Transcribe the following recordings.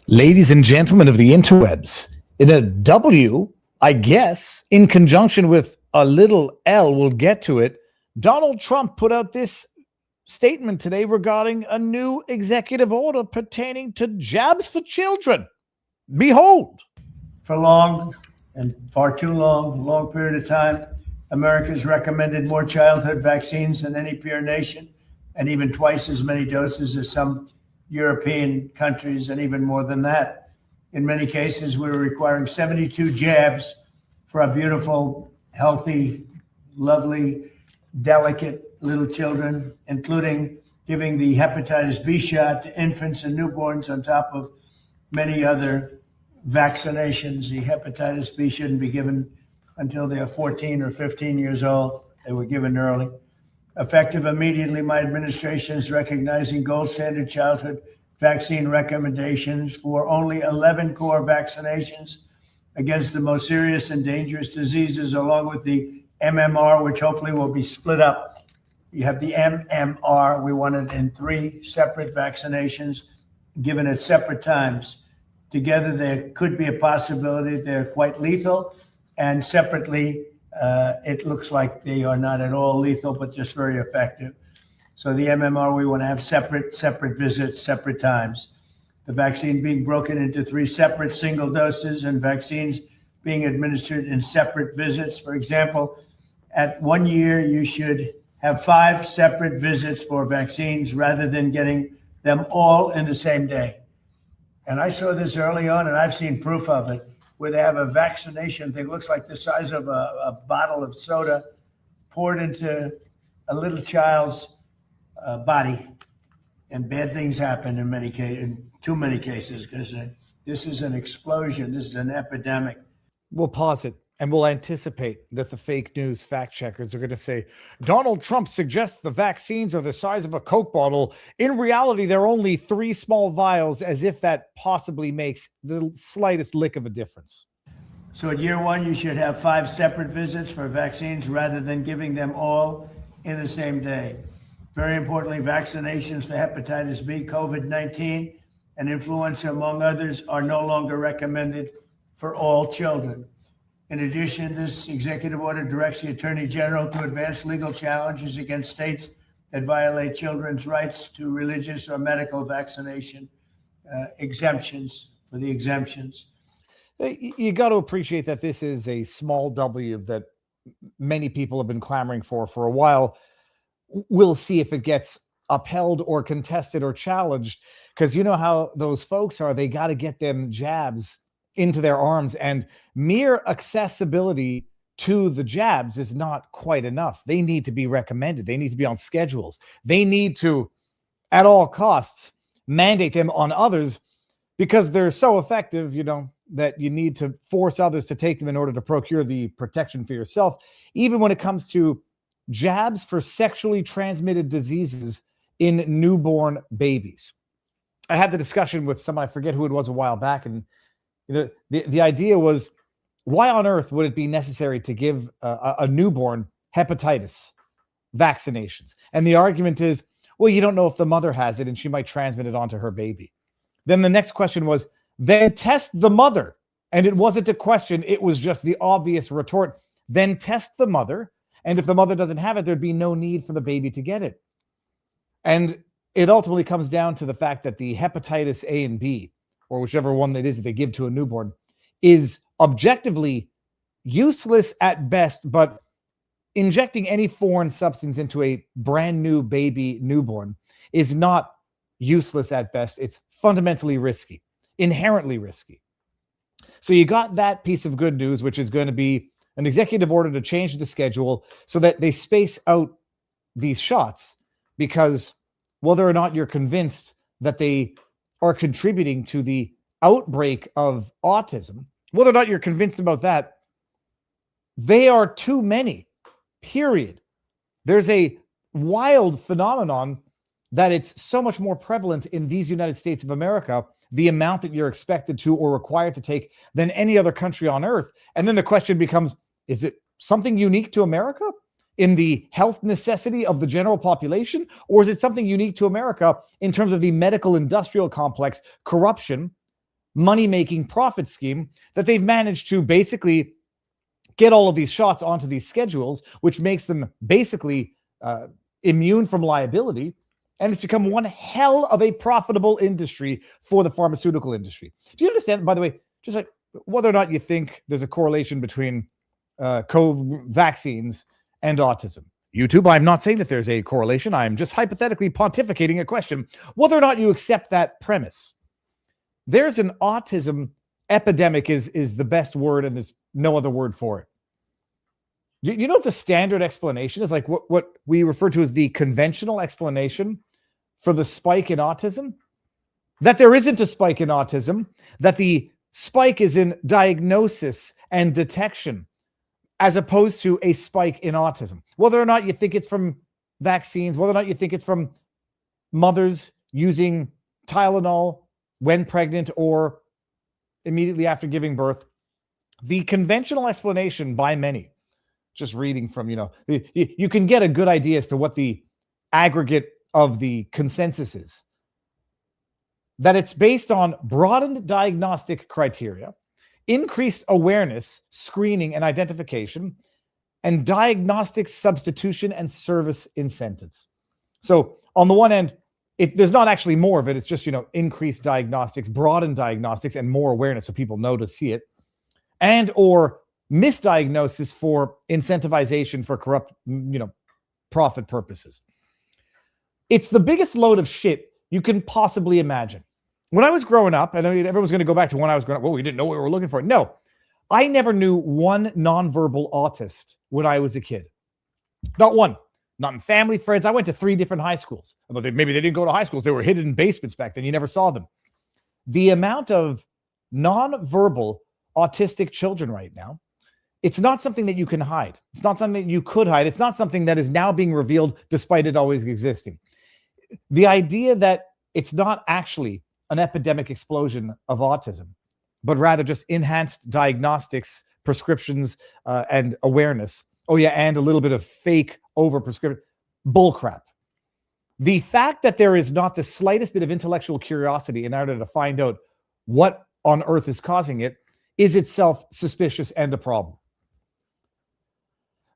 Ladies and gentlemen of the interwebs, in a W, I guess, in conjunction with a little L, we'll get to it, Donald Trump put out this statement today regarding a new executive order pertaining to jabs for children. Behold. For long and far too long period of time, America's recommended more childhood vaccines than any peer nation, and even twice as many doses as some European countries, and even more than that. In many cases, we were requiring 72 jabs for our beautiful, healthy, lovely, delicate little children, including giving the hepatitis B shot to infants and newborns on top of many other vaccinations. The hepatitis B shouldn't be given until they are 14 or 15 years old. They were given early. Effective immediately, my administration is recognizing gold standard childhood vaccine recommendations for only 11 core vaccinations against the most serious and dangerous diseases, along with the MMR, which hopefully will be split up. You have the MMR. We want it in 3 separate vaccinations given at separate times. Together, there could be a possibility they're quite lethal, and separately, it looks like they are not at all lethal, but just very effective. So the MMR, we want to have separate visits, separate times. The vaccine being broken into 3 separate single doses, and vaccines being administered in separate visits. For example, at 1 year, you should have 5 separate visits for vaccines rather than getting them all in the same day. And I saw this early on, and I've seen proof of it, where they have a vaccination thing, looks like the size of a bottle of soda poured into a little child's body. And bad things happen in many cases, in too many cases, because this is an explosion. This is an epidemic. We'll pause it, and we'll anticipate that the fake news fact checkers are going to say, Donald Trump suggests the vaccines are the size of a Coke bottle. In reality, they're only 3 small vials, as if that possibly makes the slightest lick of a difference. So at year 1, you should have 5 separate visits for vaccines rather than giving them all in the same day. Very importantly, vaccinations for hepatitis B, COVID-19, and influenza, among others, are no longer recommended for all children. In addition, this executive order directs the Attorney General to advance legal challenges against states that violate children's rights to religious or medical vaccination exemptions for the exemptions. You got to appreciate that this is a small W that many people have been clamoring for a while. We'll see if it gets upheld or contested or challenged, because you know how those folks are. They got to get them jabs into their arms, and mere accessibility to the jabs is not quite enough. They need to be recommended. They need to be on schedules. They need to, at all costs, mandate them on others, because they're so effective, that you need to force others to take them in order to procure the protection for yourself. Even when it comes to jabs for sexually transmitted diseases in newborn babies. I had the discussion with someone, I forget who it was, a while back, and the idea was, why on earth would it be necessary to give a newborn hepatitis vaccinations? And the argument is, well, you don't know if the mother has it and she might transmit it onto her baby. Then the next question was, then test the mother. And it wasn't a question, it was just the obvious retort. Then test the mother, and if the mother doesn't have it, there'd be no need for the baby to get it. And it ultimately comes down to the fact that the hepatitis A and B, or whichever one it is that they give to a newborn, is objectively useless at best, but injecting any foreign substance into a brand new baby newborn is not useless at best. It's fundamentally risky, inherently risky. So you got that piece of good news, which is going to be an executive order to change the schedule so that they space out these shots, because whether or not you're convinced that they are contributing to the outbreak of autism, whether or not you're convinced about that, they are too many, period. There's a wild phenomenon that it's so much more prevalent in these United States of America, the amount that you're expected to or required to take, than any other country on earth. And then the question becomes, is it something unique to America in the health necessity of the general population? Or is it something unique to America in terms of the medical industrial complex, corruption, money-making profit scheme that they've managed to basically get all of these shots onto these schedules, which makes them basically immune from liability. And it's become one hell of a profitable industry for the pharmaceutical industry. Do you understand, by the way, just like whether or not you think there's a correlation between COVID vaccines and autism? YouTube, I'm not saying that there's a correlation. I'm just hypothetically pontificating a question. Whether or not you accept that premise, there's an autism epidemic is the best word, and there's no other word for it. You know what the standard explanation is? Like what we refer to as the conventional explanation for the spike in autism? That there isn't a spike in autism, that the spike is in diagnosis and detection, as opposed to a spike in autism. Whether or not you think it's from vaccines, whether or not you think it's from mothers using Tylenol when pregnant or immediately after giving birth, the conventional explanation by many, just reading from, you can get a good idea as to what the aggregate of the consensus is. That it's based on broadened diagnostic criteria, increased awareness, screening, and identification, and diagnostic substitution and service incentives. So on the one end, there's not actually more of it. It's just, increased diagnostics, broadened diagnostics, and more awareness so people know to see it. And or misdiagnosis for incentivization for corrupt, profit purposes. It's the biggest load of shit you can possibly imagine. When I was growing up, I know everyone's going to go back to when I was growing up. Well, we didn't know what we were looking for. No, I never knew one nonverbal autist when I was a kid. Not one. Not in family, friends. I went to 3 different high schools. Maybe they didn't go to high schools. They were hidden in basements back then. You never saw them. The amount of nonverbal autistic children right now, it's not something that you can hide. It's not something that you could hide. It's not something that is now being revealed despite it always existing. The idea that it's not actually an epidemic explosion of autism, but rather just enhanced diagnostics, prescriptions, and awareness. Oh yeah, and a little bit of fake over-prescription bullcrap. The fact that there is not the slightest bit of intellectual curiosity in order to find out what on earth is causing it is itself suspicious and a problem.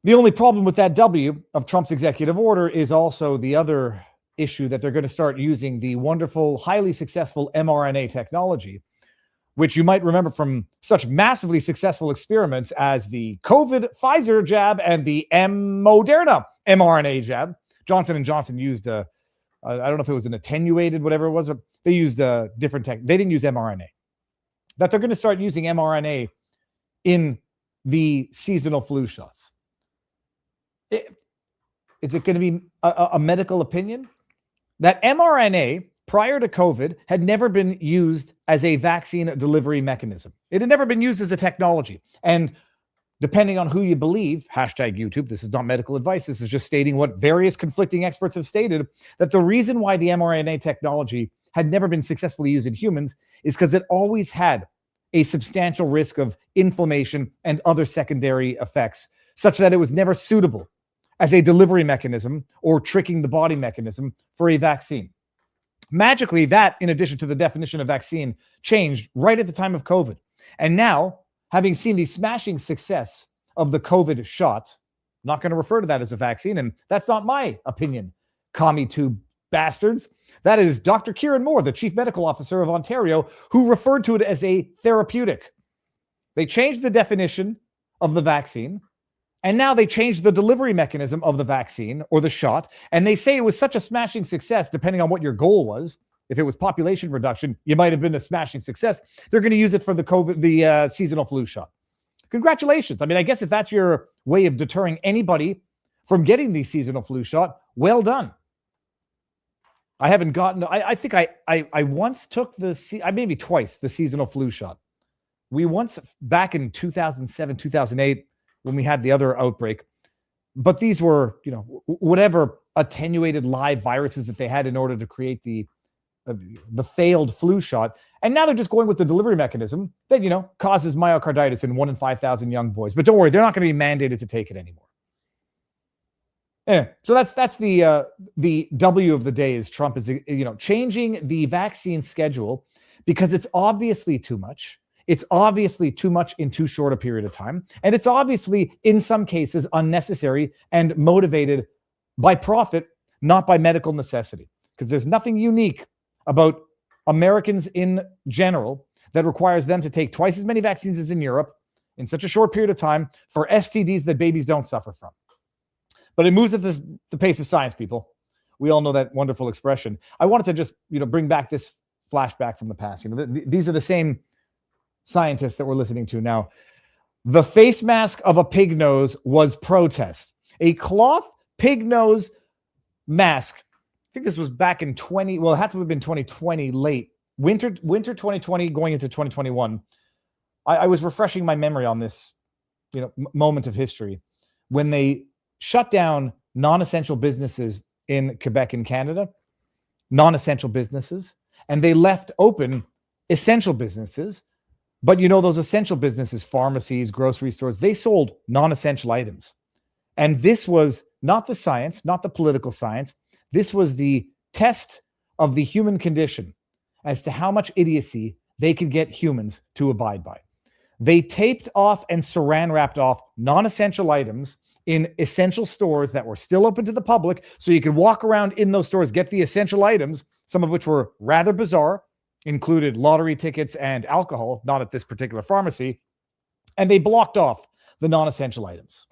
The only problem with that W of Trump's executive order is also the other issue that they're going to start using the wonderful, highly successful mRNA technology, which you might remember from such massively successful experiments as the COVID Pfizer jab and the Moderna mRNA jab. Johnson & Johnson used, I don't know if it was an attenuated, whatever it was, they used a different tech. They didn't use mRNA. That they're going to start using mRNA in the seasonal flu shots. Is it going to be a medical opinion? That mRNA prior to COVID had never been used as a vaccine delivery mechanism. It had never been used as a technology. And depending on who you believe, hashtag YouTube, this is not medical advice, this is just stating what various conflicting experts have stated, that the reason why the mRNA technology had never been successfully used in humans is because it always had a substantial risk of inflammation and other secondary effects, such that it was never suitable as a delivery mechanism or tricking the body mechanism for a vaccine. Magically, that, in addition to the definition of vaccine, changed right at the time of COVID. And now, having seen the smashing success of the COVID shot, I'm not going to refer to that as a vaccine, and that's not my opinion, commie tube bastards. That is Dr. Kieran Moore, the Chief Medical Officer of Ontario, who referred to it as a therapeutic. They changed the definition of the vaccine, and now they changed the delivery mechanism of the vaccine or the shot, and they say it was such a smashing success, depending on what your goal was. If it was population reduction, you might have been a smashing success. They're going to use it for the seasonal flu shot. Congratulations. I mean, I guess if that's your way of deterring anybody from getting the seasonal flu shot, well done. I haven't gotten, I think I once took maybe twice the seasonal flu shot. We once, back in 2007, 2008, when we had the other outbreak, but these were, whatever attenuated live viruses that they had in order to create the failed flu shot. And now they're just going with the delivery mechanism that, causes myocarditis in 1 in 5,000 young boys. But don't worry, they're not going to be mandated to take it anymore. Anyway, so that's the W of the day is Trump is, changing the vaccine schedule, because it's obviously too much. It's obviously too much in too short a period of time. And it's obviously, in some cases, unnecessary and motivated by profit, not by medical necessity. Because there's nothing unique about Americans in general that requires them to take twice as many vaccines as in Europe in such a short period of time for STDs that babies don't suffer from. But it moves at the pace of science, people. We all know that wonderful expression. I wanted to just, bring back this flashback from the past. These are the same scientists that we're listening to now. The face mask of a pig nose was protest. A cloth pig nose mask. I think this was back in it had to have been 2020 late. Winter 2020 going into 2021. I was refreshing my memory on this, moment of history when they shut down non-essential businesses in Quebec and Canada, non-essential businesses, and they left open essential businesses. But those essential businesses, pharmacies, grocery stores, they sold non-essential items. And this was not the science, not the political science. This was the test of the human condition as to how much idiocy they could get humans to abide by. They taped off and saran wrapped off non-essential items in essential stores that were still open to the public, so you could walk around in those stores, get the essential items, some of which were rather bizarre, included lottery tickets and alcohol, not at this particular pharmacy, and they blocked off the non-essential items.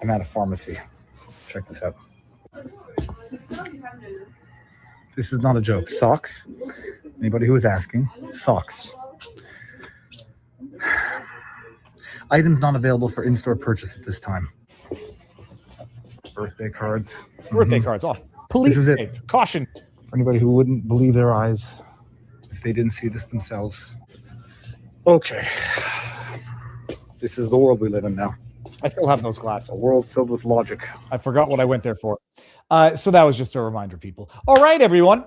I'm at a pharmacy. Check this out. This is not a joke. Socks. Anybody who is asking, socks. Items not available for in-store purchase at this time. Birthday cards. Birthday cards. Oh, police. This is it. Caution. For anybody who wouldn't believe their eyes if they didn't see this themselves. Okay. This is the world we live in now. I still have those glasses. A world filled with logic. I forgot what I went there for. So that was just a reminder, people. All right, everyone.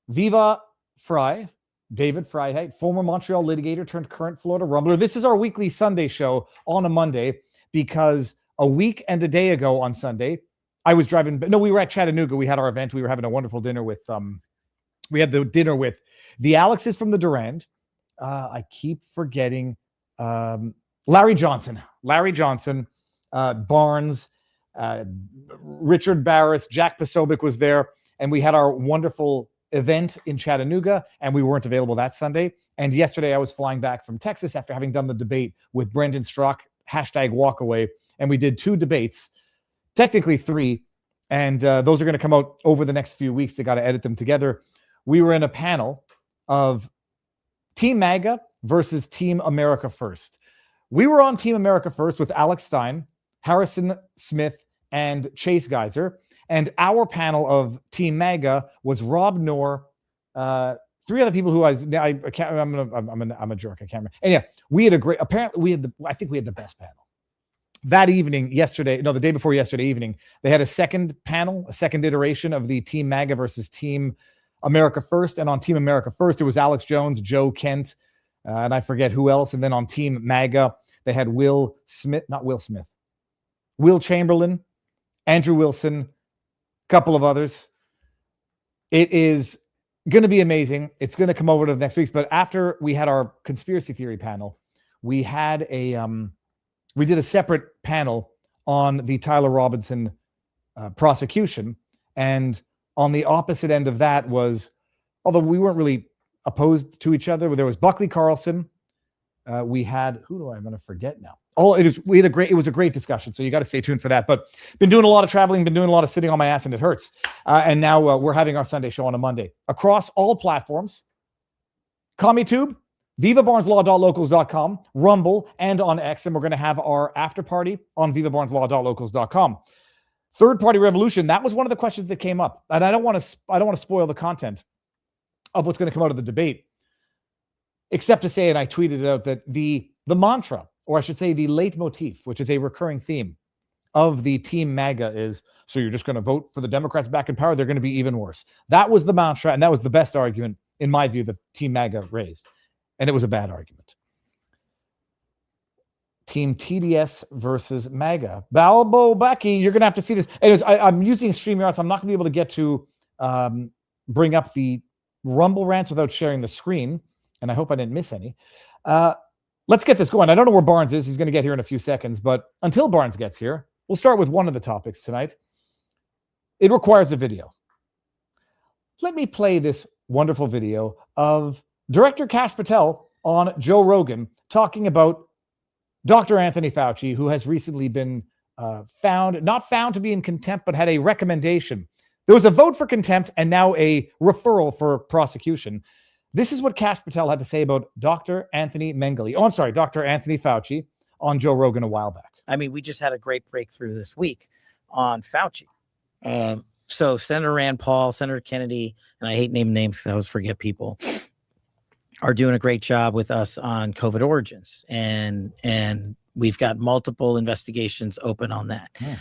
Viva Freiheit. David Freiheit, former Montreal litigator turned current Florida rumbler. This is our weekly Sunday show on a Monday because a week and a day ago on Sunday, I was driving. No, we were at Chattanooga. We had our event. We were having a wonderful dinner with, we had the dinner with the Alexes from the Durand. I keep forgetting Larry Johnson, Barnes, Richard Barris, Jack Posobiec was there. And we had our wonderful event in Chattanooga, and we weren't available that Sunday. And yesterday I was flying back from Texas after having done the debate with Brendan Strzok, #walkaway. And we did 2 debates, technically 3. And those are going to come out over the next few weeks. They got to edit them together. We were in a panel of Team MAGA versus Team America First. We were on Team America First with Alex Stein, Harrison Smith, and Chase Geiser. And our panel of Team MAGA was Rob Knorr, 3 other people who I'm a jerk. I can't remember. And yeah, we had I think we had the best panel. That evening, the day before yesterday evening, they had a second panel, a second iteration of the Team MAGA versus Team America First. And on Team America First, it was Alex Jones, Joe Kent, and I forget who else. And then on Team MAGA, they had Will Chamberlain, Andrew Wilson, couple of others. It is going to be amazing. It's going to come over to the next week's. But after we had our conspiracy theory panel, we had we did a separate panel on the Tyler Robinson prosecution. And on the opposite end of that was, although we weren't really opposed to each other, there was Buckley Carlson. We had, who do I'm going to forget now? It was a great discussion. So you got to stay tuned for that. But been doing a lot of traveling, been doing a lot of sitting on my ass, and it hurts. And now we're having our Sunday show on a Monday across all platforms. CommuTube, VivaBarnesLaw.locals.com, Rumble, and on X. And we're going to have our after party on VivaBarnesLaw.locals.com. Third party revolution. That was one of the questions that came up. And I don't want to spoil the content of what's going to come out of the debate, except to say, and I tweeted it out, that the mantra, or I should say the leitmotif, which is a recurring theme of the Team MAGA is, so you're just going to vote for the Democrats back in power, they're going to be even worse. That was the mantra, and that was the best argument, in my view, that Team MAGA raised. And it was a bad argument. Team TDS versus MAGA. Balbo Becky, you're going to have to see this. Anyways, I'm using StreamYard, so I'm not going to be able to get to bring up the Rumble rants without sharing the screen. and I hope I didn't miss any. Let's get this going. I don't know where Barnes is. He's going to get here in a few seconds, but until Barnes gets here, we'll start with one of the topics tonight. It requires a video. Let me play this wonderful video of Director Kash Patel on Joe Rogan talking about Dr. Anthony Fauci, who has recently been not found to be in contempt, but had a recommendation. There was a vote for contempt and now a referral for prosecution. This is what Kash Patel had to say about Dr. Anthony Fauci on Joe Rogan a while back. I mean, we just had a great breakthrough this week on Fauci. So Senator Rand Paul, Senator Kennedy, and I hate naming names because I always forget people, are doing a great job with us on COVID origins. And we've got multiple investigations open on that. Yeah.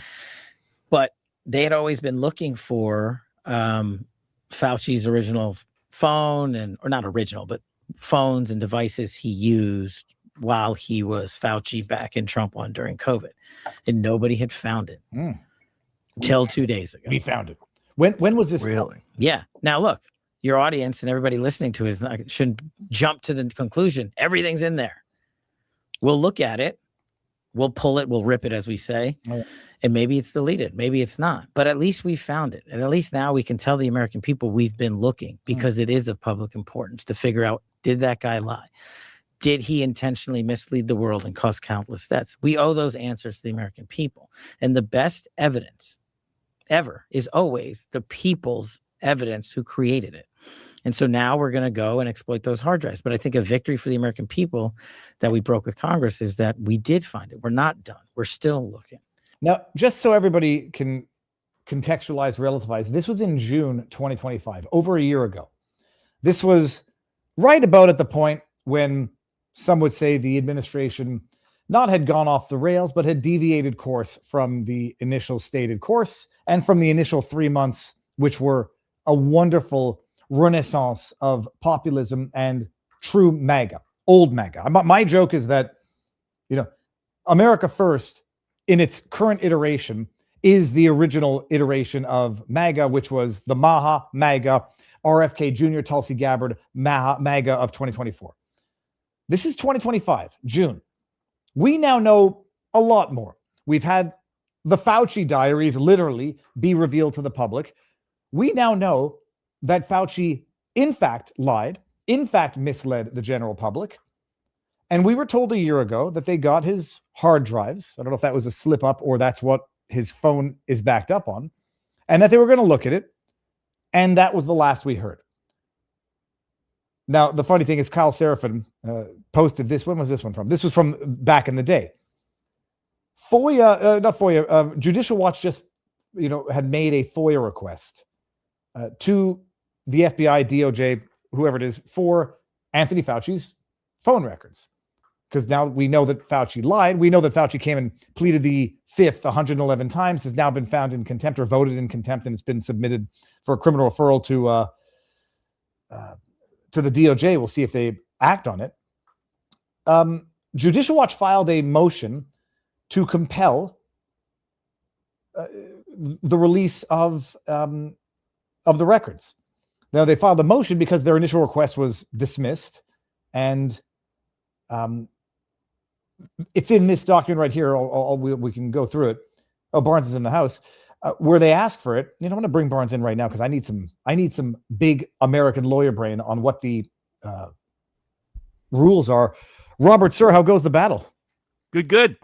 But they had always been looking for Fauci's original phone or not original, but phones and devices he used while he was Fauci back in Trump one during COVID, and nobody had found it till 2 days ago. We found it. When was this? Really? Yeah. Now look, your audience and everybody listening to it shouldn't jump to the conclusion everything's in there. We'll look at it, we'll pull it, we'll rip it, as we say. Oh. And maybe it's deleted, maybe it's not, but at least we found it. And at least now we can tell the American people we've been looking, because it is of public importance to figure out, did that guy lie? Did he intentionally mislead the world and cause countless deaths? We owe those answers to the American people. And the best evidence ever is always the people's evidence who created it. And so now we're going to go and exploit those hard drives. But I think a victory for the American people that we broke with Congress is that we did find it. We're not done. We're still looking. Now, just so everybody can contextualize, relativize, this was in June 2025, over a year ago. This was right about at the point when some would say the administration not had gone off the rails, but had deviated course from the initial stated course and from the initial 3 months, which were a wonderful renaissance of populism and true MAGA, old MAGA. My joke is that, America First, in its current iteration, is the original iteration of MAGA, which was the MAGA, RFK Jr., Tulsi Gabbard, MAGA of 2024. This is 2025, June. We now know a lot more. We've had the Fauci diaries literally be revealed to the public. We now know that Fauci, in fact, lied, in fact, misled the general public. And we were told a year ago that they got his hard drives. I don't know if that was a slip up or that's what his phone is backed up on, and that they were going to look at it. And that was the last we heard. Now, the funny thing is Kyle Seraphin posted this. When was this one from? This was from back in the day. Judicial Watch just, had made a FOIA request to the FBI, DOJ, whoever it is, for Anthony Fauci's phone records. Because now we know that Fauci lied. We know that Fauci came and pleaded the fifth 111 times, has now been found in contempt or voted in contempt, and it's been submitted for a criminal referral to the DOJ. We'll see if they act on it. Judicial Watch filed a motion to compel the release of the records. Now, they filed a motion because their initial request was dismissed, and it's in this document right here. We can go through it. Oh, Barnes is in the house, where they ask for it. I'm going to bring Barnes in right now because I need some big American lawyer brain on what the rules are. Robert, sir, how goes the battle? Good.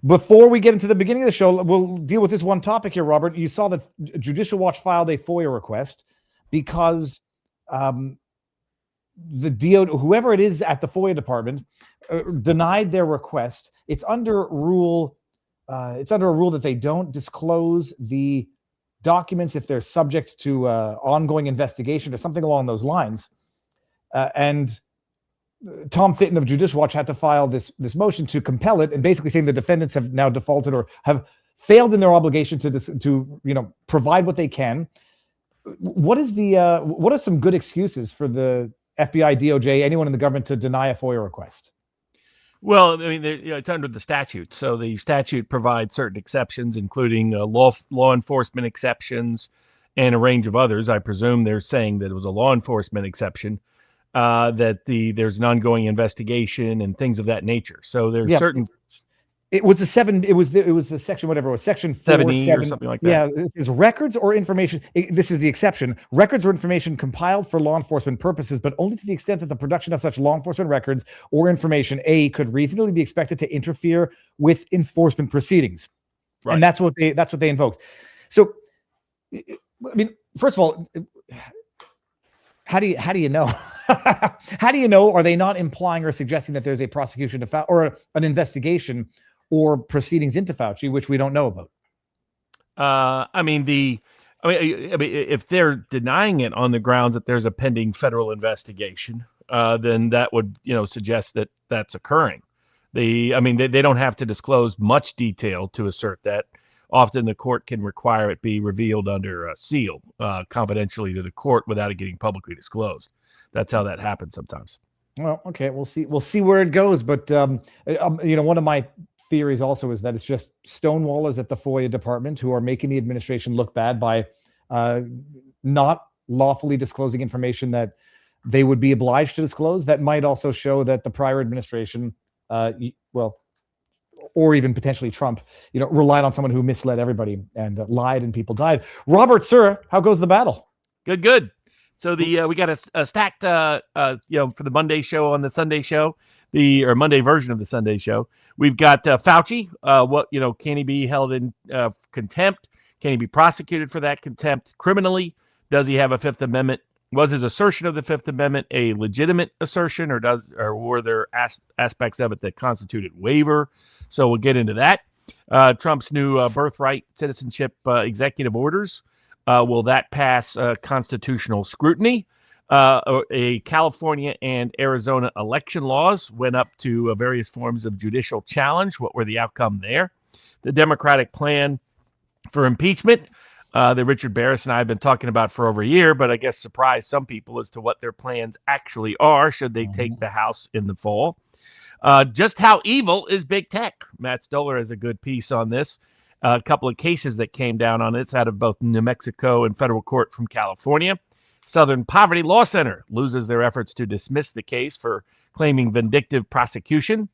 Before we get into the beginning of the show, we'll deal with this one topic here, Robert. You saw that Judicial Watch filed a FOIA request because whoever it is at the FOIA department denied their request. It's under a rule that they don't disclose the documents if they're subject to ongoing investigation or something along those lines. And Tom Fitton of Judicial Watch had to file this motion to compel it, and basically saying the defendants have now defaulted or have failed in their obligation to provide what they can. What are some good excuses for the FBI, DOJ, anyone in the government to deny a FOIA request? Well, I mean, it's under the statute. So the statute provides certain exceptions, including law enforcement exceptions and a range of others. I presume they're saying that it was a law enforcement exception. that there's an ongoing investigation and things of that nature. So there's certain. It was the section, whatever it was, section 7E or something like that. Yeah, this is records or information. This is the exception. Records or information compiled for law enforcement purposes, but only to the extent that the production of such law enforcement records or information, A, could reasonably be expected to interfere with enforcement proceedings. Right. And that's what they invoked. So, I mean, first of all, how do you know? How do you know? Are they not implying or suggesting that there's a prosecution or an investigation or proceedings into Fauci, which we don't know about? I mean, if they're denying it on the grounds that there's a pending federal investigation, then that would, suggest that that's occurring. They don't have to disclose much detail to assert that. Often the court can require it be revealed under a seal, confidentially to the court without it getting publicly disclosed. That's how that happens sometimes. Well, okay, we'll see where it goes. But one of my theories also is that it's just stonewallers at the FOIA department who are making the administration look bad by not lawfully disclosing information that they would be obliged to disclose. That might also show that the prior administration, or even potentially Trump, relied on someone who misled everybody and lied and people died. Robert, sir, how goes the battle? Good. So we got a stacked, for the Monday show on the Sunday show, or Monday version of the Sunday show. We've got Fauci. Can he be held in contempt? Can he be prosecuted for that contempt criminally? Does he have a Fifth Amendment? Was his assertion of the Fifth Amendment a legitimate assertion, or were there aspects of it that constituted waiver? So we'll get into that. Trump's new birthright citizenship executive orders. Will that pass constitutional scrutiny? A California and Arizona election laws went up to various forms of judicial challenge. What were the outcome there? The Democratic plan for impeachment that Richard Barris and I have been talking about for over a year, but I guess surprised some people as to what their plans actually are should they take the House in the fall. Just how evil is big tech? Matt Stoller has a good piece on this. A couple of cases that came down on this out of both New Mexico and federal court from California. Southern Poverty Law Center loses their efforts to dismiss the case for claiming vindictive prosecution.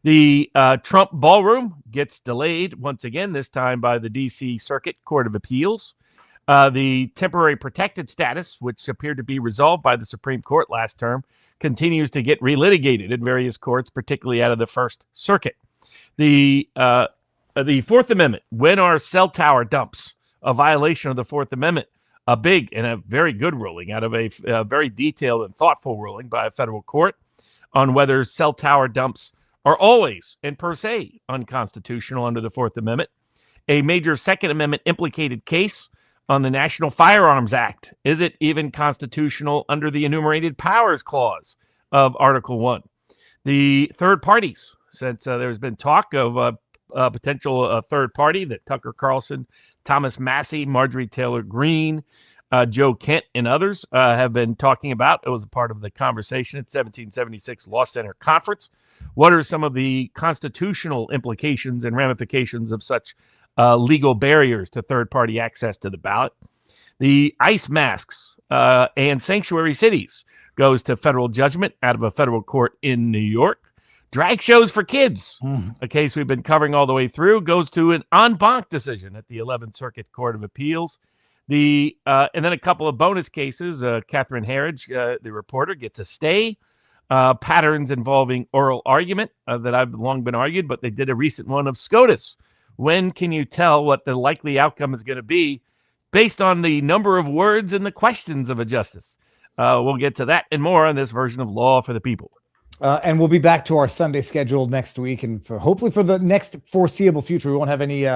The Trump ballroom gets delayed once again, this time by the D.C. Circuit Court of Appeals. The temporary protected status, which appeared to be resolved by the Supreme Court last term, continues to get relitigated in various courts, particularly out of the First Circuit. The Fourth Amendment, when are cell tower dumps a violation of the Fourth Amendment? A big and a very good ruling out of a very detailed and thoughtful ruling by a federal court on whether cell tower dumps are always and per se unconstitutional under the Fourth Amendment. A major Second Amendment implicated case on the National Firearms Act. Is it even constitutional under the enumerated powers clause of Article 1? The third parties, since there's been talk of potential third party that Tucker Carlson, Thomas Massie, Marjorie Taylor Greene, Joe Kent, and others have been talking about. It was a part of the conversation at 1776 Law Center Conference. What are some of the constitutional implications and ramifications of such legal barriers to third-party access to the ballot? The ice masks and sanctuary cities goes to federal judgment out of a federal court in New York. Drag shows for kids, a case we've been covering all the way through, goes to an en banc decision at the 11th Circuit Court of Appeals. And then a couple of bonus cases. Catherine Herridge, the reporter, gets a stay. Patterns involving oral argument that I've long been argued, but they did a recent one of SCOTUS. When can you tell what the likely outcome is going to be based on the number of words and the questions of a justice? We'll get to that and more on this version of Law for the People. And we'll be back to our Sunday schedule next week. And hopefully for the next foreseeable future, we won't have any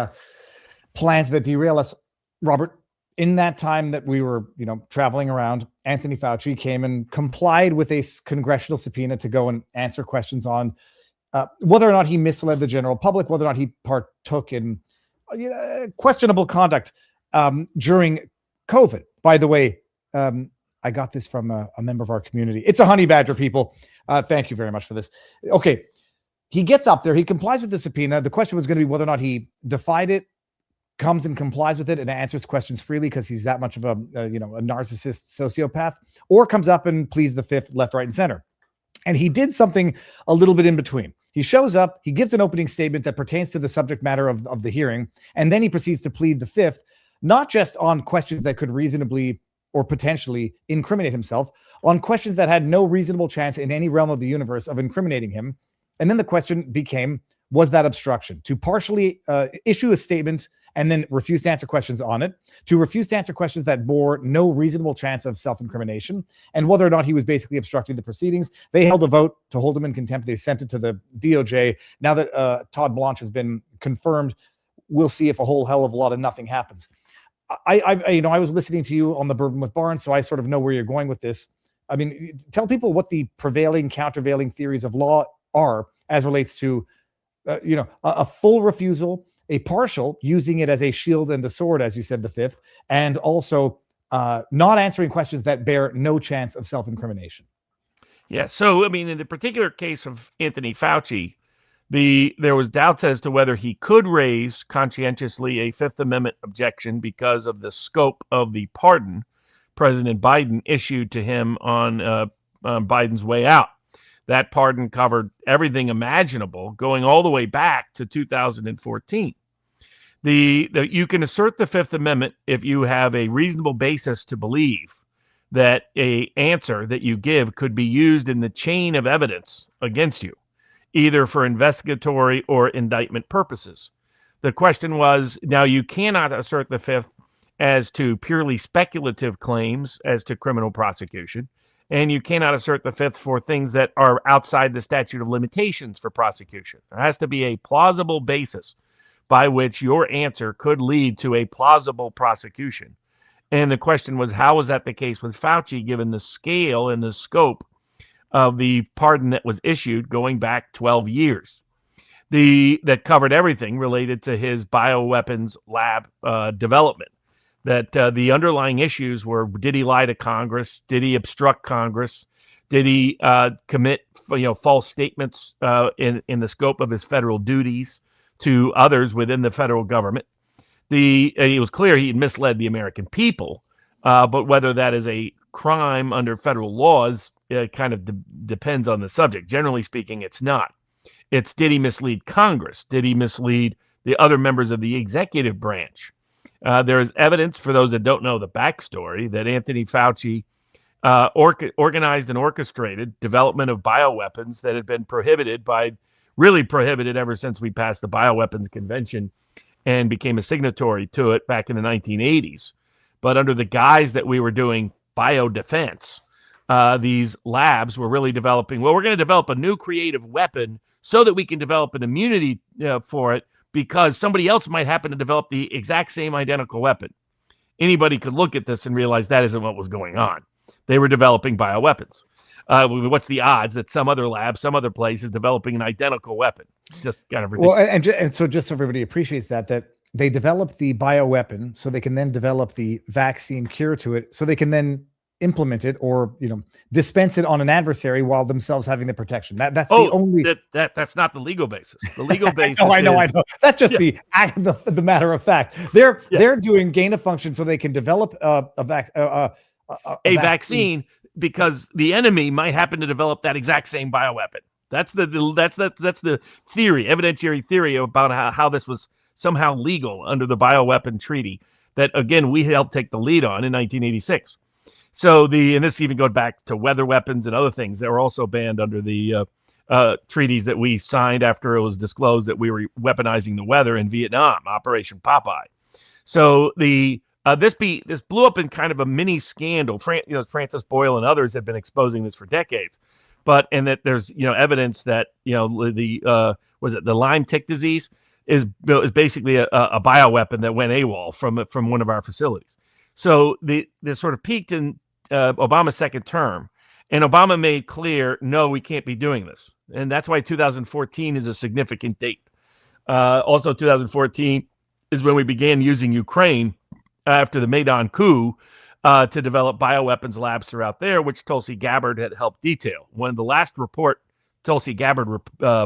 plans that derail us. Robert, in that time that we were, traveling around, Anthony Fauci came and complied with a congressional subpoena to go and answer questions on whether or not he misled the general public, whether or not he partook in questionable conduct during COVID. By the way, I got this from a member of our community. It's a honey badger, people. Thank you very much for this. Okay. He gets up there. He complies with the subpoena. The question was going to be whether or not he defied it comes and complies with it and answers questions freely because he's that much of a narcissist sociopath, or comes up and pleads the fifth, left, right, and center. And he did something a little bit in between. He shows up, he gives an opening statement that pertains to the subject matter of the hearing, and then he proceeds to plead the fifth, not just on questions that could reasonably or potentially incriminate himself, on questions that had no reasonable chance in any realm of the universe of incriminating him. And then the question became, was that obstruction? To partially issue a statement and then refuse to answer questions on it, to refuse to answer questions that bore no reasonable chance of self-incrimination, and whether or not he was basically obstructing the proceedings. They held a vote to hold him in contempt. They sent it to the DOJ. Now that Todd Blanche has been confirmed, we'll see if a whole hell of a lot of nothing happens. I was listening to you on the Bourbon with Barnes, so I sort of know where you're going with this. I mean, tell people what the prevailing, countervailing theories of law are as relates to, a full refusal, a partial, using it as a shield and a sword, as you said, the fifth, and also not answering questions that bear no chance of self-incrimination. Yeah. So, I mean, in the particular case of Anthony Fauci, there was doubts as to whether he could raise conscientiously a Fifth Amendment objection because of the scope of the pardon President Biden issued to him on Biden's way out. That pardon covered everything imaginable, going all the way back to 2014. You can assert the Fifth Amendment if you have a reasonable basis to believe that an answer that you give could be used in the chain of evidence against you, either for investigatory or indictment purposes. The question was, now you cannot assert the Fifth as to purely speculative claims as to criminal prosecution, and you cannot assert the Fifth for things that are outside the statute of limitations for prosecution. There has to be a plausible basis by which your answer could lead to a plausible prosecution. And the question was, how was that the case with Fauci, given the scale and the scope of the pardon that was issued going back 12 years? That covered everything related to his bioweapons lab development. That the underlying issues were, did he lie to Congress? Did he obstruct Congress? Did he commit false statements in the scope of his federal duties to others within the federal government? It was clear he had misled the American people, but whether that is a crime under federal laws kind of depends on the subject. Generally speaking, it's not. It's, did he mislead Congress? Did he mislead the other members of the executive branch? There is evidence, for those that don't know the backstory, that Anthony Fauci organized and orchestrated development of bioweapons that had been prohibited ever since we passed the Bioweapons Convention and became a signatory to it back in the 1980s. But under the guise that we were doing biodefense, these labs were really developing, well, we're going to develop a new creative weapon so that we can develop an immunity for it, because somebody else might happen to develop the exact same identical weapon. Anybody could look at this and realize that isn't what was going on. They were developing bioweapons. What's the odds that some other lab, some other place is developing an identical weapon? It's just kind of ridiculous. Well, and so just so everybody appreciates that they developed the bioweapon so they can then develop the vaccine cure to it, so they can then implement it or dispense it on an adversary while themselves having the protection. That's the only that's not the legal basis. The legal basis. I know. That's just the matter of fact. They're doing gain of function so they can develop a vaccine because the enemy might happen to develop that exact same bioweapon. That's the theory, evidentiary theory about how this was somehow legal under the bioweapon treaty that, again, we helped take the lead on in 1986. So and this even goes back to weather weapons and other things that were also banned under the treaties that we signed after it was disclosed that we were weaponizing the weather in Vietnam, Operation Popeye. So this blew up in kind of a mini scandal. Francis Boyle and others have been exposing this for decades, and that there's evidence that the Lyme tick disease is basically a bioweapon that went AWOL from one of our facilities. So this sort of peaked in Obama's second term, and Obama made clear, no, we can't be doing this. And that's why 2014 is a significant date. Also, 2014 is when we began using Ukraine after the Maidan coup to develop bioweapons labs throughout there, which Tulsi Gabbard had helped detail. When the last report Tulsi Gabbard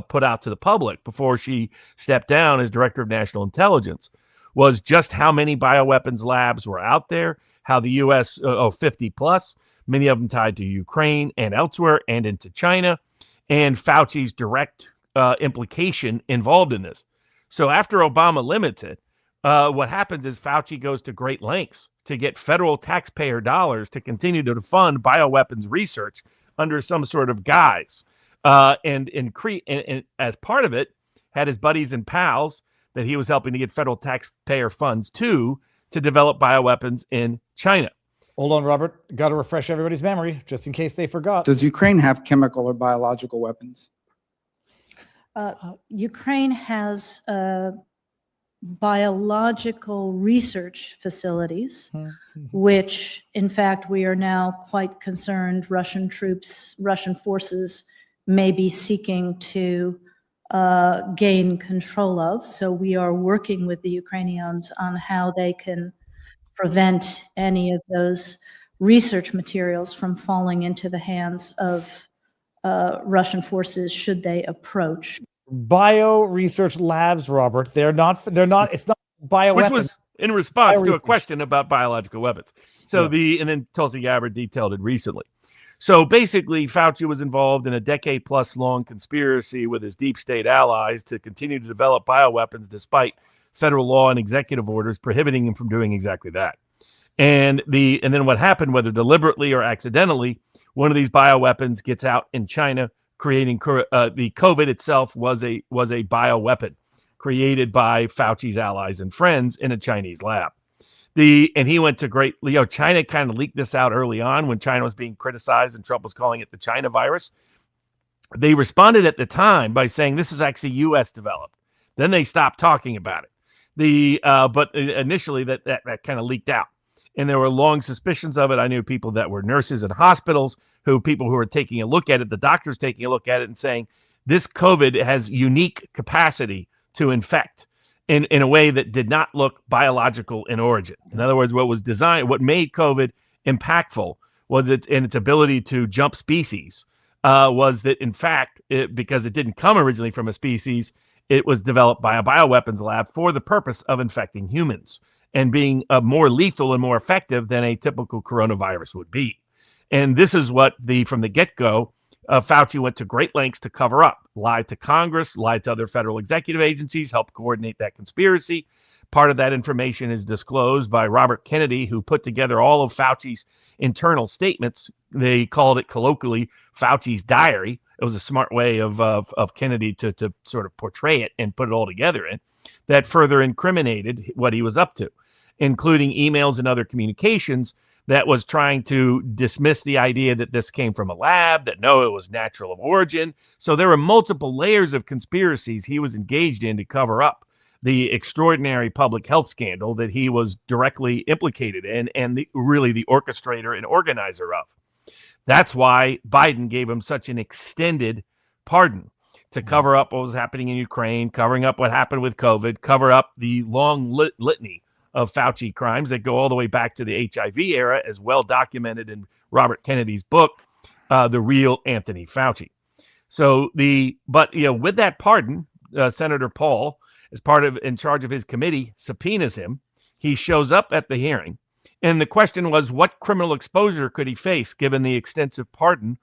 put out to the public before she stepped down as Director of National Intelligence was just how many bioweapons labs were out there, how the U.S., 50 plus, many of them tied to Ukraine and elsewhere and into China, and Fauci's direct implication involved in this. So after Obama limits it, what happens is Fauci goes to great lengths to get federal taxpayer dollars to continue to fund bioweapons research under some sort of guise. And as part of it, had his buddies and pals that he was helping to get federal taxpayer funds to develop bioweapons in China. Hold on, Robert. Got to refresh everybody's memory just in case they forgot. Does Ukraine have chemical or biological weapons? Ukraine has biological research facilities, which, in fact, we are now quite concerned Russian forces may be seeking to gain control of. So we are working with the Ukrainians on how they can prevent any of those research materials from falling into the hands of Russian forces should they approach. Bio research labs, Robert. They're not, it's not bioweapons. Which was in response to a Bioresearch. question about biological weapons. So Yeah. and then Tulsi Gabbard detailed it recently. So basically, Fauci was involved in a decade-plus long conspiracy with his deep state allies to continue to develop bioweapons despite federal law and executive orders prohibiting him from doing exactly that. And then what happened, whether deliberately or accidentally, one of these bioweapons gets out in China, creating the COVID itself was a bioweapon created by Fauci's allies and friends in a Chinese lab. And he went to China kind of leaked this out early on when China was being criticized and Trump was calling it the China virus. They responded at the time by saying this is actually U.S. developed. Then they stopped talking about it. But initially that kind of leaked out. And there were long suspicions of it. I knew people that were nurses in hospitals, people who were taking a look at it, the doctors taking a look at it and saying, this COVID has unique capacity to infect in a way that did not look biological in origin. In other words, what made COVID impactful was its ability to jump species, was that, in fact, because it didn't come originally from a species, it was developed by a bioweapons lab for the purpose of infecting humans and being more lethal and more effective than a typical coronavirus would be. And this is what from the get-go, Fauci went to great lengths to cover up, lied to Congress, lied to other federal executive agencies, helped coordinate that conspiracy. Part of that information is disclosed by Robert Kennedy, who put together all of Fauci's internal statements. They called it colloquially Fauci's diary. It was a smart way of Kennedy to sort of portray it and put it all together in that further incriminated what he was up to, including emails and other communications that was trying to dismiss the idea that this came from a lab, that no, it was natural of origin. So there were multiple layers of conspiracies he was engaged in to cover up the extraordinary public health scandal that he was directly implicated in and really the orchestrator and organizer of. That's why Biden gave him such an extended pardon to cover up what was happening in Ukraine, covering up what happened with COVID, cover up the long litany of Fauci crimes that go all the way back to the HIV era, as well documented in Robert Kennedy's book, The Real Anthony Fauci. So with that pardon, Senator Paul, as in charge of his committee, subpoenas him. He shows up at the hearing. And the question was, what criminal exposure could he face given the extensive pardon?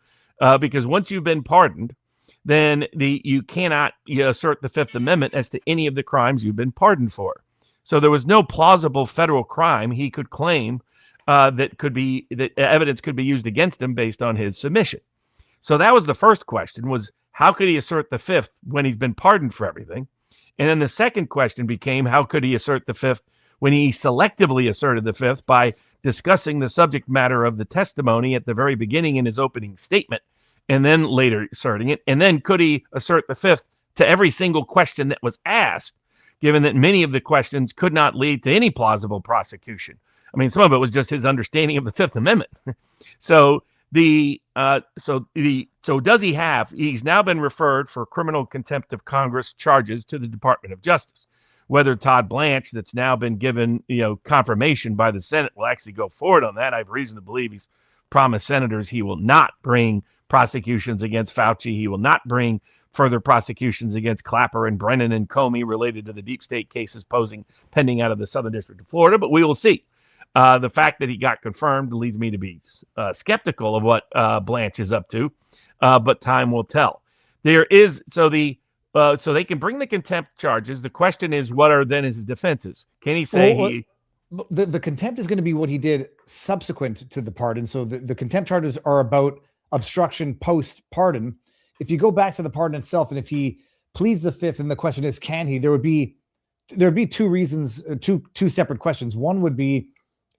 Because once you've been pardoned, then you cannot assert the Fifth Amendment as to any of the crimes you've been pardoned for. So there was no plausible federal crime he could claim that evidence could be used against him based on his submission. So that was the first question, was how could he assert the Fifth when he's been pardoned for everything? And then the second question became, how could he assert the Fifth when he selectively asserted the Fifth by discussing the subject matter of the testimony at the very beginning in his opening statement, and then later asserting it? And then could he assert the Fifth to every single question that was asked, given that many of the questions could not lead to any plausible prosecution? I mean, some of it was just his understanding of the Fifth Amendment. So does he have? He's now been referred for criminal contempt of Congress charges to the Department of Justice. Whether Todd Blanche, that's now been given confirmation by the Senate, will actually go forward on that, I have reason to believe he's promised senators he will not bring prosecutions against Fauci. He will not bring further prosecutions against Clapper and Brennan and Comey related to the deep state cases pending out of the Southern District of Florida, but we will see. The fact that he got confirmed leads me to be skeptical of what Blanche is up to, but time will tell. So they can bring the contempt charges. The question is, what are then his defenses? Can he say the contempt is going to be what he did subsequent to the pardon. So the contempt charges are about obstruction post-pardon. If you go back to the pardon itself, and if he pleads the fifth, and the question is, can he? There would be two reasons, two separate questions. One would be,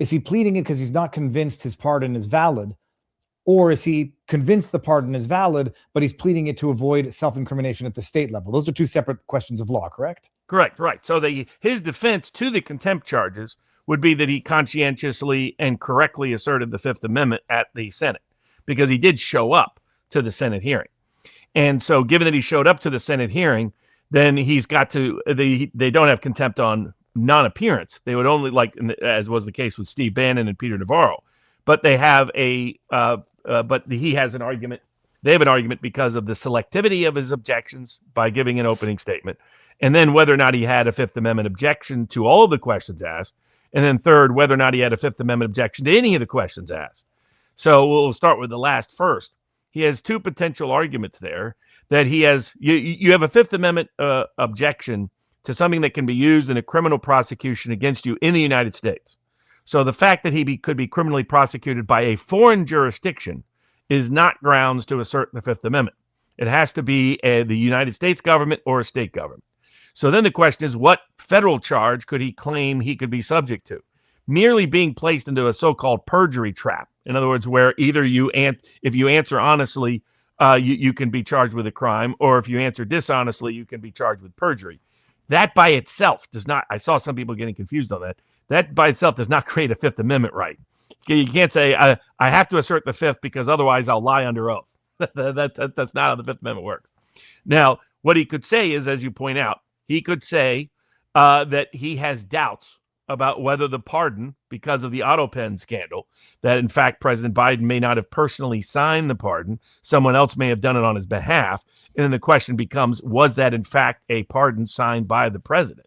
is he pleading it because he's not convinced his pardon is valid? Or is he convinced the pardon is valid, but he's pleading it to avoid self-incrimination at the state level? Those are two separate questions of law, correct? Correct, right. So his defense to the contempt charges would be that he conscientiously and correctly asserted the Fifth Amendment at the Senate, because he did show up to the Senate hearing. And so given that he showed up to the Senate hearing, then he's got to, they don't have contempt on non-appearance. They would only, like, as was the case with Steve Bannon and Peter Navarro, but they have he has an argument. They have an argument because of the selectivity of his objections by giving an opening statement, and then whether or not he had a Fifth Amendment objection to all of the questions asked, and then third, whether or not he had a Fifth Amendment objection to any of the questions asked. So we'll start with the last first. He has two potential arguments there that he has. You have a Fifth Amendment objection to something that can be used in a criminal prosecution against you in the United States. So the fact that he could be criminally prosecuted by a foreign jurisdiction is not grounds to assert the Fifth Amendment. It has to be the United States government or a state government. So then the question is, what federal charge could he claim he could be subject to? Merely being placed into a so-called perjury trap. In other words, where either if you answer honestly, you can be charged with a crime, or if you answer dishonestly, you can be charged with perjury. That by itself does not, I saw some people getting confused on that. That by itself does not create a Fifth Amendment right. You can't say, I have to assert the Fifth because otherwise I'll lie under oath. That's not how the Fifth Amendment works. Now, what he could say is, as you point out, he could say that he has doubts about whether the pardon, because of the AutoPen scandal, that in fact President Biden may not have personally signed the pardon, someone else may have done it on his behalf, and then the question becomes, was that in fact a pardon signed by the president?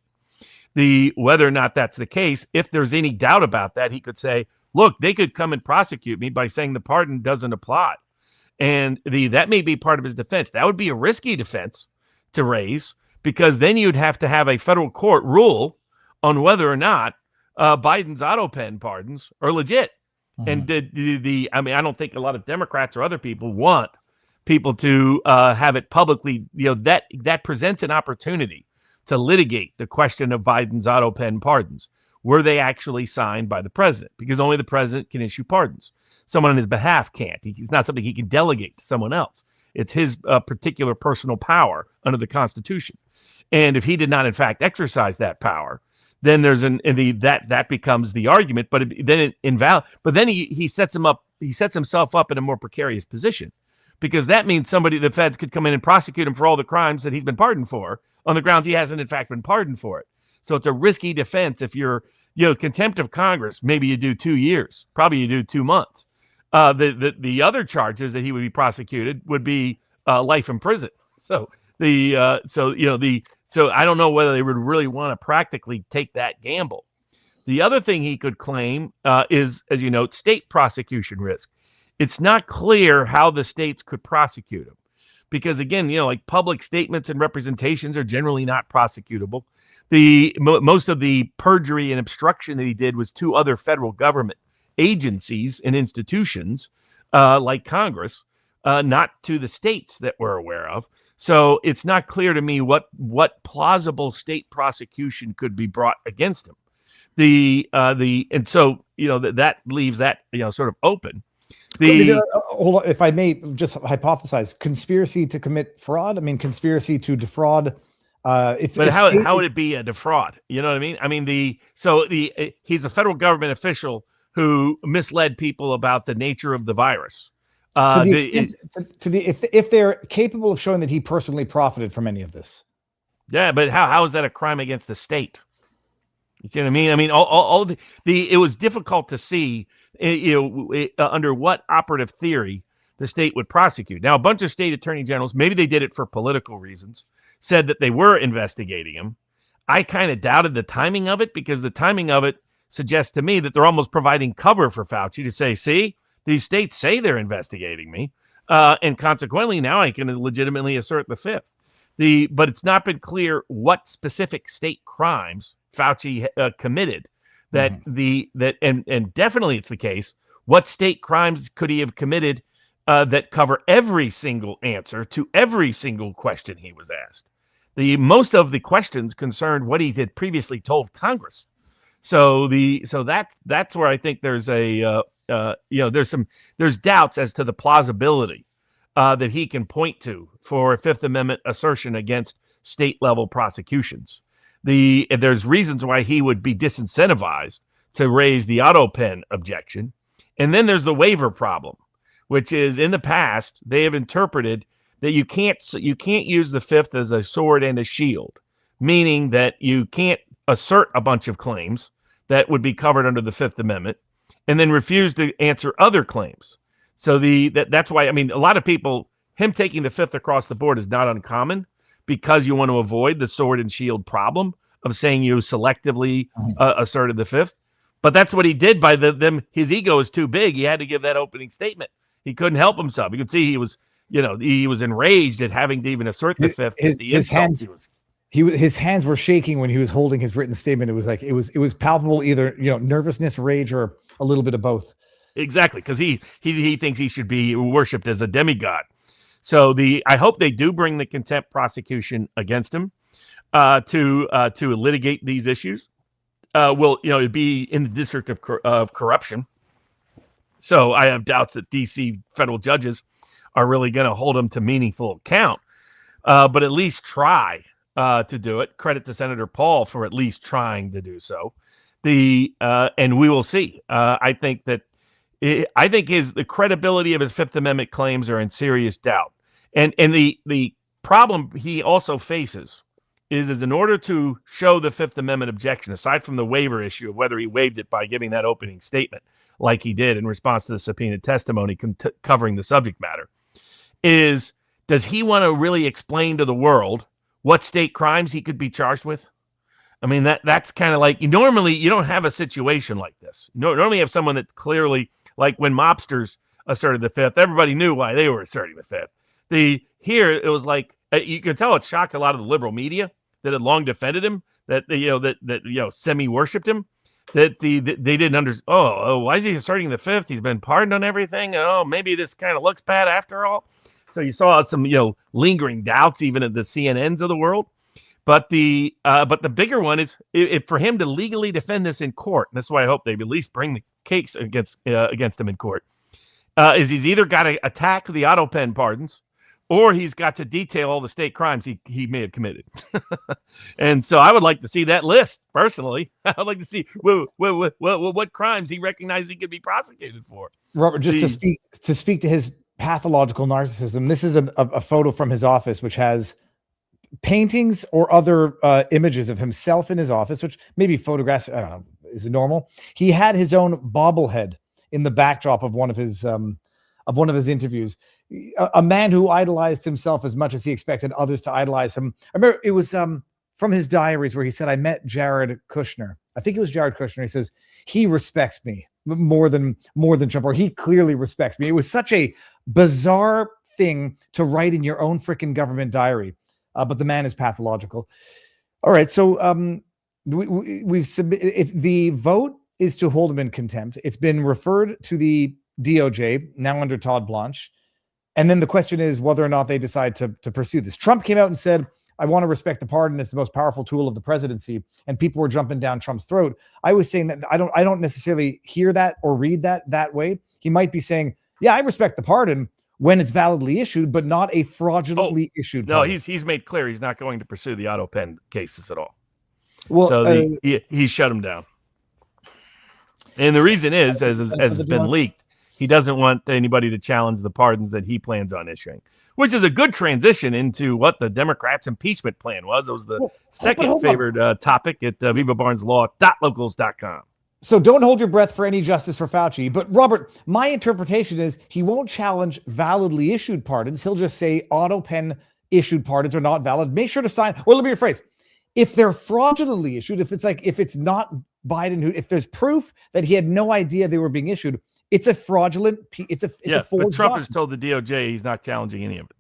Whether or not that's the case, if there's any doubt about that, he could say, look, they could come and prosecute me by saying the pardon doesn't apply. And that may be part of his defense. That would be a risky defense to raise, because then you'd have to have a federal court rule on whether or not Biden's AutoPen pardons are legit. Mm-hmm. And I don't think a lot of Democrats or other people want people to have it publicly. That presents an opportunity to litigate the question of Biden's AutoPen pardons. Were they actually signed by the president? Because only the president can issue pardons. Someone on his behalf can't. It's not something he can delegate to someone else. It's his particular personal power under the Constitution. And if he did not, in fact, exercise that power, then there's that becomes the argument. But then he sets himself up in a more precarious position, because that means the feds could come in and prosecute him for all the crimes that he's been pardoned for on the grounds he hasn't in fact been pardoned for it. So it's a risky defense. If you're, contempt of Congress, maybe you do 2 years, probably you do 2 months. The other charges that he would be prosecuted would be life in prison. So I don't know whether they would really want to practically take that gamble. The other thing he could claim is, as you note, state prosecution risk. It's not clear how the states could prosecute him, because again, like public statements and representations are generally not prosecutable. Most of the perjury and obstruction that he did was to other federal government agencies and institutions like Congress, not to the states that we're aware of. So it's not clear to me what plausible state prosecution could be brought against him. That leaves that sort of open. Hold on, if I may just hypothesize, conspiracy to commit fraud. I mean, conspiracy to defraud. How would it be a defraud? You know what I mean? He's a federal government official who misled people about the nature of the virus. If they're capable of showing that he personally profited from any of this. Yeah, but how is that a crime against the state? You see what I mean? I mean, it was difficult to see, under what operative theory the state would prosecute. Now, a bunch of state attorney generals, maybe they did it for political reasons, said that they were investigating him. I kind of doubted the timing of it, because the timing of it suggests to me that they're almost providing cover for Fauci to say, see, these states say they're investigating me. And consequently, now I can legitimately assert the fifth. But it's not been clear what specific state crimes Fauci committed. And definitely it's the case. What state crimes could he have committed that cover every single answer to every single question he was asked? Most of the questions concerned what he had previously told Congress. So that's where I think there's there's doubts as to the plausibility that he can point to for a Fifth Amendment assertion against state level prosecutions. There's reasons why he would be disincentivized to raise the auto pen objection. And then there's the waiver problem, which is, in the past, they have interpreted that you can't use the fifth as a sword and a shield, meaning that you can't assert a bunch of claims that would be covered under the Fifth Amendment and then refuse to answer other claims. So that's why, I mean, a lot of people, him taking the fifth across the board is not uncommon, because you want to avoid the sword and shield problem of saying you selectively asserted the fifth. But that's what he did by his ego is too big. He had to give that opening statement. He couldn't help himself. You could see he was enraged at having to even assert the fifth. His hands were shaking when he was holding his written statement. It was like it was palpable, either nervousness, rage, or a little bit of both. Exactly, because he thinks he should be worshipped as a demigod. So I hope they do bring the contempt prosecution against him to litigate these issues. It'd be in the district of corruption. So I have doubts that DC federal judges are really going to hold him to meaningful account, but at least try to do it. Credit to Senator Paul for at least trying to do so. And we will see. I think the credibility of his Fifth Amendment claims are in serious doubt. And the problem he also faces is in order to show the Fifth Amendment objection, aside from the waiver issue of whether he waived it by giving that opening statement like he did in response to the subpoenaed testimony covering the subject matter, does he want to really explain to the world what state crimes he could be charged with? I mean, that's kind of like, normally you don't have a situation like this. You normally have someone that clearly, like when mobsters asserted the fifth, everybody knew why they were asserting the fifth. Here it was like, you can tell it shocked a lot of the liberal media that had long defended him, that semi-worshipped him, that they didn't understand. Why is he asserting the fifth? He's been pardoned on everything. Oh, maybe this kind of looks bad after all. So you saw some lingering doubts even at the CNNs of the world. But the bigger one is for him to legally defend this in court. And that's why I hope they at least bring the case against him in court. Is he's either got to attack the auto pen pardons, or he's got to detail all the state crimes he may have committed. And so I would like to see that list, personally. I'd like to see what crimes he recognized he could be prosecuted for. Robert, just to speak to his pathological narcissism, this is a photo from his office, which has paintings or other images of himself in his office, which maybe photographs, I don't know, is it normal? He had his own bobblehead in the backdrop of one of his interviews. A man who idolized himself as much as he expected others to idolize him. I remember it was from his diaries where he said, I met Jared Kushner. I think it was Jared Kushner. He says, he respects me more than Trump, or he clearly respects me. It was such a bizarre thing to write in your own freaking government diary. But the man is pathological. All right. So we've submitted. The vote is to hold him in contempt. It's been referred to the DOJ, now under Todd Blanche. And then the question is whether or not they decide to pursue this. Trump came out and said, I want to respect the pardon. It's the most powerful tool of the presidency. And people were jumping down Trump's throat. I was saying that I don't necessarily hear that or read that way. He might be saying, yeah, I respect the pardon when it's validly issued, but not a fraudulently issued pardon. No, he's made clear he's not going to pursue the auto pen cases at all. Well, so he shut him down. And the reason is, as has been leaked, he doesn't want anybody to challenge the pardons that he plans on issuing, which is a good transition into what the Democrats' impeachment plan was. It was the second favored topic at vivabarneslaw.locals.com. So don't hold your breath for any justice for Fauci. But Robert, my interpretation is he won't challenge validly issued pardons. He'll just say auto pen issued pardons are not valid. Make sure to sign. Well, let me rephrase. If they're fraudulently issued, if it's not Biden, if there's proof that he had no idea they were being issued, it's a fraudulent. It's a But forged Trump document. has told the DOJ he's not challenging any of it.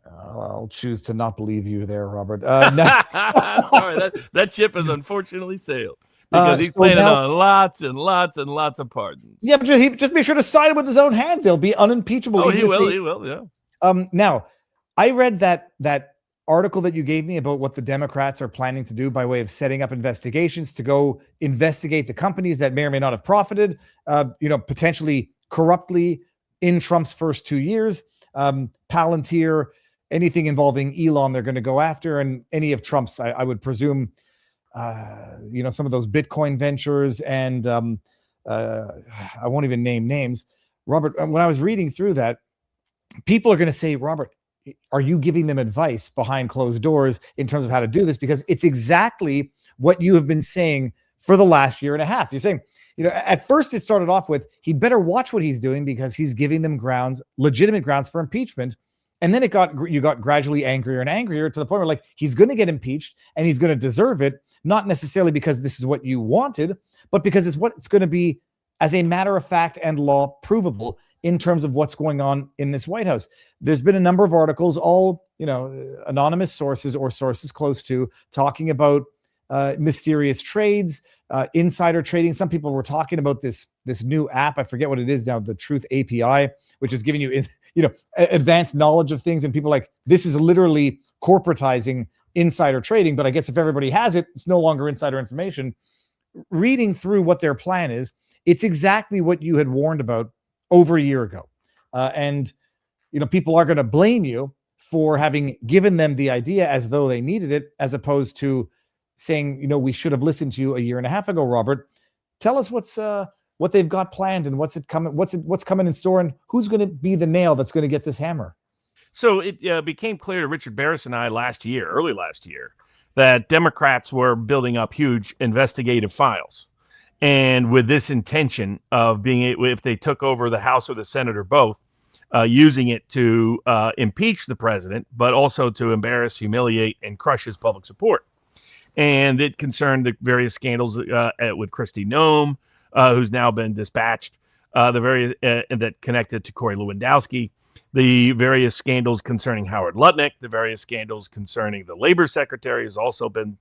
I'll choose to not believe you there, Robert. Sorry, that ship has unfortunately sailed because he's so planning now- on lots and lots and lots of pardons. Yeah, but just make sure to sign it with his own hand. They'll be unimpeachable. Oh, even he if will. they- He will. Yeah. Now, I read that article that you gave me about what the Democrats are planning to do by way of setting up investigations to go investigate the companies that may or may not have profited, potentially corruptly in Trump's first 2 years. Palantir, anything involving Elon, they're going to go after, and any of Trump's, I would presume, some of those Bitcoin ventures, and I won't even name names. Robert, when I was reading through that, people are going to say, Robert, are you giving them advice behind closed doors in terms of how to do this? Because it's exactly what you have been saying for the last year and a half. You're saying, at first it started off with, he'd better watch what he's doing because he's giving them legitimate grounds for impeachment. And then you got gradually angrier and angrier to the point where he's going to get impeached and he's going to deserve it, not necessarily because this is what you wanted, but because it's what it's going to be as a matter of fact and law provable in terms of what's going on in this White House. There's been a number of articles, all, anonymous sources or sources close to, talking about mysterious trades, insider trading. Some people were talking about this new app. I forget what it is now, the Truth API, which is giving you, advanced knowledge of things. And people are like, this is literally corporatizing insider trading. But I guess if everybody has it, it's no longer insider information. Reading through what their plan is, it's exactly what you had warned about over a year ago. And people are going to blame you for having given them the idea as though they needed it, as opposed to saying, we should have listened to you a year and a half ago. Robert, tell us what they've got planned and what's coming in store, and who's going to be the nail that's going to get this hammer. So it became clear to Richard Barris and I early last year, that Democrats were building up huge investigative files. And with this intention of being, if they took over the House or the Senate or both, using it to impeach the president, but also to embarrass, humiliate, and crush his public support. And it concerned the various scandals with Kristi Noem, who's now been dispatched, the various that connected to Corey Lewandowski, the various scandals concerning Howard Lutnick, the various scandals concerning the labor secretary has also been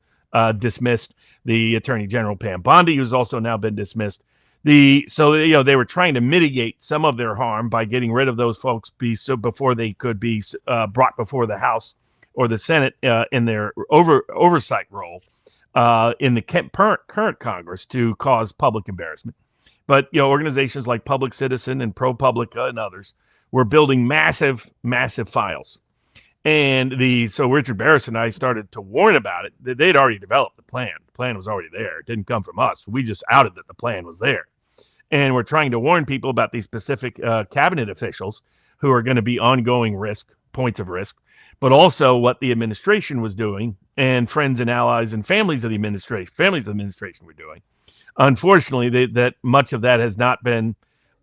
dismissed, the Attorney General Pam Bondi, who's also now been dismissed. They were trying to mitigate some of their harm by getting rid of those folks before they could be brought before the House or the Senate in their oversight role in the current Congress to cause public embarrassment. But organizations like Public Citizen and ProPublica and others were building massive files. And so Richard Barris and I started to warn about it. They'd already developed the plan. The plan was already there. It didn't come from us. We just outed that the plan was there. And we're trying to warn people about these specific cabinet officials who are going to be ongoing points of risk, but also what the administration was doing and friends and allies and families of the administration were doing. Unfortunately, that much of that has not been,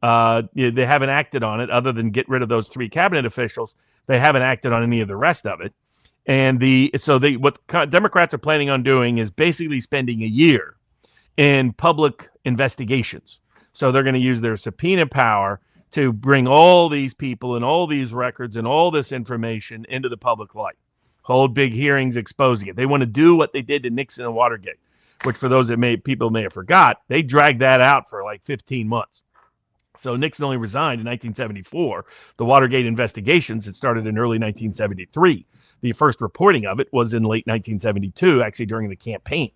they haven't acted on it other than get rid of those 3 cabinet officials. They haven't acted on any of the rest of it. And what Democrats are planning on doing is basically spending a year in public investigations. So they're going to use their subpoena power to bring all these people and all these records and all this information into the public light. Hold big hearings exposing it. They want to do what they did to Nixon and Watergate, which for those that people may have forgot, they dragged that out for like 15 months. So Nixon only resigned in 1974. The Watergate investigations had started in early 1973. The first reporting of it was in late 1972, actually during the campaign.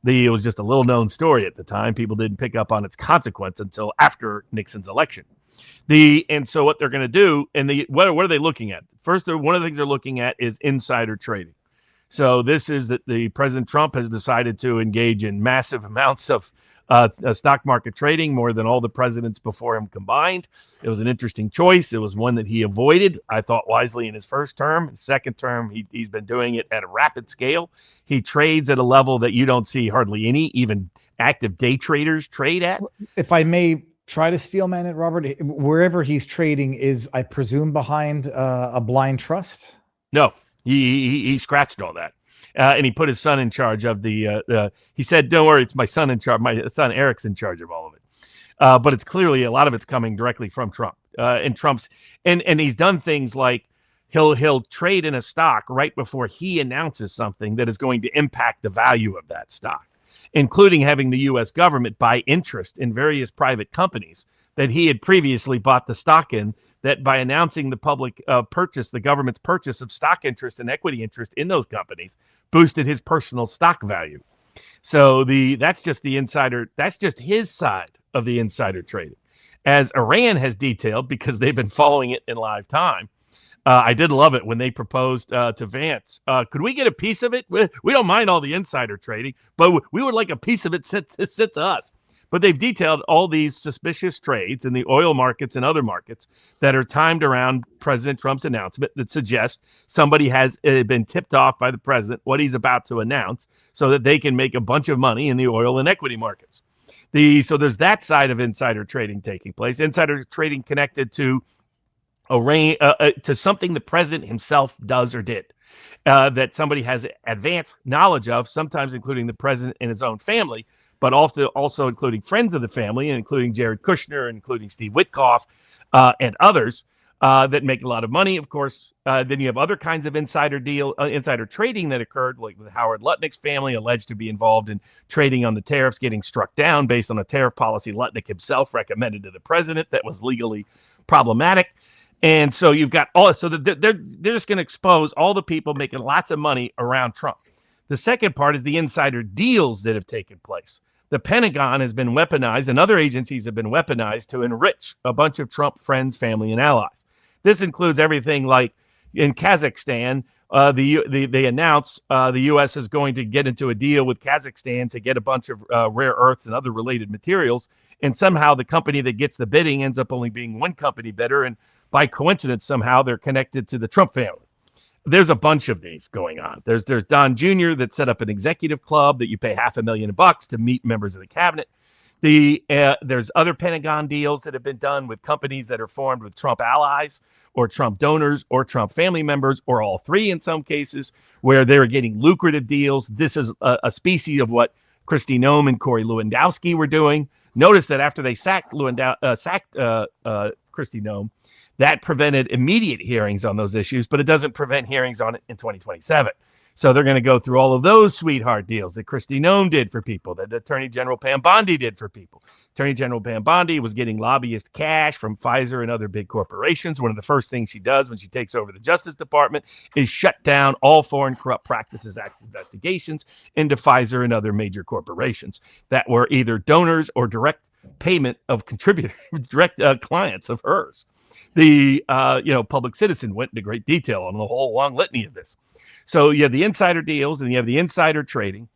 It was just a little known story at the time. People didn't pick up on its consequence until after Nixon's election. And so what they're going to do, what are they looking at? First, one of the things they're looking at is insider trading. So this is that the President Trump has decided to engage in massive amounts of stock market trading more than all the presidents before him combined. It was an interesting choice. It was one that he avoided, I thought, wisely in his first term. His second term, he's been doing it at a rapid scale. He trades at a level that you don't see hardly any, even active day traders trade at. If I may try to steel man it, Robert, wherever he's trading is, I presume, behind a blind trust? No, he scratched all that. And he put his son in charge of he said, don't worry, it's my son in charge. My son Eric's in charge of all of it. But it's clearly a lot of it's coming directly from Trump and he's done things like he'll trade in a stock right before he announces something that is going to impact the value of that stock, including having the U.S. government buy interest in various private companies that he had previously bought the stock in, that by announcing the public the government's purchase of stock interest and equity interest in those companies boosted his personal stock value. So that's just his side of the insider trading. As Iran has detailed, because they've been following it in live time, I did love it when they proposed to Vance, could we get a piece of it? We don't mind all the insider trading, but we would like a piece of it sent to us. But they've detailed all these suspicious trades in the oil markets and other markets that are timed around President Trump's announcement that suggest somebody has been tipped off by the president what he's about to announce so that they can make a bunch of money in the oil and equity markets. So there's that side of insider trading taking place. Insider trading connected to something the president himself does or did, that somebody has advanced knowledge of, sometimes including the president and his own family, but also including friends of the family, and including Jared Kushner, and including Steve Witkoff, and others that make a lot of money, of course. Then you have other kinds of insider trading that occurred, like with Howard Lutnick's family, alleged to be involved in trading on the tariffs getting struck down based on a tariff policy Lutnick himself recommended to the president that was legally problematic. And so you've got they're just going to expose all the people making lots of money around Trump. The second part is the insider deals that have taken place. The Pentagon has been weaponized, and other agencies have been weaponized to enrich a bunch of Trump friends, family, and allies. This includes everything like in Kazakhstan, they announced the U.S. is going to get into a deal with Kazakhstan to get a bunch of rare earths and other related materials, and somehow the company that gets the bidding ends up only being one company bidder, and by coincidence, somehow they're connected to the Trump family. There's a bunch of these going on. There's Don Jr. that set up an executive club that you pay $500,000 to meet members of the cabinet. There's other Pentagon deals that have been done with companies that are formed with Trump allies or Trump donors or Trump family members, or all three in some cases, where they're getting lucrative deals. This is a species of what Kristi Noem and Corey Lewandowski were doing. Notice that after they sacked Kristi Noem, that prevented immediate hearings on those issues, but it doesn't prevent hearings on it in 2027. So they're going to go through all of those sweetheart deals that Kristi Noem did for people, that Attorney General Pam Bondi did for people. Attorney General Pam Bondi was getting lobbyist cash from Pfizer and other big corporations. One of the first things she does when she takes over the Justice Department is shut down all Foreign Corrupt Practices Act investigations into Pfizer and other major corporations that were either donors or direct payment of contributors, direct clients of hers. The Public Citizen went into great detail on the whole long litany of this. So you have the insider deals and you have the insider trading.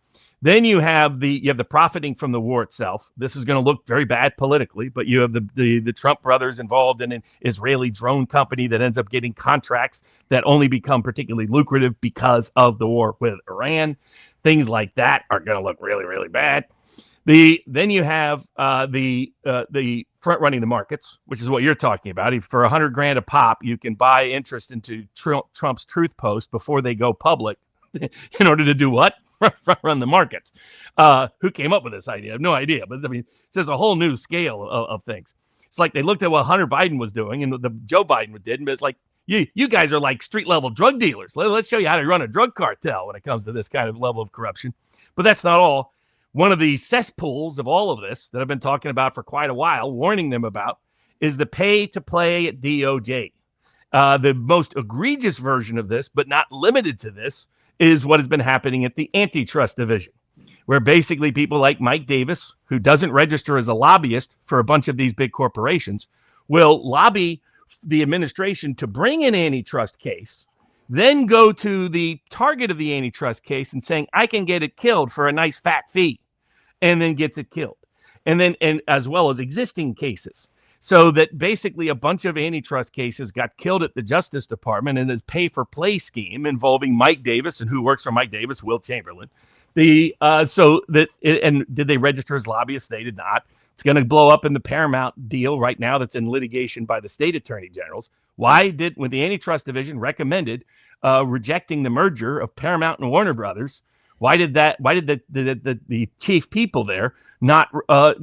Then you have the profiting from the war itself. This is going to look very bad politically, but you have the Trump brothers involved in an Israeli drone company that ends up getting contracts that only become particularly lucrative because of the war with Iran. Things like that are going to look really, really bad. Then you have the front running the markets, which is what you're talking about. For $100,000 a pop, you can buy interest into Trump's Truth Post before they go public, in order to do what? Front run the markets. Who came up with this idea? I have no idea, but I mean, there's a whole new scale of things. It's like they looked at what Hunter Biden was doing and the Joe Biden did, and it's like, you guys are like street level drug dealers. Let's show you how to run a drug cartel when it comes to this kind of level of corruption. But that's not all. One of the cesspools of all of this that I've been talking about for quite a while, warning them about, is the pay to play at DOJ. The most egregious version of this, but not limited to this, is what has been happening at the antitrust division, where basically people like Mike Davis, who doesn't register as a lobbyist for a bunch of these big corporations, will lobby the administration to bring an antitrust case, then go to the target of the antitrust case and saying, I can get it killed for a nice fat fee, and then gets it killed. and as well as existing cases. So that basically a bunch of antitrust cases got killed at the Justice Department in this pay-for-play scheme involving Mike Davis and who works for Mike Davis, Will Chamberlain. And did they register as lobbyists? They did not. It's going to blow up in the Paramount deal right now that's in litigation by the state attorney generals. When the antitrust division recommended rejecting the merger of Paramount and Warner Brothers, why did the chief people there not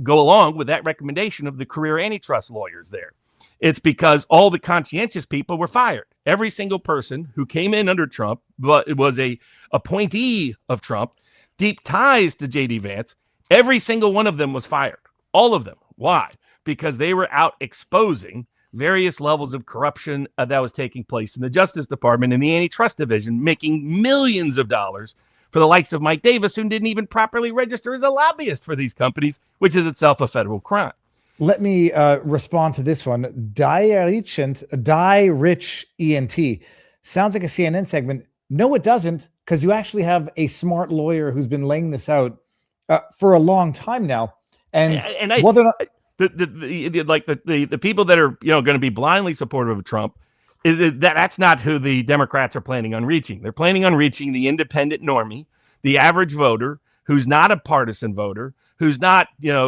go along with that recommendation of the career antitrust lawyers there? It's because all the conscientious people were fired. Every single person who came in under Trump, but it was a appointee of Trump, deep ties to J.D. Vance, every single one of them was fired. All of them. Why? Because they were out exposing various levels of corruption that was taking place in the Justice Department and the antitrust division, making millions of dollars for the likes of Mike Davis, who didn't even properly register as a lobbyist for these companies, which is itself a federal crime. Let me respond to this one. Die Rich ENT sounds like a CNN segment. No, it doesn't, because you actually have a smart lawyer who's been laying this out for a long time now. And whether or not the people that are going to be blindly supportive of Trump, that's not who the Democrats are planning on reaching. They're planning on reaching the independent normie, the average voter who's not a partisan voter, who's not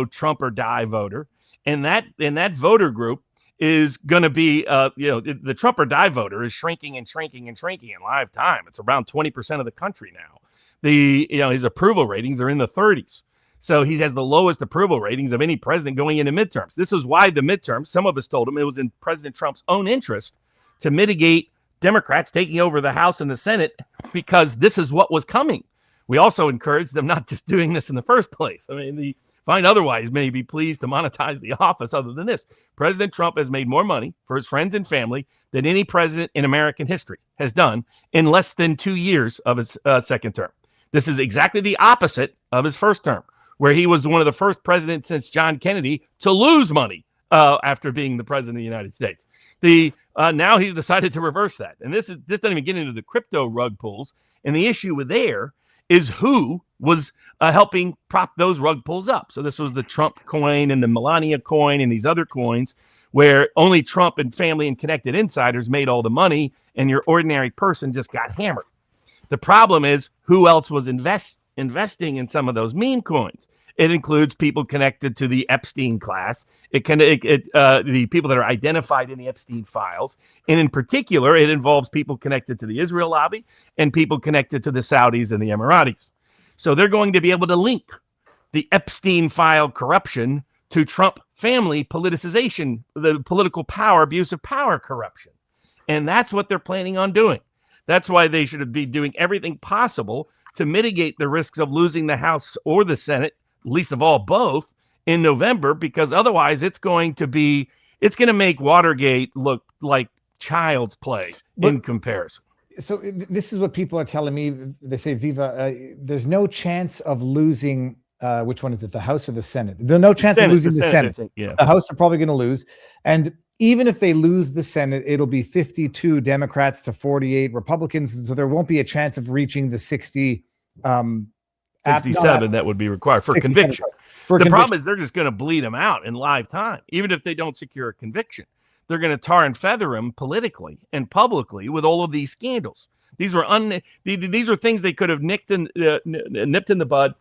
Trump or die voter, and that voter group is going to be the Trump or die voter is shrinking and shrinking and shrinking in live time. It's around 20% of the country now. His approval ratings are in the 30s. So he has the lowest approval ratings of any president going into midterms. This is why the midterms, some of us told him it was in President Trump's own interest to mitigate Democrats taking over the House and the Senate, because this is what was coming. We also encouraged them not just doing this in the first place. I mean, the find otherwise may be pleased to monetize the office other than this. President Trump has made more money for his friends and family than any president in American history has done in less than 2 years of his second term. This is exactly the opposite of his first term, where he was one of the first presidents since John Kennedy to lose money after being the president of the United States. Now he's decided to reverse that. And this doesn't even get into the crypto rug pulls. And the issue with there is who was helping prop those rug pulls up. So this was the Trump coin and the Melania coin and these other coins where only Trump and family and connected insiders made all the money and your ordinary person just got hammered. The problem is who else was investing in some of those meme coins. It includes people connected to the Epstein class. The people that are identified in the Epstein files. And in particular, it involves people connected to the Israel lobby and people connected to the Saudis and the Emiratis. So they're going to be able to link the Epstein file corruption to Trump family politicization, the political power, abuse of power corruption. And that's what they're planning on doing. That's why they should be doing everything possible to mitigate the risks of losing the House or the Senate, least of all both, in November, because otherwise it's going to make Watergate look like child's play in comparison. So this is what people are telling me. They say, Viva, there's no chance of losing, which one is it, the House or the Senate? There's no chance of losing the Senate. Yeah. The House are probably going to lose. And even if they lose the Senate, it'll be 52 Democrats to 48 Republicans. So there won't be a chance of reaching the 60. 67 that would be required for conviction. The problem is they're just going to bleed them out in live time. Even if they don't secure a conviction, they're going to tar and feather them politically and publicly with all of these scandals. These are things they could have nipped in the bud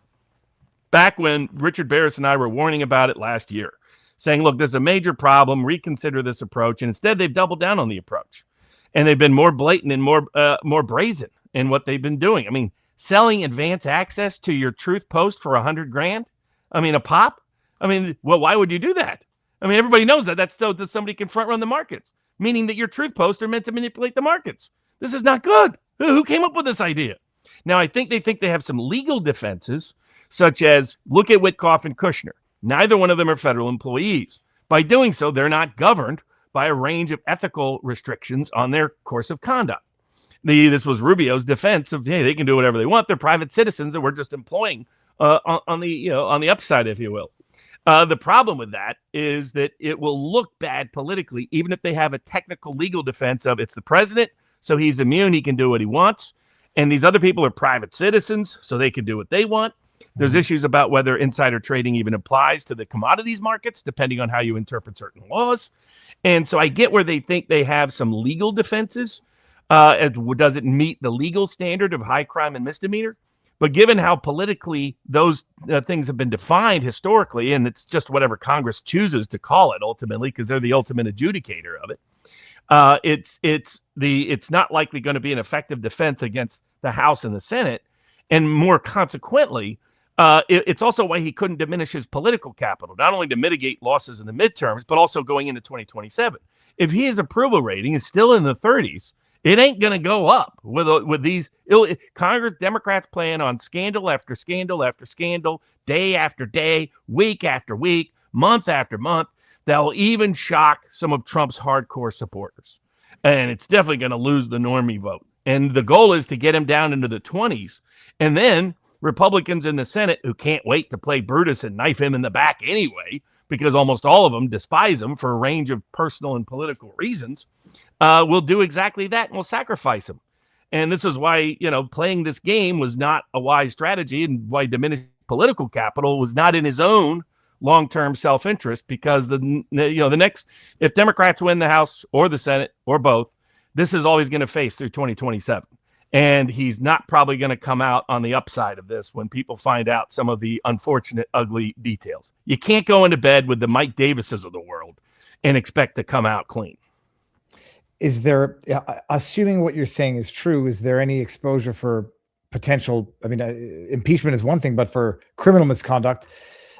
back when Richard Barris and I were warning about it last year, saying, look, there's a major problem, reconsider this approach. And instead they've doubled down on the approach, and they've been more blatant and more brazen in what they've been doing. I mean, selling advance access to your truth post for $100,000. I mean, a pop. I mean, well, why would you do that? I mean, everybody knows that somebody can front run the markets, meaning that your truth posts are meant to manipulate the markets. This is not good. Who came up with this idea? Now, I think they have some legal defenses, such as look at Witkoff and Kushner. Neither one of them are federal employees. By doing so, they're not governed by a range of ethical restrictions on their course of conduct. This was Rubio's defense of, hey, they can do whatever they want. They're private citizens, and we're just employing on the upside, if you will. The problem with that is that it will look bad politically, even if they have a technical legal defense of it's the president, so he's immune, he can do what he wants. And these other people are private citizens, so they can do what they want. There's issues about whether insider trading even applies to the commodities markets, depending on how you interpret certain laws. And so I get where they think they have some legal defenses. Does it meet the legal standard of high crime and misdemeanor? But given how politically those things have been defined historically, and it's just whatever Congress chooses to call it ultimately, because they're the ultimate adjudicator of it, it's not likely going to be an effective defense against the House and the Senate. And more consequently, it's also why he couldn't diminish his political capital, not only to mitigate losses in the midterms, but also going into 2027. If his approval rating is still in the 30s, it ain't going to go up with these. Congress Democrats plan on scandal after scandal after scandal, day after day, week after week, month after month. They'll even shock some of Trump's hardcore supporters. And it's definitely going to lose the normie vote. And the goal is to get him down into the 20s. And then Republicans in the Senate, who can't wait to play Brutus and knife him in the back anyway, because almost all of them despise him for a range of personal and political reasons, will do exactly that and will sacrifice him. And this is why, playing this game was not a wise strategy, and why diminished political capital was not in his own long-term self-interest, because if Democrats win the House or the Senate or both, this is all he's going to face through 2027. And he's not probably going to come out on the upside of this when people find out some of the unfortunate, ugly details. You can't go into bed with the Mike Davises of the world and expect to come out clean. Is there, assuming what you're saying is true, is there any exposure for potential? I mean, impeachment is one thing, but for criminal misconduct.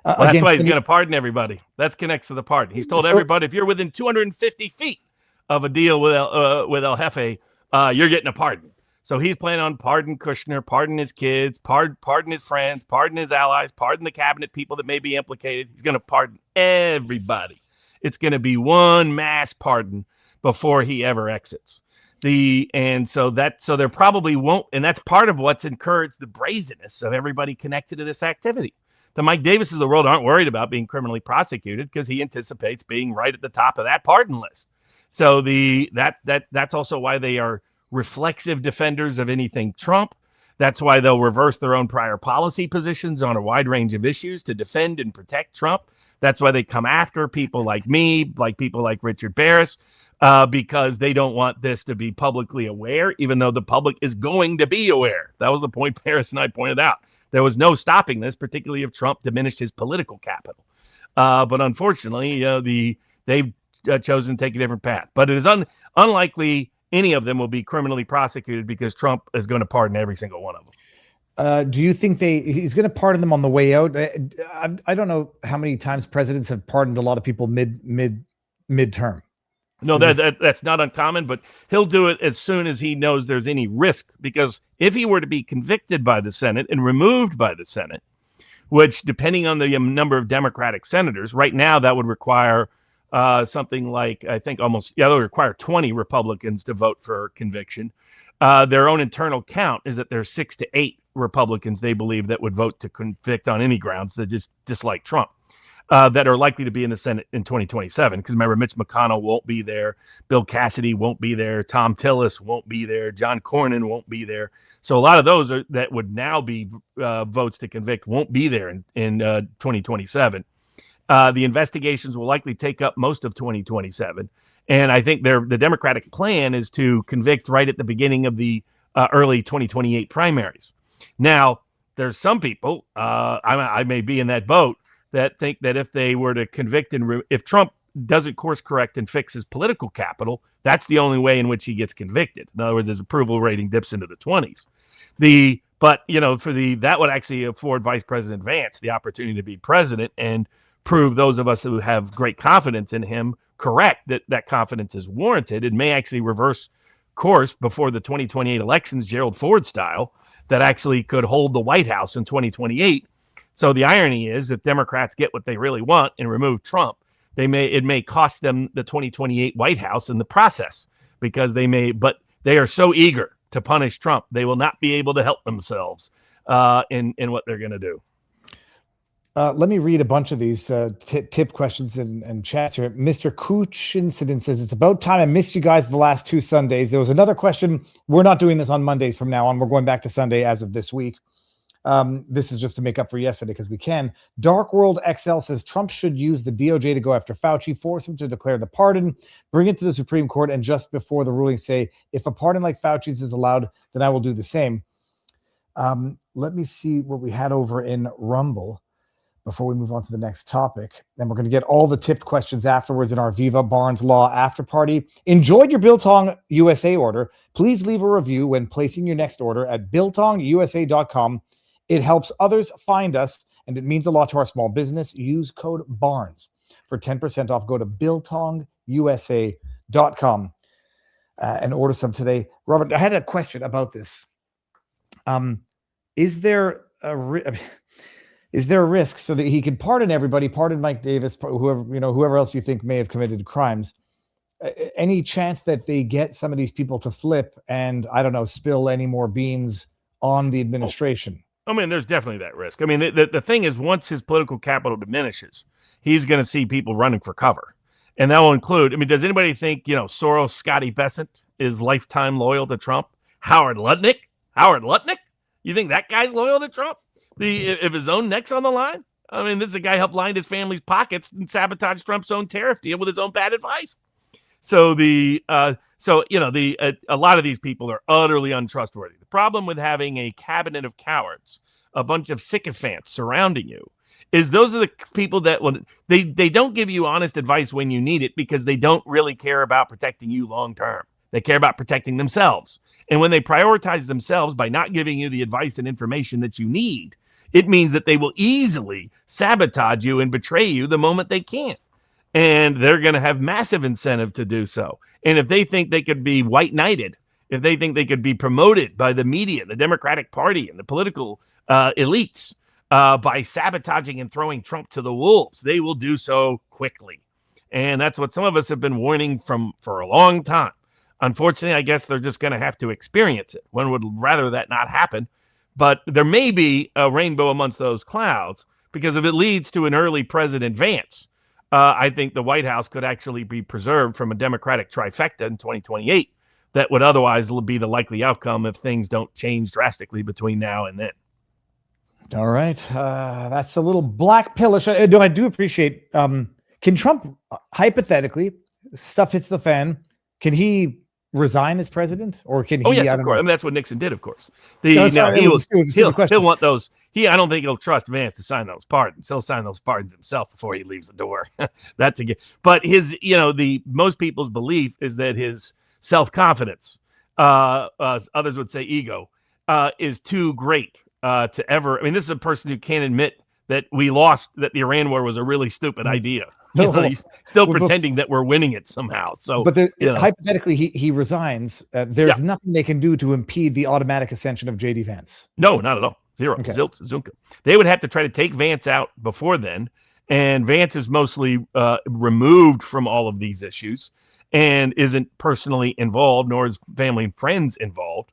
That's why he's going to pardon everybody. That connects to the pardon. He's told everybody, if you're within 250 feet of a deal with El Jefe, you're getting a pardon. So he's planning on pardon Kushner, pardon his kids, pardon his friends, pardon his allies, pardon the cabinet people that may be implicated. He's going to pardon everybody. It's going to be one mass pardon before he ever exits. So there probably won't, and that's part of what's encouraged the brazenness of everybody connected to this activity. The Mike Davises of the world aren't worried about being criminally prosecuted because he anticipates being right at the top of that pardon list. So that's also why they are reflexive defenders of anything Trump. That's why they'll reverse their own prior policy positions on a wide range of issues to defend and protect Trump. That's why they come after people like me, like people like Richard Barris, because they don't want this to be publicly aware, even though the public is going to be aware. That was the point Barris and I pointed out. There was no stopping this, particularly if Trump diminished his political capital. But unfortunately, they've chosen to take a different path. But it is unlikely any of them will be criminally prosecuted because Trump is going to pardon every single one of them. Do you think he's going to pardon them on the way out? I don't know how many times presidents have pardoned a lot of people midterm. No, that's not uncommon, but he'll do it as soon as he knows there's any risk, because if he were to be convicted by the Senate and removed by the Senate, which depending on the number of Democratic senators, right now that would require something like, I think they'll require 20 Republicans to vote for conviction. Their own internal count is that there's 6 to 8 Republicans they believe that would vote to convict on any grounds that just dislike Trump, that are likely to be in the Senate in 2027. Because remember, Mitch McConnell won't be there. Bill Cassidy won't be there. Tom Tillis won't be there. John Cornyn won't be there. So a lot of those that would now be votes to convict won't be there in 2027. The investigations will likely take up most of 2027. And I think the Democratic plan is to convict right at the beginning of the early 2028 primaries. Now, there's some people, I may be in that boat, that think that if they were to convict if Trump doesn't course correct and fix his political capital, that's the only way in which he gets convicted. In other words, his approval rating dips into the 20s. That would actually afford Vice President Vance the opportunity to be president and prove those of us who have great confidence in him correct that confidence is warranted. It may actually reverse course before the 2028 elections, Gerald Ford style, that actually could hold the White House in 2028. So the irony is, if Democrats get what they really want and remove Trump, it may cost them the 2028 White House in the process, because but they are so eager to punish Trump, they will not be able to help themselves in what they're going to do. Let me read a bunch of these tip questions and chats here. Mr. Cooch Incident says, it's about time. I missed you guys the last 2 Sundays. There was another question. We're not doing this on Mondays from now on. We're going back to Sunday as of this week. This is just to make up for yesterday because we can. Dark World XL says Trump should use the DOJ to go after Fauci, force him to declare the pardon, bring it to the Supreme Court, and just before the ruling say, if a pardon like Fauci's is allowed, then I will do the same. Let me see what we had over in Rumble before we move on to the next topic. And we're going to get all the tipped questions afterwards in our Viva Barnes Law after party. Enjoyed your Biltong USA order. Please leave a review when placing your next order at biltongusa.com. It helps others find us, and it means a lot to our small business. Use code BARNES for 10% off. Go to biltongusa.com and order some today. Robert, I had a question about this. Is there a risk so that he could pardon everybody, pardon Mike Davis, whoever else you think may have committed crimes? Any chance that they get some of these people to flip and, I don't know, spill any more beans on the administration? I mean, there's definitely that risk. I mean, the thing is, once his political capital diminishes, he's going to see people running for cover. And that will include, I mean, does anybody think, Soros, Scotty Bessent is lifetime loyal to Trump? Howard Lutnick? You think that guy's loyal to Trump? If his own neck's on the line? I mean, this is a guy who helped line his family's pockets and sabotage Trump's own tariff deal with his own bad advice. So a lot of these people are utterly untrustworthy. The problem with having a cabinet of cowards, a bunch of sycophants surrounding you, is those are the people that they don't give you honest advice when you need it because they don't really care about protecting you long term. They care about protecting themselves. And when they prioritize themselves by not giving you the advice and information that you need, it means that they will easily sabotage you and betray you the moment they can. And they're going to have massive incentive to do so. And if they think they could be white knighted, if they think they could be promoted by the media, the Democratic Party, and the political elites by sabotaging and throwing Trump to the wolves, they will do so quickly. And that's what some of us have been warning for a long time. Unfortunately, I guess they're just going to have to experience it. One would rather that not happen. But there may be a rainbow amongst those clouds because if it leads to an early President Vance, I think the White House could actually be preserved from a Democratic trifecta in 2028 that would otherwise be the likely outcome if things don't change drastically between now and then. All right. That's a little black pillish. I do appreciate, can Trump, hypothetically, stuff hits the fan, can he resign as president, or can he? Oh yes, of course. I mean, that's what Nixon did, of course. He'll want those. I don't think he'll trust Vance to sign those pardons. He'll sign those pardons himself before he leaves the door. That's a. But his, most people's belief is that his self-confidence, others would say ego, is too great to ever. I mean, this is a person who can't admit that we lost, that the Iran war was a really stupid idea. He's still pretending that we're winning it somehow. So, but hypothetically, he resigns. There's nothing they can do to impede the automatic ascension of J.D. Vance. No, not at all. Zero. Okay. Zilch, Zunka. They would have to try to take Vance out before then, and Vance is mostly removed from all of these issues and isn't personally involved, nor is family and friends involved.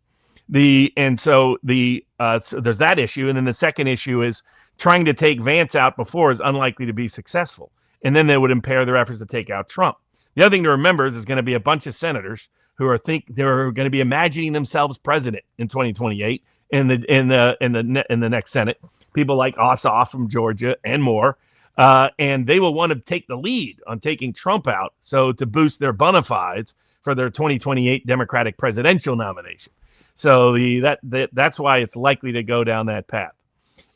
So there's that issue, and then the second issue is trying to take Vance out before is unlikely to be successful. And then they would impair their efforts to take out Trump. The other thing to remember is there's going to be a bunch of senators who are going to be imagining themselves president in 2028 in the next Senate. People like Ossoff from Georgia and more, and they will want to take the lead on taking Trump out, so to boost their bona fides for their 2028 Democratic presidential nomination. So that's why it's likely to go down that path.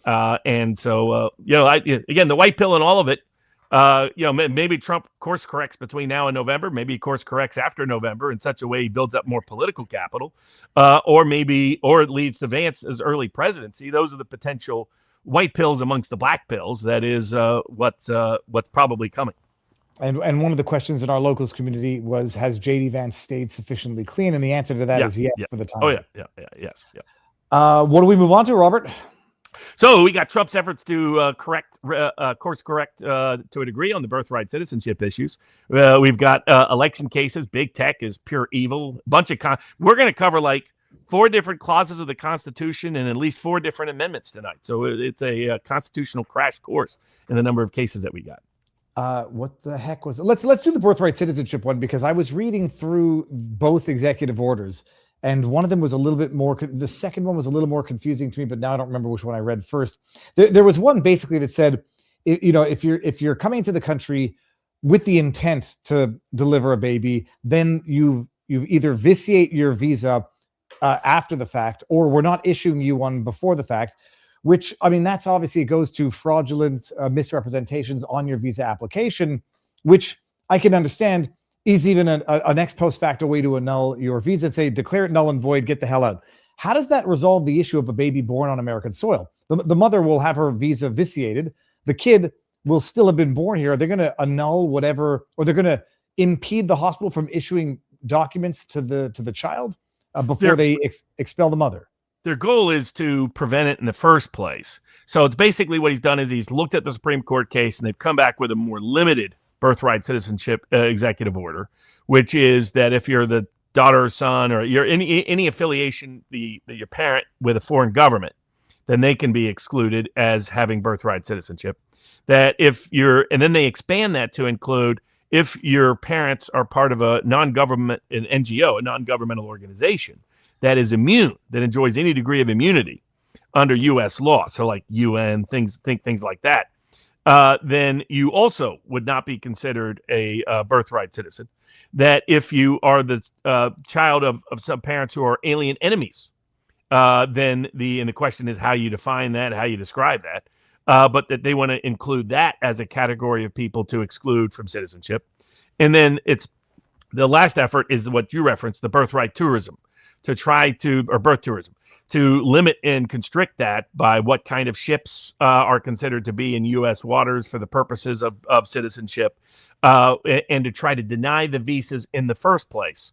Again, the white pill and all of it. Maybe Trump course corrects between now and November. Maybe he course corrects after November in such a way he builds up more political capital, or it leads to Vance's early presidency. Those are the potential white pills amongst the black pills. That is what's probably coming. And one of the questions in our locals community was, has J.D. Vance stayed sufficiently clean? And the answer to that is yes for the time. Oh yes. What do we move on to, Robert? So we got Trump's efforts to course correct to a degree on the birthright citizenship issues. We've got election cases. Big tech is pure evil. We're going to cover like 4 different clauses of the Constitution and at least 4 different amendments tonight. So it's a constitutional crash course in the number of cases that we got. What the heck was it? Let's do the birthright citizenship one, because I was reading through both executive orders, And one of them was a little bit more, the second one was a little more confusing to me, but now I don't remember which one I read first. There was one basically that said, if you're coming into the country with the intent to deliver a baby, then you've either vitiate your visa after the fact, or we're not issuing you one before the fact, which, I mean, that's obviously, it goes to fraudulent misrepresentations on your visa application, which I can understand is even an ex post facto way to annul your visa and say, declare it null and void, get the hell out. How does that resolve the issue of a baby born on American soil? The mother will have her visa vitiated. The kid will still have been born here. They're going to annul whatever, or they're going to impede the hospital from issuing documents to the child before they expel the mother. Their goal is to prevent it in the first place. So it's basically what he's done is he's looked at the Supreme Court case, and they've come back with a more limited birthright citizenship executive order, which is that if you're the daughter or son, or you're any affiliation, your parent with a foreign government, then they can be excluded as having birthright citizenship. That if you're, and then they expand that to include if your parents are part of a non-government, an NGO, a non-governmental organization that is immune, that enjoys any degree of immunity under U.S. law, so like UN, things like that, then you also would not be considered a birthright citizen. That if you are the child of some parents who are alien enemies, then the question is how you define that, how you describe that. But that they want to include that as a category of people to exclude from citizenship. And then it's the last effort is what you referenced, the birthright tourism, to try to, or birth tourism, to limit and constrict that by what kind of ships are considered to be in U.S. waters for the purposes of citizenship, and to try to deny the visas in the first place.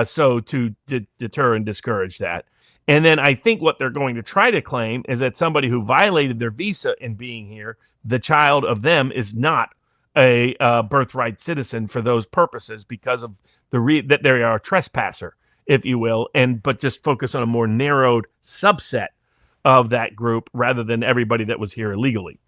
So to deter and discourage that. And then I think what they're going to try to claim is that somebody who violated their visa in being here, the child of them is not a birthright citizen for those purposes because of that they are a trespasser, if you will, but just focus on a more narrowed subset of that group rather than everybody that was here illegally,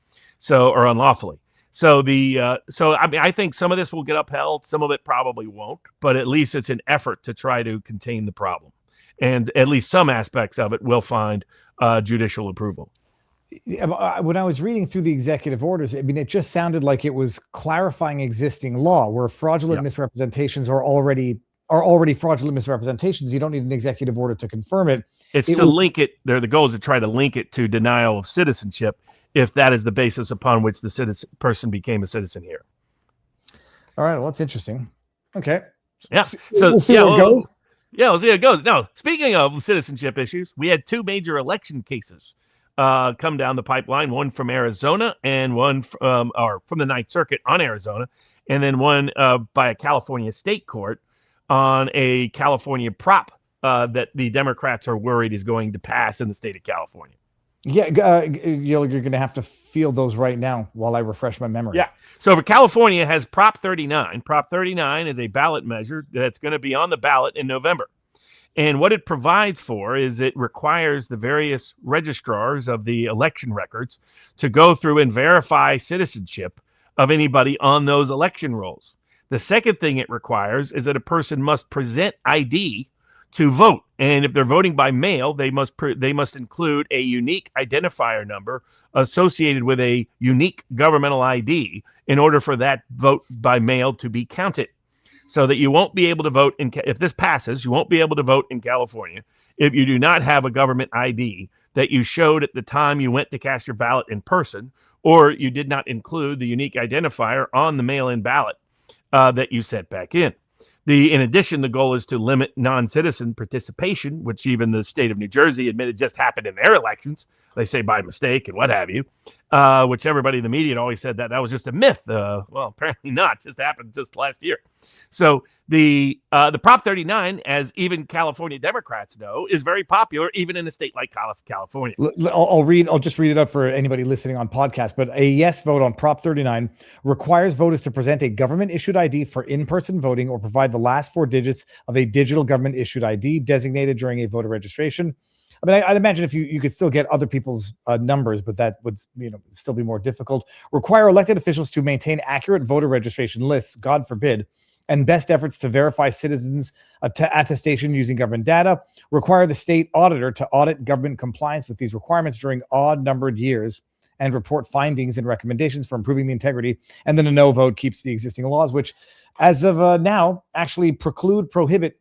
or unlawfully. So I mean, I think some of this will get upheld, some of it probably won't, but at least it's an effort to try to contain the problem. And at least some aspects of it will find judicial approval. When I was reading through the executive orders, I mean, it just sounded like it was clarifying existing law where fraudulent misrepresentations are already fraudulent misrepresentations. You don't need an executive order to confirm it. It's to link it. The goal is to try to link it to denial of citizenship if that is the basis upon which the person became a citizen here. All right. Well, that's interesting. Okay. Yeah. So we'll see where it goes. Yeah, we'll see how it goes. Now, speaking of citizenship issues, we had two major election cases come down the pipeline, one from Arizona and one from the Ninth Circuit on Arizona, and then one by a California state court on a California prop that the Democrats are worried is going to pass in the state of California. Yeah, you're going to have to feel those right now while I refresh my memory. Yeah. So for California has Prop 39. Prop 39 is a ballot measure that's going to be on the ballot in November. And what it provides for is it requires the various registrars of the election records to go through and verify citizenship of anybody on those election rolls. The second thing it requires is that a person must present ID to vote. And if they're voting by mail, they must include a unique identifier number associated with a unique governmental ID in order for that vote by mail to be counted. So that you won't be able to vote if this passes, you won't be able to vote in California if you do not have a government ID that you showed at the time you went to cast your ballot in person, or you did not include the unique identifier on the mail-in ballot that you sent back in. In addition, the goal is to limit non-citizen participation, which even the state of New Jersey admitted just happened in their elections. They say by mistake and what have you, which everybody in the media had always said that was just a myth. Well, apparently not. Just happened just last year. So the Prop 39, as even California Democrats know, is very popular even in a state like California. I'll just read it up for anybody listening on podcast. But a yes vote on Prop 39 requires voters to present a government-issued ID for in-person voting or provide the last four digits of a digital government-issued ID designated during a voter registration. I mean, I'd imagine if you could still get other people's numbers, but that would still be more difficult. Require elected officials to maintain accurate voter registration lists, God forbid, and best efforts to verify citizens' attestation using government data, require the state auditor to audit government compliance with these requirements during odd-numbered years, and report findings and recommendations for improving the integrity. And then a no vote keeps the existing laws, which, as of now, actually prohibit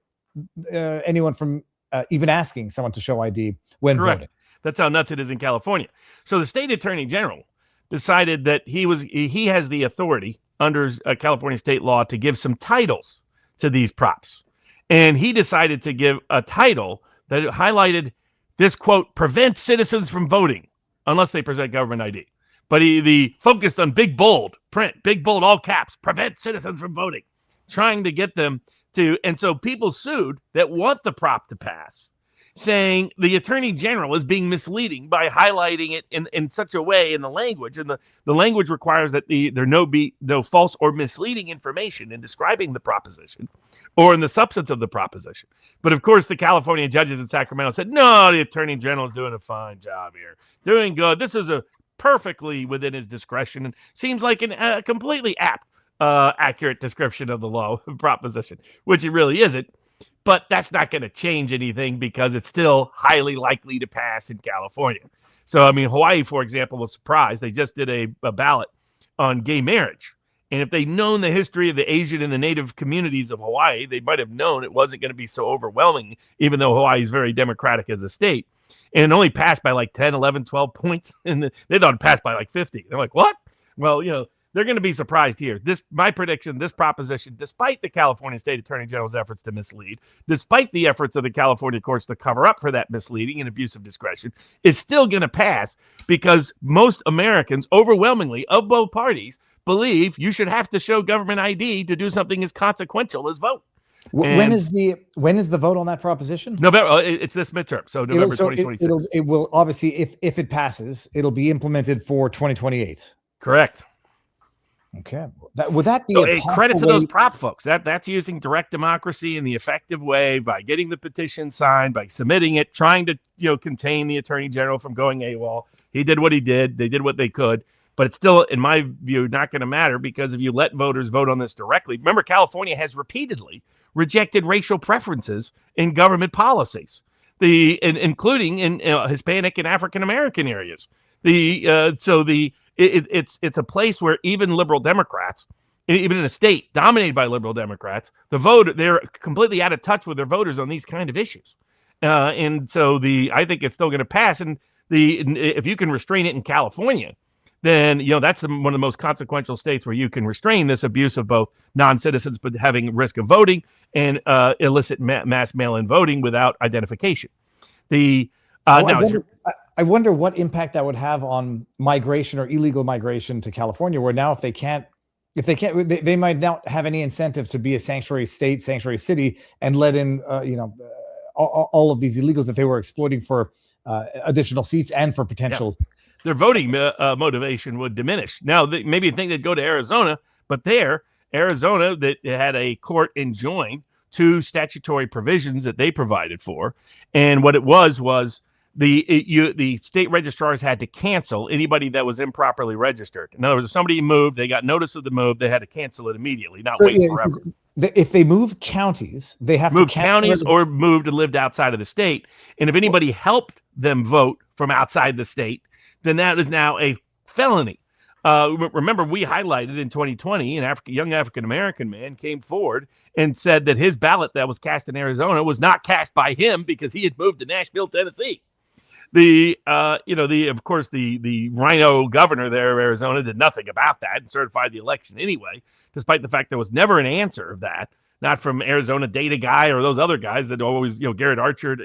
anyone from even asking someone to show ID when Correct. voting. That's how nuts it is in California. So the state attorney general decided that he has the authority under California state law to give some titles to these props. And he decided to give a title that highlighted this, quote, prevents citizens from voting unless they present government ID. But he focused on big bold print, big bold, all caps, prevent citizens from voting, trying to get them to. And so people sued that want the prop to pass, saying the attorney general is being misleading by highlighting it in such a way in the language. And the language requires that there be no false or misleading information in describing the proposition or in the substance of the proposition. But of course, the California judges in Sacramento said, no, the attorney general is doing a fine job here. Doing good. This is a perfectly within his discretion and seems like a completely accurate description of the law proposition, which it really isn't. But that's not going to change anything because it's still highly likely to pass in California. So, I mean, Hawaii, for example, was surprised. They just did a ballot on gay marriage. And if they'd known the history of the Asian and the Native communities of Hawaii, they might have known it wasn't going to be so overwhelming, even though Hawaii is very democratic as a state. And it only passed by like 10, 11, 12 points. And they thought it passed by like 50. They're like, what? Well, they're going to be surprised here. My prediction, this proposition, despite the California State Attorney General's efforts to mislead, despite the efforts of the California courts to cover up for that misleading and abuse of discretion, is still going to pass because most Americans, overwhelmingly of both parties, believe you should have to show government ID to do something as consequential as vote. When is the vote on that proposition? November. It's this midterm, so November 2026. It will obviously, if it passes, it'll be implemented for 2028. Correct. Okay. Would that be a credit to those prop folks? That's using direct democracy in the effective way by getting the petition signed, by submitting it, trying to contain the attorney general from going AWOL. He did what he did. They did what they could. But it's still, in my view, not going to matter because if you let voters vote on this directly, remember, California has repeatedly rejected racial preferences in government policies, including in Hispanic and African American areas. It's a place where even liberal Democrats, even in a state dominated by liberal Democrats, they're completely out of touch with their voters on these kind of issues. And so I think it's still going to pass. And if you can restrain it in California, then that's one of the most consequential states where you can restrain this abuse of both non-citizens but having risk of voting and illicit mass mail-in voting without identification. I wonder what impact that would have on migration or illegal migration to California, where now if they can't, they might not have any incentive to be a sanctuary state, sanctuary city, and let in all of these illegals that they were exploiting for additional seats and for potential. Yeah. Their voting motivation would diminish. Now, maybe think they'd go to Arizona, but Arizona that had a court enjoined two statutory provisions that they provided for, and what it was the state registrars had to cancel anybody that was improperly registered. In other words, if somebody moved, they got notice of the move, they had to cancel it immediately, not wait forever. If they move counties, they have move to counties or moved and lived outside of the state. And if anybody helped them vote from outside the state, then that is now a felony. Remember, we highlighted in 2020, a young African-American man came forward and said that his ballot that was cast in Arizona was not cast by him because he had moved to Nashville, Tennessee. Of course, the rhino governor there of Arizona did nothing about that and certified the election anyway, despite the fact there was never an answer of that. Not from Arizona Data Guy or those other guys that always, Garrett Archer,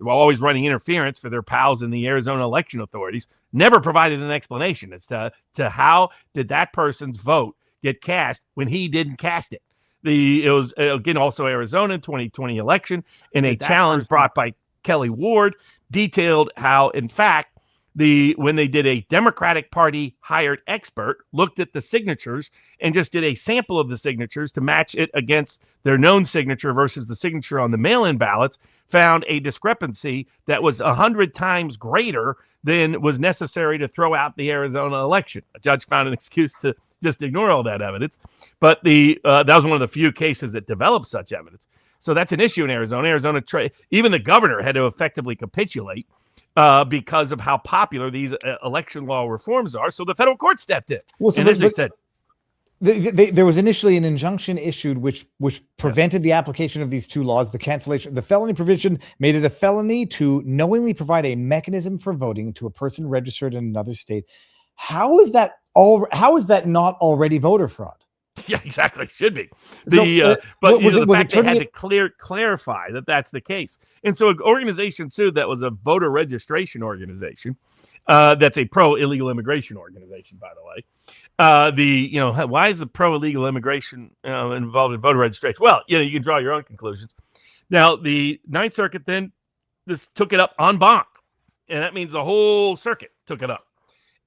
were always running interference for their pals in the Arizona election authorities, never provided an explanation as to how did that person's vote get cast when he didn't cast it. It was, again, also Arizona 2020 election, and a challenge brought by Kelly Ward detailed how, in fact, when they did a Democratic Party hired expert, looked at the signatures and just did a sample of the signatures to match it against their known signature versus the signature on the mail-in ballots, found a discrepancy that was 100 times greater than was necessary to throw out the Arizona election. A judge found an excuse to just ignore all that evidence. But that was one of the few cases that developed such evidence. So that's an issue in Arizona. Even the governor had to effectively capitulate because of how popular these election law reforms are. So the federal court stepped in. Well, so and as they said, there was initially an injunction issued which prevented the application of these two laws. The cancellation, the felony provision made it a felony to knowingly provide a mechanism for voting to a person registered in another state. How is that not already voter fraud? yeah, exactly. Should be. So, But was the fact it they had to clarify that that's the case. And so an organization sued that was a voter registration organization. That's a pro-illegal immigration organization, by the way. Why is the pro-illegal immigration involved in voter registration? Well, you can draw your own conclusions. Now, the Ninth Circuit then took it up en banc, and that means the whole circuit took it up.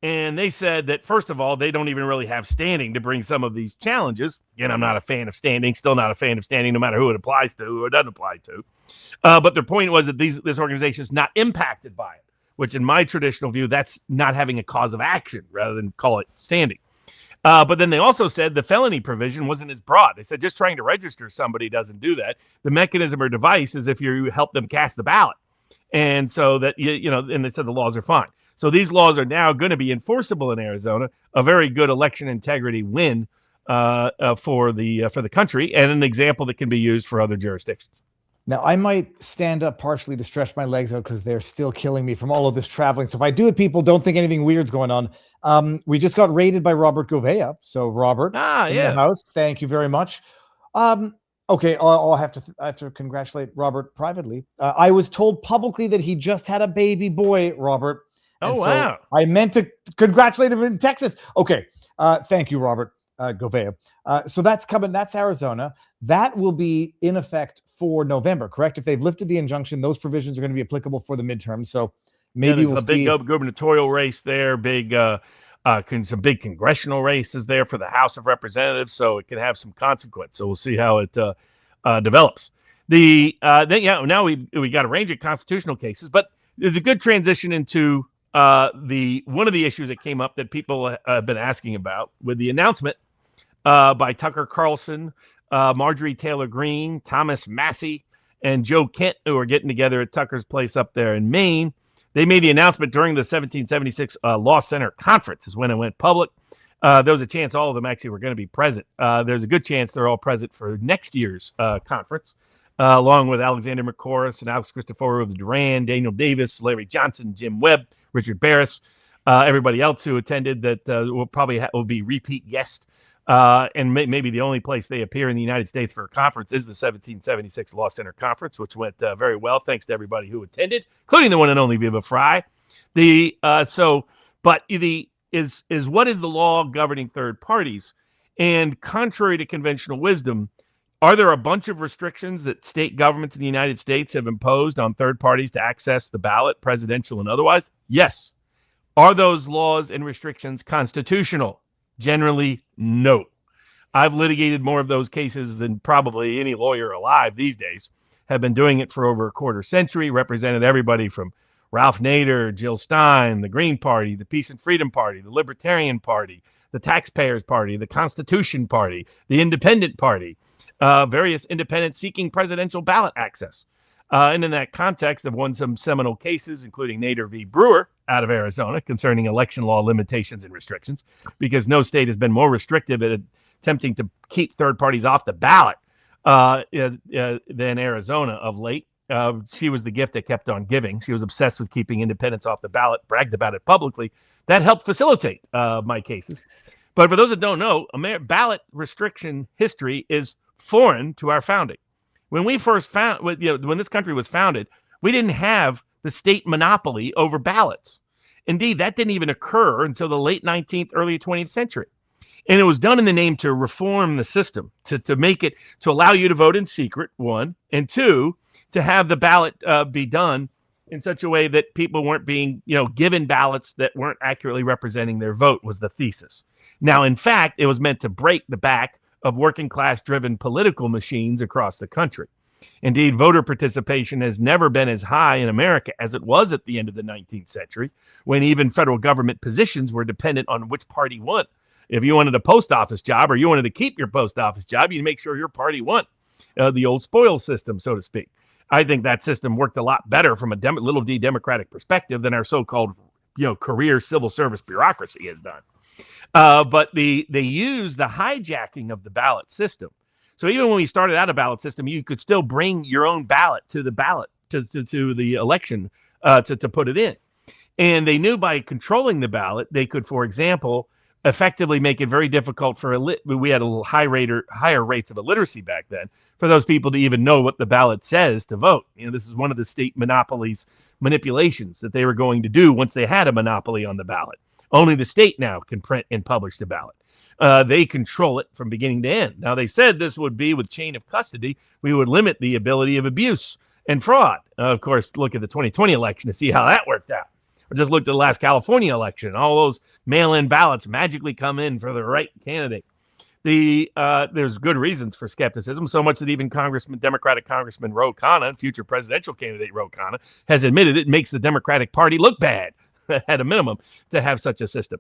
And they said that, first of all, they don't even really have standing to bring some of these challenges. Again, I'm not a fan of standing, still not a fan of standing, no matter who it applies to, who it doesn't apply to. But their point was that this organization is not impacted by it, which in my traditional view, that's not having a cause of action rather than call it standing. But then they also said the felony provision wasn't as broad. They said just trying to register somebody doesn't do that. The mechanism or device is if you help them cast the ballot. And so that, and they said the laws are fine. So these laws are now going to be enforceable in Arizona, a very good election integrity win for the country, and an example that can be used for other jurisdictions. Now, I might stand up partially to stretch my legs out because they're still killing me from all of this traveling. So if I do it, people don't think anything weird's going on. We just got raided by Robert Gouveia. So Robert, in the house, thank you very much. Okay, I have to congratulate Robert privately. I was told publicly that he just had a baby boy, Robert. And wow. So I meant to congratulate him in Texas. Okay. Thank you, Robert Gouveia. So that's coming. That's Arizona. That will be in effect for November, correct? If they've lifted the injunction, those provisions are going to be applicable for the midterm. So maybe we'll see. Big gubernatorial race there, some big congressional races there for the House of Representatives. So it can have some consequence. So we'll see how it develops. Now we got a range of constitutional cases, but there's a good transition into one of the issues that came up that people have been asking about with the announcement by Tucker Carlson, Marjorie Taylor Greene, Thomas Massey, and Joe Kent, who are getting together at Tucker's place up there in Maine. They made the announcement during the 1776 Law Center Conference is when it went public. There was a chance all of them actually were going to be present. There's a good chance they're all present for next year's conference. Along with Alexander McCorris and Alex Christoforou of the Duran, Daniel Davis, Larry Johnson, Jim Webb, Richard Barris, everybody else who attended that will be repeat guests. And maybe the only place they appear in the United States for a conference is the 1776 Law Center Conference, which went very well. Thanks to everybody who attended, including the one and only Viva Fry. What is the law governing third parties? And contrary to conventional wisdom, are there a bunch of restrictions that state governments in the United States have imposed on third parties to access the ballot, presidential and otherwise? Yes. Are those laws and restrictions constitutional? Generally, no. I've litigated more of those cases than probably any lawyer alive these days. Have been doing it for over a quarter century, represented everybody from Ralph Nader, Jill Stein, the Green Party, the Peace and Freedom Party, the Libertarian Party, the Taxpayers Party, the Constitution Party, the Independent Party, various independents seeking presidential ballot access. And in that context, I've won some seminal cases, including Nader v. Brewer out of Arizona concerning election law limitations and restrictions, because no state has been more restrictive at attempting to keep third parties off the ballot than Arizona of late. She was the gift that kept on giving. She was obsessed with keeping independents off the ballot, bragged about it publicly. That helped facilitate my cases. But for those that don't know, ballot restriction history is foreign to our founding. When we first when this country was founded, we didn't have the state monopoly over ballots. Indeed, that didn't even occur until the late 19th, early 20th century. And it was done in the name to reform the system, to make it, to allow you to vote in secret, one, and two, to have the ballot be done in such a way that people weren't being, given ballots that weren't accurately representing their vote was the thesis. Now, in fact, it was meant to break the back of working class driven political machines across the country. Indeed, voter participation has never been as high in America as it was at the end of the 19th century, when even federal government positions were dependent on which party won. If you wanted a post office job or you wanted to keep your post office job, you make sure your party won. The old spoils system, so to speak. I think that system worked a lot better from a little d democratic perspective than our so-called career civil service bureaucracy has done. But they use the hijacking of the ballot system. So even when we started out a ballot system, you could still bring your own ballot to the ballot, to the election to put it in. And they knew by controlling the ballot, they could, for example, effectively make it very difficult for we had a little higher rates of illiteracy back then for those people to even know what the ballot says to vote. This is one of the state monopolies manipulations that they were going to do once they had a monopoly on the ballot. Only the state now can print and publish the ballot. They control it from beginning to end. Now, they said this would be with chain of custody. We would limit the ability of abuse and fraud. Of course, look at the 2020 election to see how that worked out. Or just look at the last California election. All those mail-in ballots magically come in for the right candidate. There's good reasons for skepticism, so much that even Democratic Congressman Raton, future presidential candidate Raton, has admitted it makes the Democratic Party look bad at a minimum to have such a system.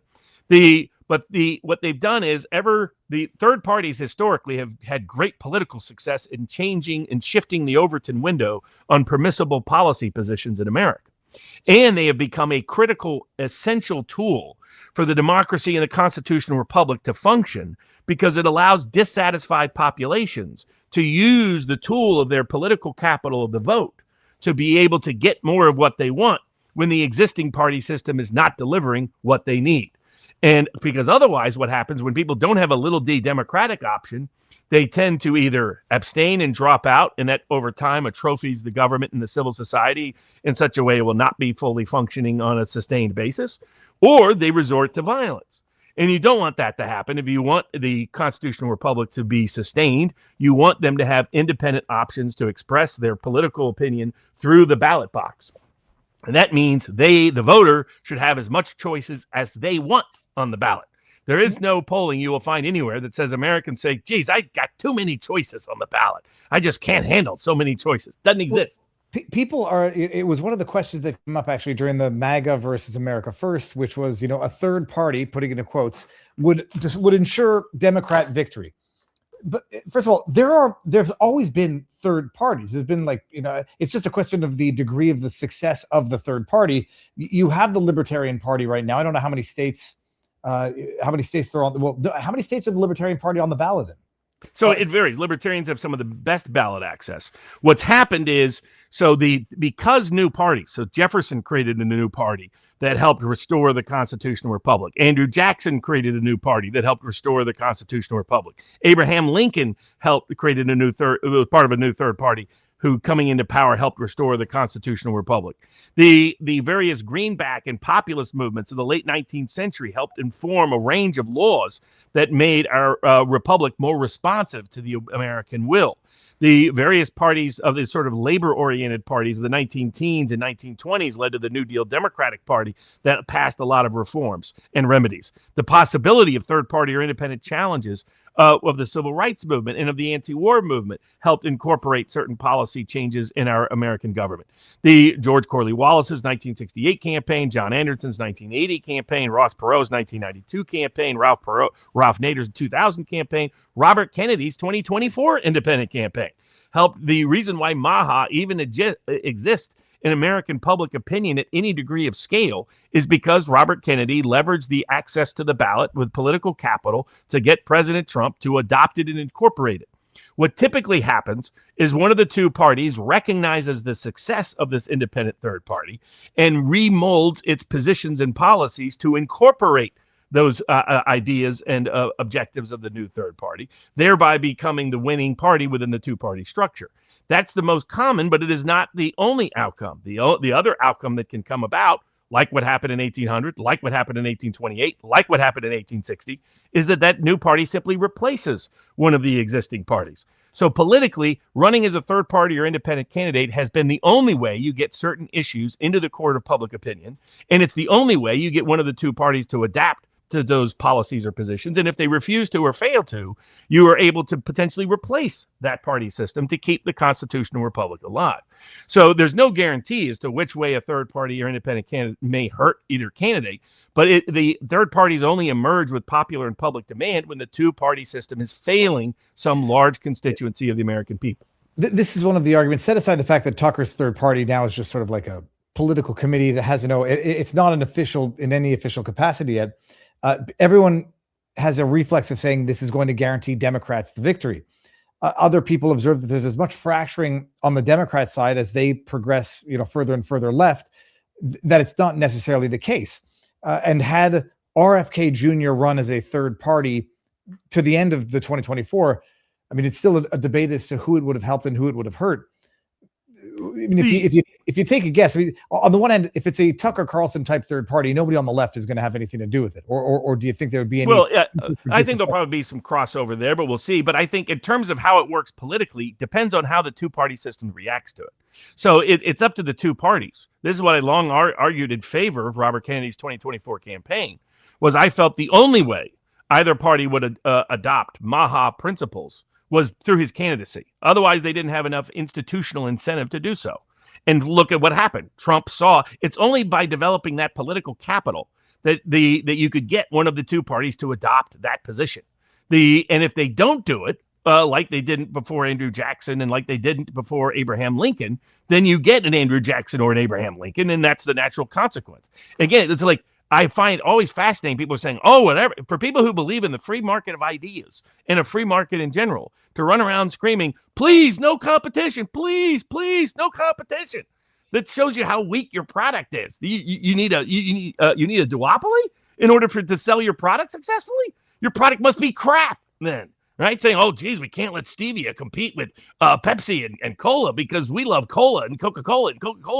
What they've done is the third parties historically have had great political success in changing and shifting the Overton window on permissible policy positions in America. And they have become a critical, essential tool for the democracy and the constitutional republic to function because it allows dissatisfied populations to use the tool of their political capital of the vote to be able to get more of what they want when the existing party system is not delivering what they need. And because otherwise what happens when people don't have a little d democratic option, they tend to either abstain and drop out, and that over time atrophies the government and the civil society in such a way it will not be fully functioning on a sustained basis, or they resort to violence. And you don't want that to happen. If you want the constitutional republic to be sustained, you want them to have independent options to express their political opinion through the ballot box. And that means the voter, should have as much choices as they want on the ballot. There is no polling you will find anywhere that says Americans say, geez, I got too many choices on the ballot. I just can't handle so many choices. Doesn't exist. People are, it was one of the questions that came up actually during the MAGA versus America First, which was, a third party, putting it in quotes, would ensure Democrat victory. But first of all, there's always been third parties. There's been it's just a question of the degree of the success of the third party. You have the Libertarian Party right now. I don't know how many states they're on. How many states are the Libertarian Party on the ballot in? So it varies. Libertarians have some of the best ballot access. What's happened is, because new parties, so Jefferson created a new party that helped restore the constitutional republic. Andrew Jackson created a new party that helped restore the constitutional republic. Abraham Lincoln created part of a new third party who, coming into power, helped restore the constitutional republic. The various greenback and populist movements of the late 19th century helped inform a range of laws that made our republic more responsive to the American will. The various parties of the sort of labor-oriented parties of the 19-teens and 1920s led to the New Deal Democratic Party that passed a lot of reforms and remedies. The possibility of third-party or independent challenges of the civil rights movement and of the anti-war movement helped incorporate certain policy changes in our American government. The George Corley Wallace's 1968 campaign, John Anderson's 1980 campaign, Ross Perot's 1992 campaign, Ralph Nader's 2000 campaign, Robert Kennedy's 2024 independent campaign helped. The reason why MAHA even exists in American public opinion at any degree of scale is because Robert Kennedy leveraged the access to the ballot with political capital to get President Trump to adopt it and incorporate it. What typically happens is one of the two parties recognizes the success of this independent third party and remolds its positions and policies to incorporate those ideas and objectives of the new third party, thereby becoming the winning party within the two-party structure. That's the most common, but it is not the only outcome. The other outcome that can come about, like what happened in 1800, like what happened in 1828, like what happened in 1860, is that new party simply replaces one of the existing parties. So politically, running as a third party or independent candidate has been the only way you get certain issues into the court of public opinion, and it's the only way you get one of the two parties to adapt to those policies or positions. And if they refuse to or fail to, you are able to potentially replace that party system to keep the constitutional republic alive. So there's no guarantee as to which way a third party or independent candidate may hurt either candidate. But the third parties only emerge with popular and public demand when the two-party system is failing some large constituency of the American people. This is one of the arguments. Set aside the fact that Tucker's third party now is just sort of like a political committee that has it's not an official in any official capacity yet. Everyone has a reflex of saying this is going to guarantee Democrats the victory. Other people observe that there's as much fracturing on the Democrat side as they progress, further and further left, that it's not necessarily the case. And had RFK Jr. run as a third party to the end of the 2024, I mean, it's still a debate as to who it would have helped and who it would have hurt. I mean, if you take a guess, I mean, on the one hand, if it's a Tucker Carlson type third party, nobody on the left is going to have anything to do with it. Or do you think there would be any? Well, I think there'll probably be some crossover there, but we'll see. But I think in terms of how it works politically, depends on how the two-party system reacts to it. So it's up to the two parties. This is what I long argued in favor of Robert Kennedy's 2024 campaign. Was I felt the only way either party would adopt Maha principles was through his candidacy. Otherwise, they didn't have enough institutional incentive to do so. And look at what happened. Trump saw it's only by developing that political capital that you could get one of the two parties to adopt that position. And if they don't do it, like they didn't before Andrew Jackson and like they didn't before Abraham Lincoln, then you get an Andrew Jackson or an Abraham Lincoln, and that's the natural consequence. Again, it's like, I find always fascinating people saying, oh, whatever. For people who believe in the free market of ideas and a free market in general, to run around screaming, please, no competition, please, no competition. That shows you how weak your product is. You need a duopoly in order to sell your product successfully. Your product must be crap then, right? Saying, oh, geez, we can't let stevia compete with Pepsi and cola because we love cola and Coca-Cola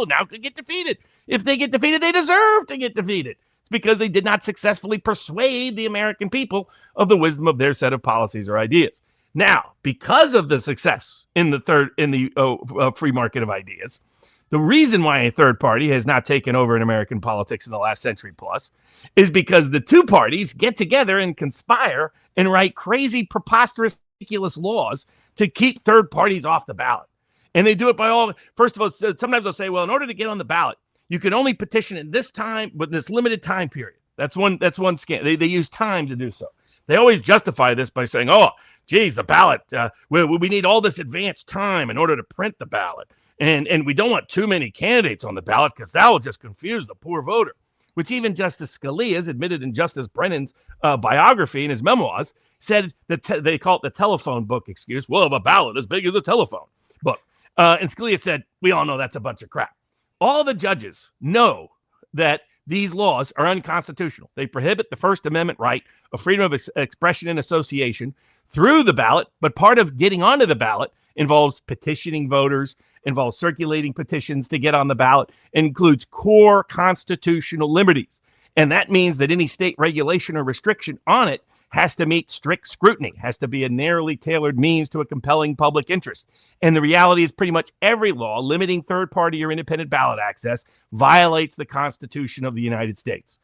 now could get defeated. If they get defeated, they deserve to get defeated. Because they did not successfully persuade the American people of the wisdom of their set of policies or ideas. Now, because of the success in the free market of ideas, the reason why a third party has not taken over in American politics in the last century plus is because the two parties get together and conspire and write crazy, preposterous, ridiculous laws to keep third parties off the ballot. And they do it first of all, sometimes they'll say, well, in order to get on the ballot, you can only petition in this time, but this limited time period. That's one scam. They use time to do so. They always justify this by saying, oh, geez, the ballot, we need all this advanced time in order to print the ballot. And we don't want too many candidates on the ballot because that will just confuse the poor voter, which even Justice Scalia has admitted in Justice Brennan's biography in his memoirs, said that they call it the telephone book excuse. We'll have a ballot as big as a telephone book. And Scalia said, we all know that's a bunch of crap. All the judges know that these laws are unconstitutional. They prohibit the First Amendment right of freedom of expression and association through the ballot, but part of getting onto the ballot involves petitioning voters, involves circulating petitions to get on the ballot, includes core constitutional liberties. And that means that any state regulation or restriction on it has to meet strict scrutiny, has to be a narrowly tailored means to a compelling public interest. And the reality is pretty much every law limiting third-party or independent ballot access violates the Constitution of the United States.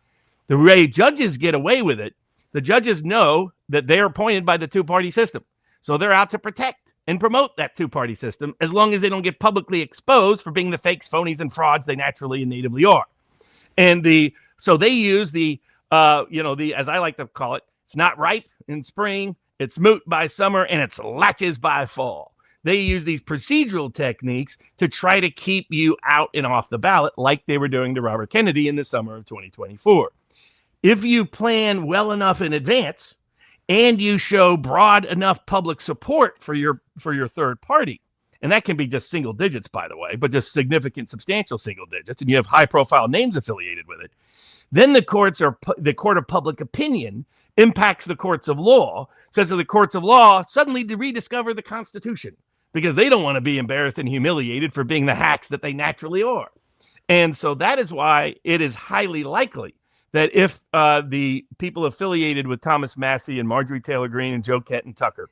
The way judges get away with it, the judges know that they're appointed by the two-party system. So they're out to protect and promote that two-party system as long as they don't get publicly exposed for being the fakes, phonies, and frauds they naturally and natively are. And so they use as I like to call it, it's not ripe in spring, it's moot by summer, and it's latches by fall. They use these procedural techniques to try to keep you out and off the ballot like they were doing to Robert Kennedy in the summer of 2024. If you plan well enough in advance and you show broad enough public support for your third party, and that can be just single digits, by the way, but just significant, substantial single digits, and you have high-profile names affiliated with it, then the court of public opinion impacts the courts of law, says that the courts of law suddenly rediscover the Constitution because they don't want to be embarrassed and humiliated for being the hacks that they naturally are. And so that is why it is highly likely that if the people affiliated with Thomas Massie and Marjorie Taylor Greene and Joe Kent and Tucker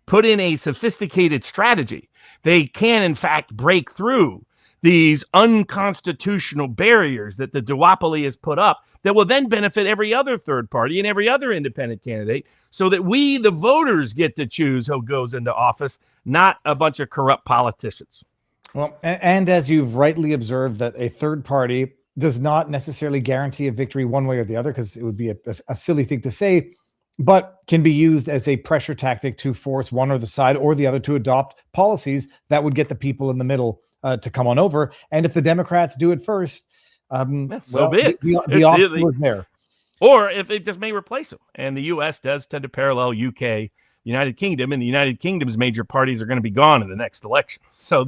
put in a sophisticated strategy, they can, in fact, break through these unconstitutional barriers that the duopoly has put up that will then benefit every other third party and every other independent candidate, so that we, the voters, get to choose who goes into office, not a bunch of corrupt politicians. Well, and as you've rightly observed, that a third party does not necessarily guarantee a victory one way or the other, because it would be a silly thing to say, but can be used as a pressure tactic to force one or the side or the other to adopt policies that would get the people in the middle to come on over. And if the Democrats do it first, so be it. The option was there. Or if it just may replace them. And the U.S. does tend to parallel UK, United Kingdom, and the United Kingdom's major parties are going to be gone in the next election. So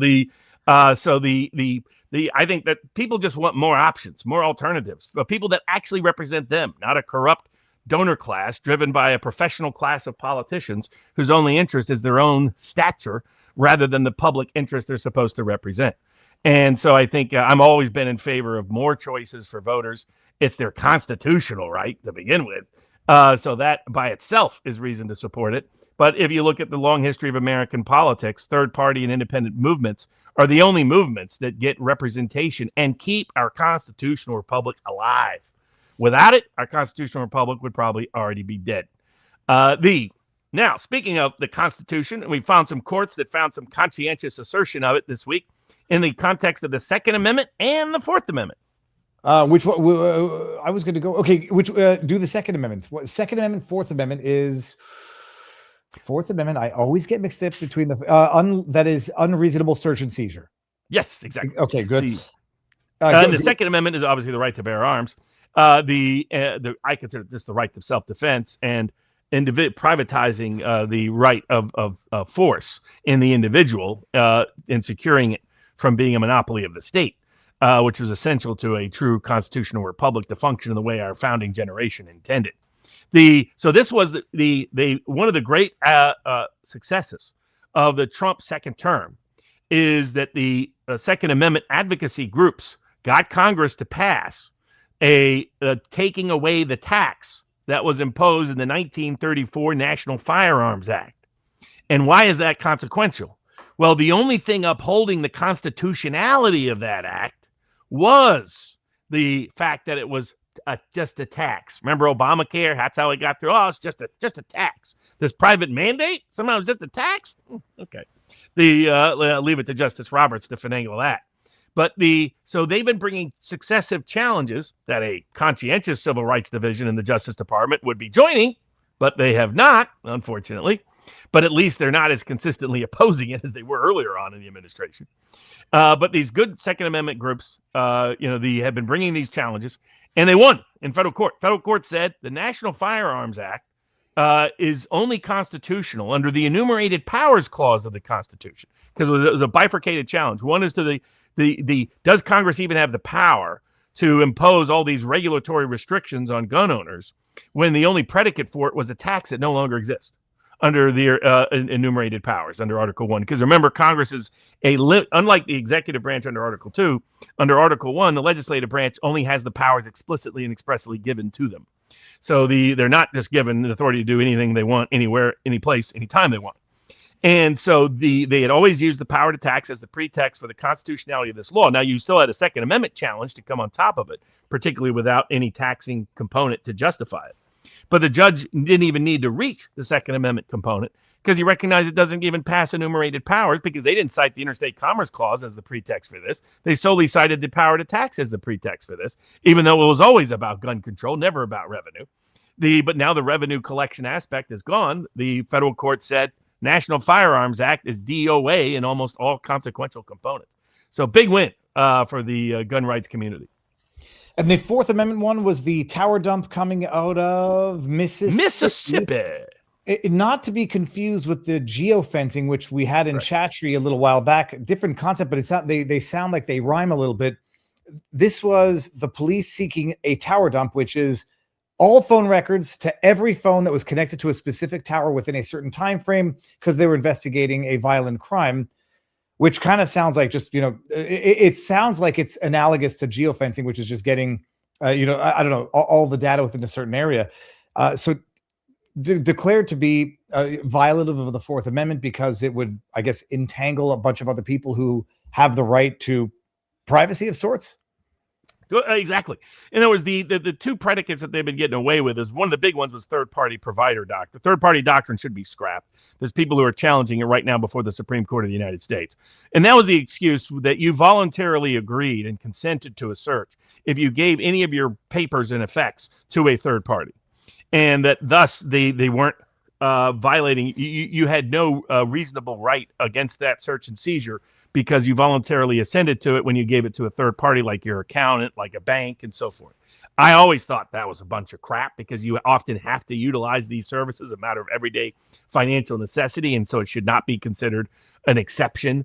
I think that people just want more options, more alternatives, but people that actually represent them, not a corrupt donor class driven by a professional class of politicians whose only interest is their own stature rather than the public interest they're supposed to represent. And so I think I'm always been in favor of more choices for voters. It's their constitutional right to begin with. So that by itself is reason to support it. But if you look at the long history of American politics, third party and independent movements are the only movements that get representation and keep our constitutional republic alive. Without it, our constitutional republic would probably already be dead. Now, speaking of the Constitution, we found some courts that found some conscientious assertion of it this week in the context of the Second Amendment and the Fourth Amendment. Which one? I was going to go. Okay, which do the Second Amendment. Second Amendment, Fourth Amendment is Fourth Amendment. I always get mixed up between the that is unreasonable search and seizure. Yes, exactly. Okay, good. The Second Amendment is obviously the right to bear arms. I consider this the right to self-defense and privatizing the right of force in the individual and securing it from being a monopoly of the state, which was essential to a true constitutional republic to function in the way our founding generation intended. So this was the one of the great successes of the Trump second term is that the Second Amendment advocacy groups got Congress to pass a taking away the tax that was imposed in the 1934 National Firearms Act. And why is that consequential? Well, the only thing upholding the constitutionality of that act was the fact that it was just a tax. Remember Obamacare? That's how it got through. Oh, it's just a tax. This private mandate? Somehow it's just a tax? Okay. Leave it to Justice Roberts to finagle that. But so they've been bringing successive challenges that a conscientious civil rights division in the Justice Department would be joining, but they have not, unfortunately. But at least they're not as consistently opposing it as they were earlier on in the administration. But these good Second Amendment groups, they have been bringing these challenges, and they won in federal court. Federal court said the National Firearms Act is only constitutional under the enumerated powers clause of the Constitution, because it was a bifurcated challenge. One is to does Congress even have the power to impose all these regulatory restrictions on gun owners when the only predicate for it was a tax that no longer exists under the enumerated powers under Article 1? Because remember, Congress is unlike the executive branch under Article 2, under Article 1, the legislative branch only has the powers explicitly and expressly given to them. So they're not just given the authority to do anything they want, anywhere, any place, anytime they want. And so they had always used the power to tax as the pretext for the constitutionality of this law. Now, you still had a Second Amendment challenge to come on top of it, particularly without any taxing component to justify it. But the judge didn't even need to reach the Second Amendment component because he recognized it doesn't even pass enumerated powers, because they didn't cite the Interstate Commerce Clause as the pretext for this. They solely cited the power to tax as the pretext for this, even though it was always about gun control, never about revenue. But now the revenue collection aspect is gone. The federal court said National Firearms Act is DOA in almost all consequential components. So big win for the gun rights community. And the Fourth Amendment one was the tower dump coming out of Mississippi. Not to be confused with the geofencing, which we had in Chattree a little while back. Different concept, but it's not. They sound like they rhyme a little bit. This was the police seeking a tower dump, which is all phone records to every phone that was connected to a specific tower within a certain time frame, because they were investigating a violent crime, which kind of sounds like just, it sounds like it's analogous to geofencing, which is just getting, I don't know, all the data within a certain area. So declared to be violative of the Fourth Amendment because it would, I guess, entangle a bunch of other people who have the right to privacy of sorts. Exactly. In other words, the two predicates that they've been getting away with is one of the big ones was third-party provider doctrine. Third-party doctrine should be scrapped. There's people who are challenging it right now before the Supreme Court of the United States. And that was the excuse that you voluntarily agreed and consented to a search if you gave any of your papers and effects to a third party. And that thus they weren't violating, you had no reasonable right against that search and seizure because you voluntarily assented to it when you gave it to a third party like your accountant, like a bank, and so forth. I always thought that was a bunch of crap because you often have to utilize these services, a matter of everyday financial necessity, and so it should not be considered an exception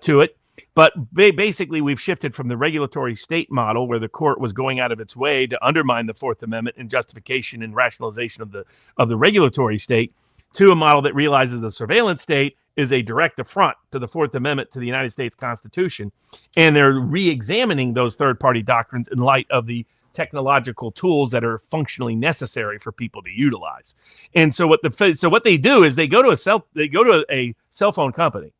to it. But basically, we've shifted from the regulatory state model where the court was going out of its way to undermine the Fourth Amendment in justification and rationalization of the regulatory state to a model that realizes the surveillance state is a direct affront to the Fourth Amendment to the United States Constitution. And they're re-examining those third-party doctrines in light of the technological tools that are functionally necessary for people to utilize. And so what they do is they go to a cell phone company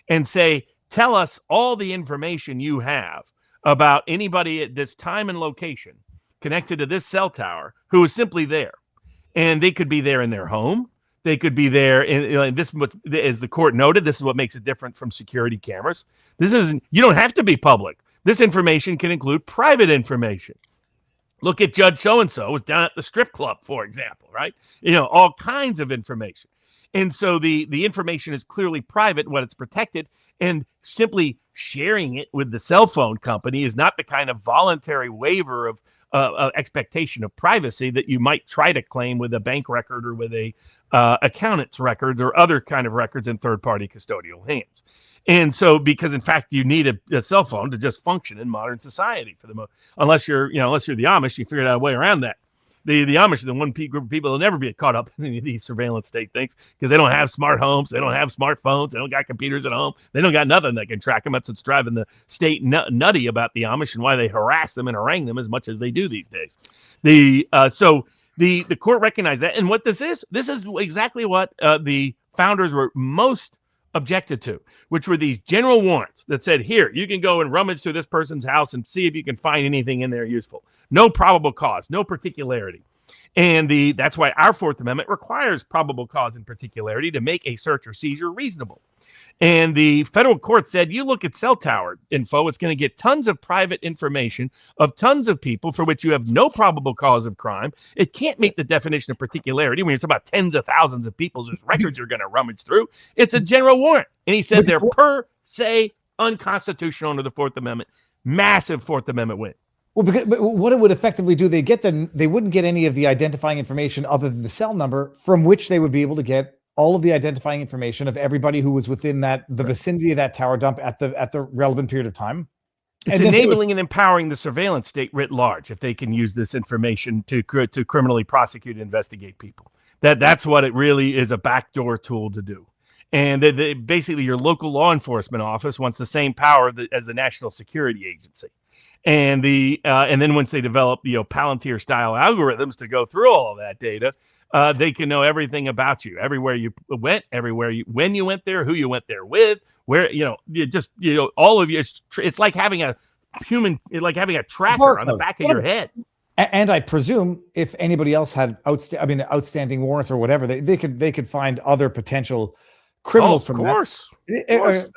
and say, tell us all the information you have about anybody at this time and location connected to this cell tower who is simply there. And they could be there in their home. They could be there in this, as the court noted, this is what makes it different from security cameras. You don't have to be public. This information can include private information. Look at Judge so-and-so was down at the strip club, for example, right? All kinds of information. And so the information is clearly private when it's protected, and simply sharing it with the cell phone company is not the kind of voluntary waiver of expectation of privacy that you might try to claim with a bank record or with a accountant's records or other kind of records in third-party custodial hands. And so, because in fact you need a cell phone to just function in modern society for the most, unless you're the Amish, you figured out a way around that. The Amish are the one group of people that'll never be caught up in any of these surveillance state things because they don't have smart homes, they don't have smartphones, they don't got computers at home, they don't got nothing that can track them. That's what's driving the state nutty about the Amish and why they harass them and harangue them as much as they do these days. So the court recognized that, and what this is exactly what the founders were most objected to, which were these general warrants that said, here, you can go and rummage through this person's house and see if you can find anything in there useful. No probable cause, no particularity. And that's why our Fourth Amendment requires probable cause and particularity to make a search or seizure reasonable. And the federal court said, you look at cell tower info, it's going to get tons of private information of tons of people for which you have no probable cause of crime. It can't meet the definition of particularity when you're talking about tens of thousands of people whose records you're going to rummage through. It's a general warrant. And he said they're per se unconstitutional under the Fourth Amendment. Massive Fourth Amendment win. Well, but what it would effectively do, they wouldn't get any of the identifying information other than the cell number from which they would be able to get all of the identifying information of everybody who was within the vicinity of that tower dump at the relevant period of time. It's enabling and empowering the surveillance state writ large if they can use this information to criminally prosecute and investigate people. That's what it really is, a backdoor tool to do. And basically your local law enforcement office wants the same power as the National Security Agency. And then once they develop Palantir style algorithms to go through all of that data, they can know everything about you, everywhere you went, when you went there, who you went there with, where all of you. It's like having a tracker on the back of your head. And I presume if anybody else had outstanding warrants or whatever, they could find other potential criminals from that. Of course.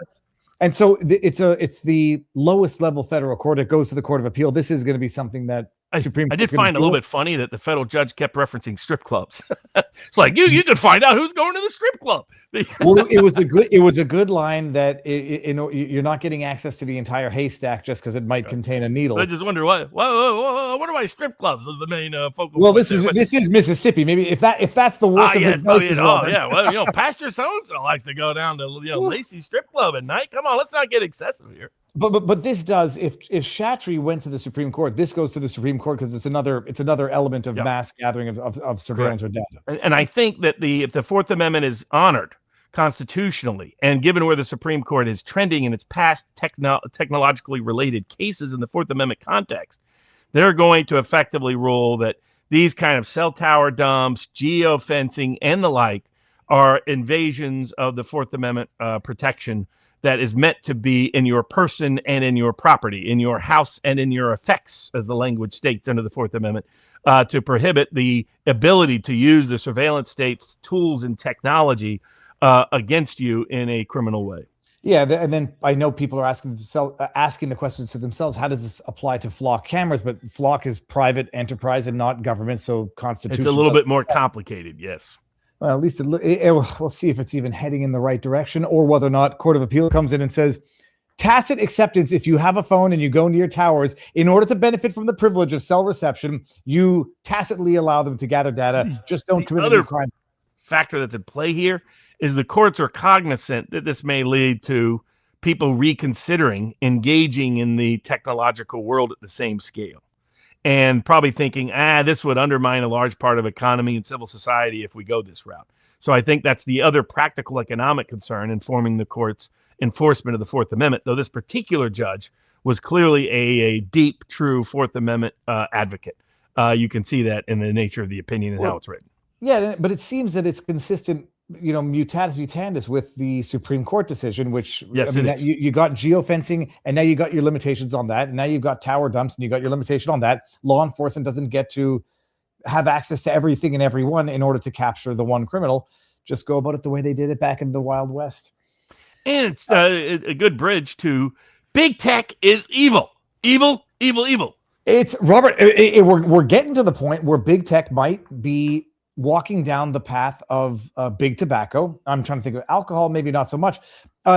And so it's the lowest level federal court. It goes to the Court of Appeal. This is going to be something that Supreme Court. I did find a little bit funny that the federal judge kept referencing strip clubs. It's like you could find out who's going to the strip club. Well, it was a good line that you're not getting access to the entire haystack just because it might contain a needle. I just wonder what are my strip clubs was the main focal. Well, this is Mississippi. Maybe if that's the worst of his places. Yeah. Well, Pastor so-and-so likes to go down to Lacey's strip club at night. Come on, let's not get excessive here. But this does, if Chatry went to the Supreme Court, this goes to the Supreme Court because it's another element of mass gathering of surveillance or data. And I think that if the Fourth Amendment is honored constitutionally, and given where the Supreme Court is trending in its past technologically related cases in the Fourth Amendment context, they're going to effectively rule that these kind of cell tower dumps, geofencing, and the like are invasions of the Fourth Amendment protection that is meant to be in your person and in your property, in your house and in your effects, as the language states under the Fourth Amendment, to prohibit the ability to use the surveillance state's tools and technology against you in a criminal way. Yeah, and then I know people are asking the questions to themselves. How does this apply to flock cameras? But flock is private enterprise and not government, so constitution. It's a little bit more complicated, yes. Well, at least we'll see if it's even heading in the right direction, or whether or not Court of Appeal comes in and says tacit acceptance. If you have a phone and you go near towers, in order to benefit from the privilege of cell reception, you tacitly allow them to gather data. Just don't commit any crime. Factor that's at play here is the courts are cognizant that this may lead to people reconsidering engaging in the technological world at the same scale, and probably thinking, this would undermine a large part of economy and civil society if we go this route. So I think that's the other practical economic concern informing the court's enforcement of the Fourth Amendment, though this particular judge was clearly a deep, true Fourth Amendment advocate. You can see that in the nature of the opinion and how it's written. Yeah, but it seems that it's consistent, mutatis mutandis with the Supreme Court decision, which yes, you got geofencing, and now you got your limitations on that, and now you've got tower dumps, and you got your limitation on that. Law enforcement doesn't get to have access to everything and everyone in order to capture the one criminal. Just go about it the way they did it back in the Wild West. And it's a good bridge to big tech is evil, evil, evil, evil. It's Robert. We're getting to the point where big tech might be walking down the path of big tobacco. I'm trying to think of alcohol, maybe not so much.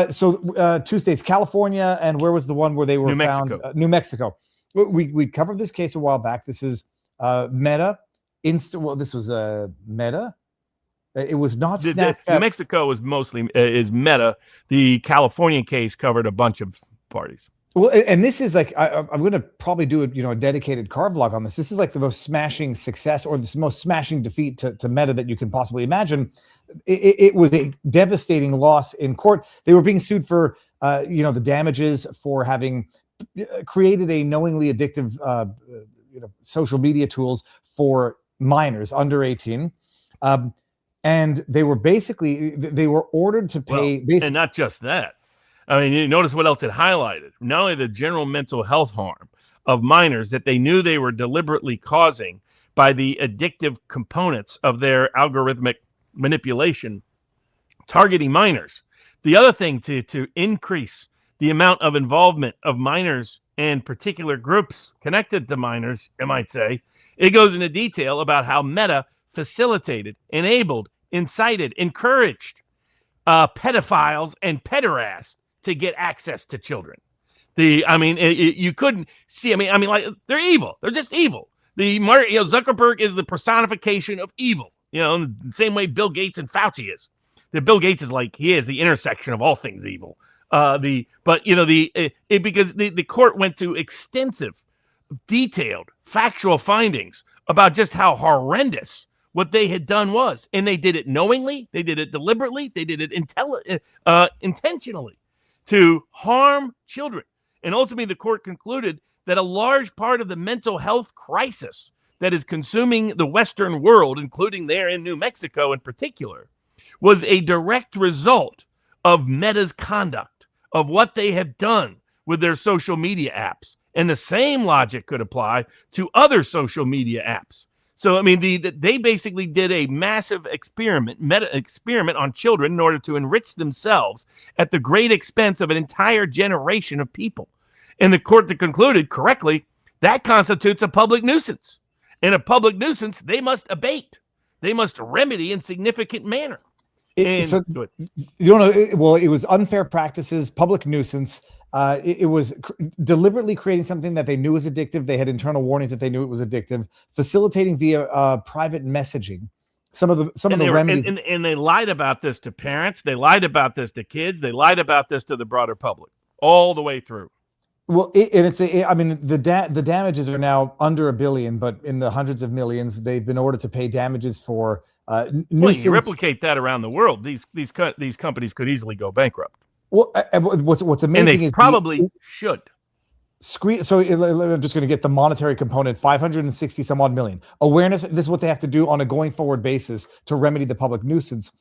So 2 states, California, and where was the one where they were found? New Mexico. We covered this case a while back. This is Meta. This was Meta. It was not Snapchat. New Mexico was mostly is Meta. The California case covered a bunch of parties. Well, and this is like I'm going to probably do a dedicated car vlog on this. This is like the most smashing success or the most smashing defeat to Meta that you can possibly imagine. It was a devastating loss in court. They were being sued for the damages for having created a knowingly addictive social media tools for minors under 18. And they were ordered to pay. And not just that. I mean, you notice what else it highlighted. Not only the general mental health harm of minors that they knew they were deliberately causing by the addictive components of their algorithmic manipulation, targeting minors. The other thing to increase the amount of involvement of minors and particular groups connected to minors, I might say, it goes into detail about how Meta facilitated, enabled, incited, encouraged pedophiles and pederasts to get access to children. You couldn't see. Like they're evil. They're just evil. Zuckerberg is the personification of evil. In the same way Bill Gates and Fauci is. Bill Gates is he is the intersection of all things evil. Because the court went to extensive, detailed, factual findings about just how horrendous what they had done was, and they did it knowingly, they did it deliberately, they did it intentionally to harm children. And ultimately, the court concluded that a large part of the mental health crisis that is consuming the Western world, including there in New Mexico in particular, was a direct result of Meta's conduct, of what they have done with their social media apps. And the same logic could apply to other social media apps. So, they basically did a massive meta experiment on children in order to enrich themselves at the great expense of an entire generation of people. And the court concluded correctly, that constitutes a public nuisance. And a public nuisance, they must abate. They must remedy in significant manner. It was unfair practices, public nuisance. It was deliberately creating something that they knew was addictive. They had internal warnings that they knew it was addictive, facilitating via private messaging. Some of the remedies. And they lied about this to parents. They lied about this to kids. They lied about this to the broader public all the way through. Well, the damages are now under $1 billion, but in the hundreds of millions. They've been ordered to pay damages for nuisance. You replicate that around the world. These companies could easily go bankrupt. Well, what's amazing and they is probably should. So I'm just going to get the monetary component, 560 some odd million. Awareness, this is what they have to do on a going forward basis to remedy the public nuisance.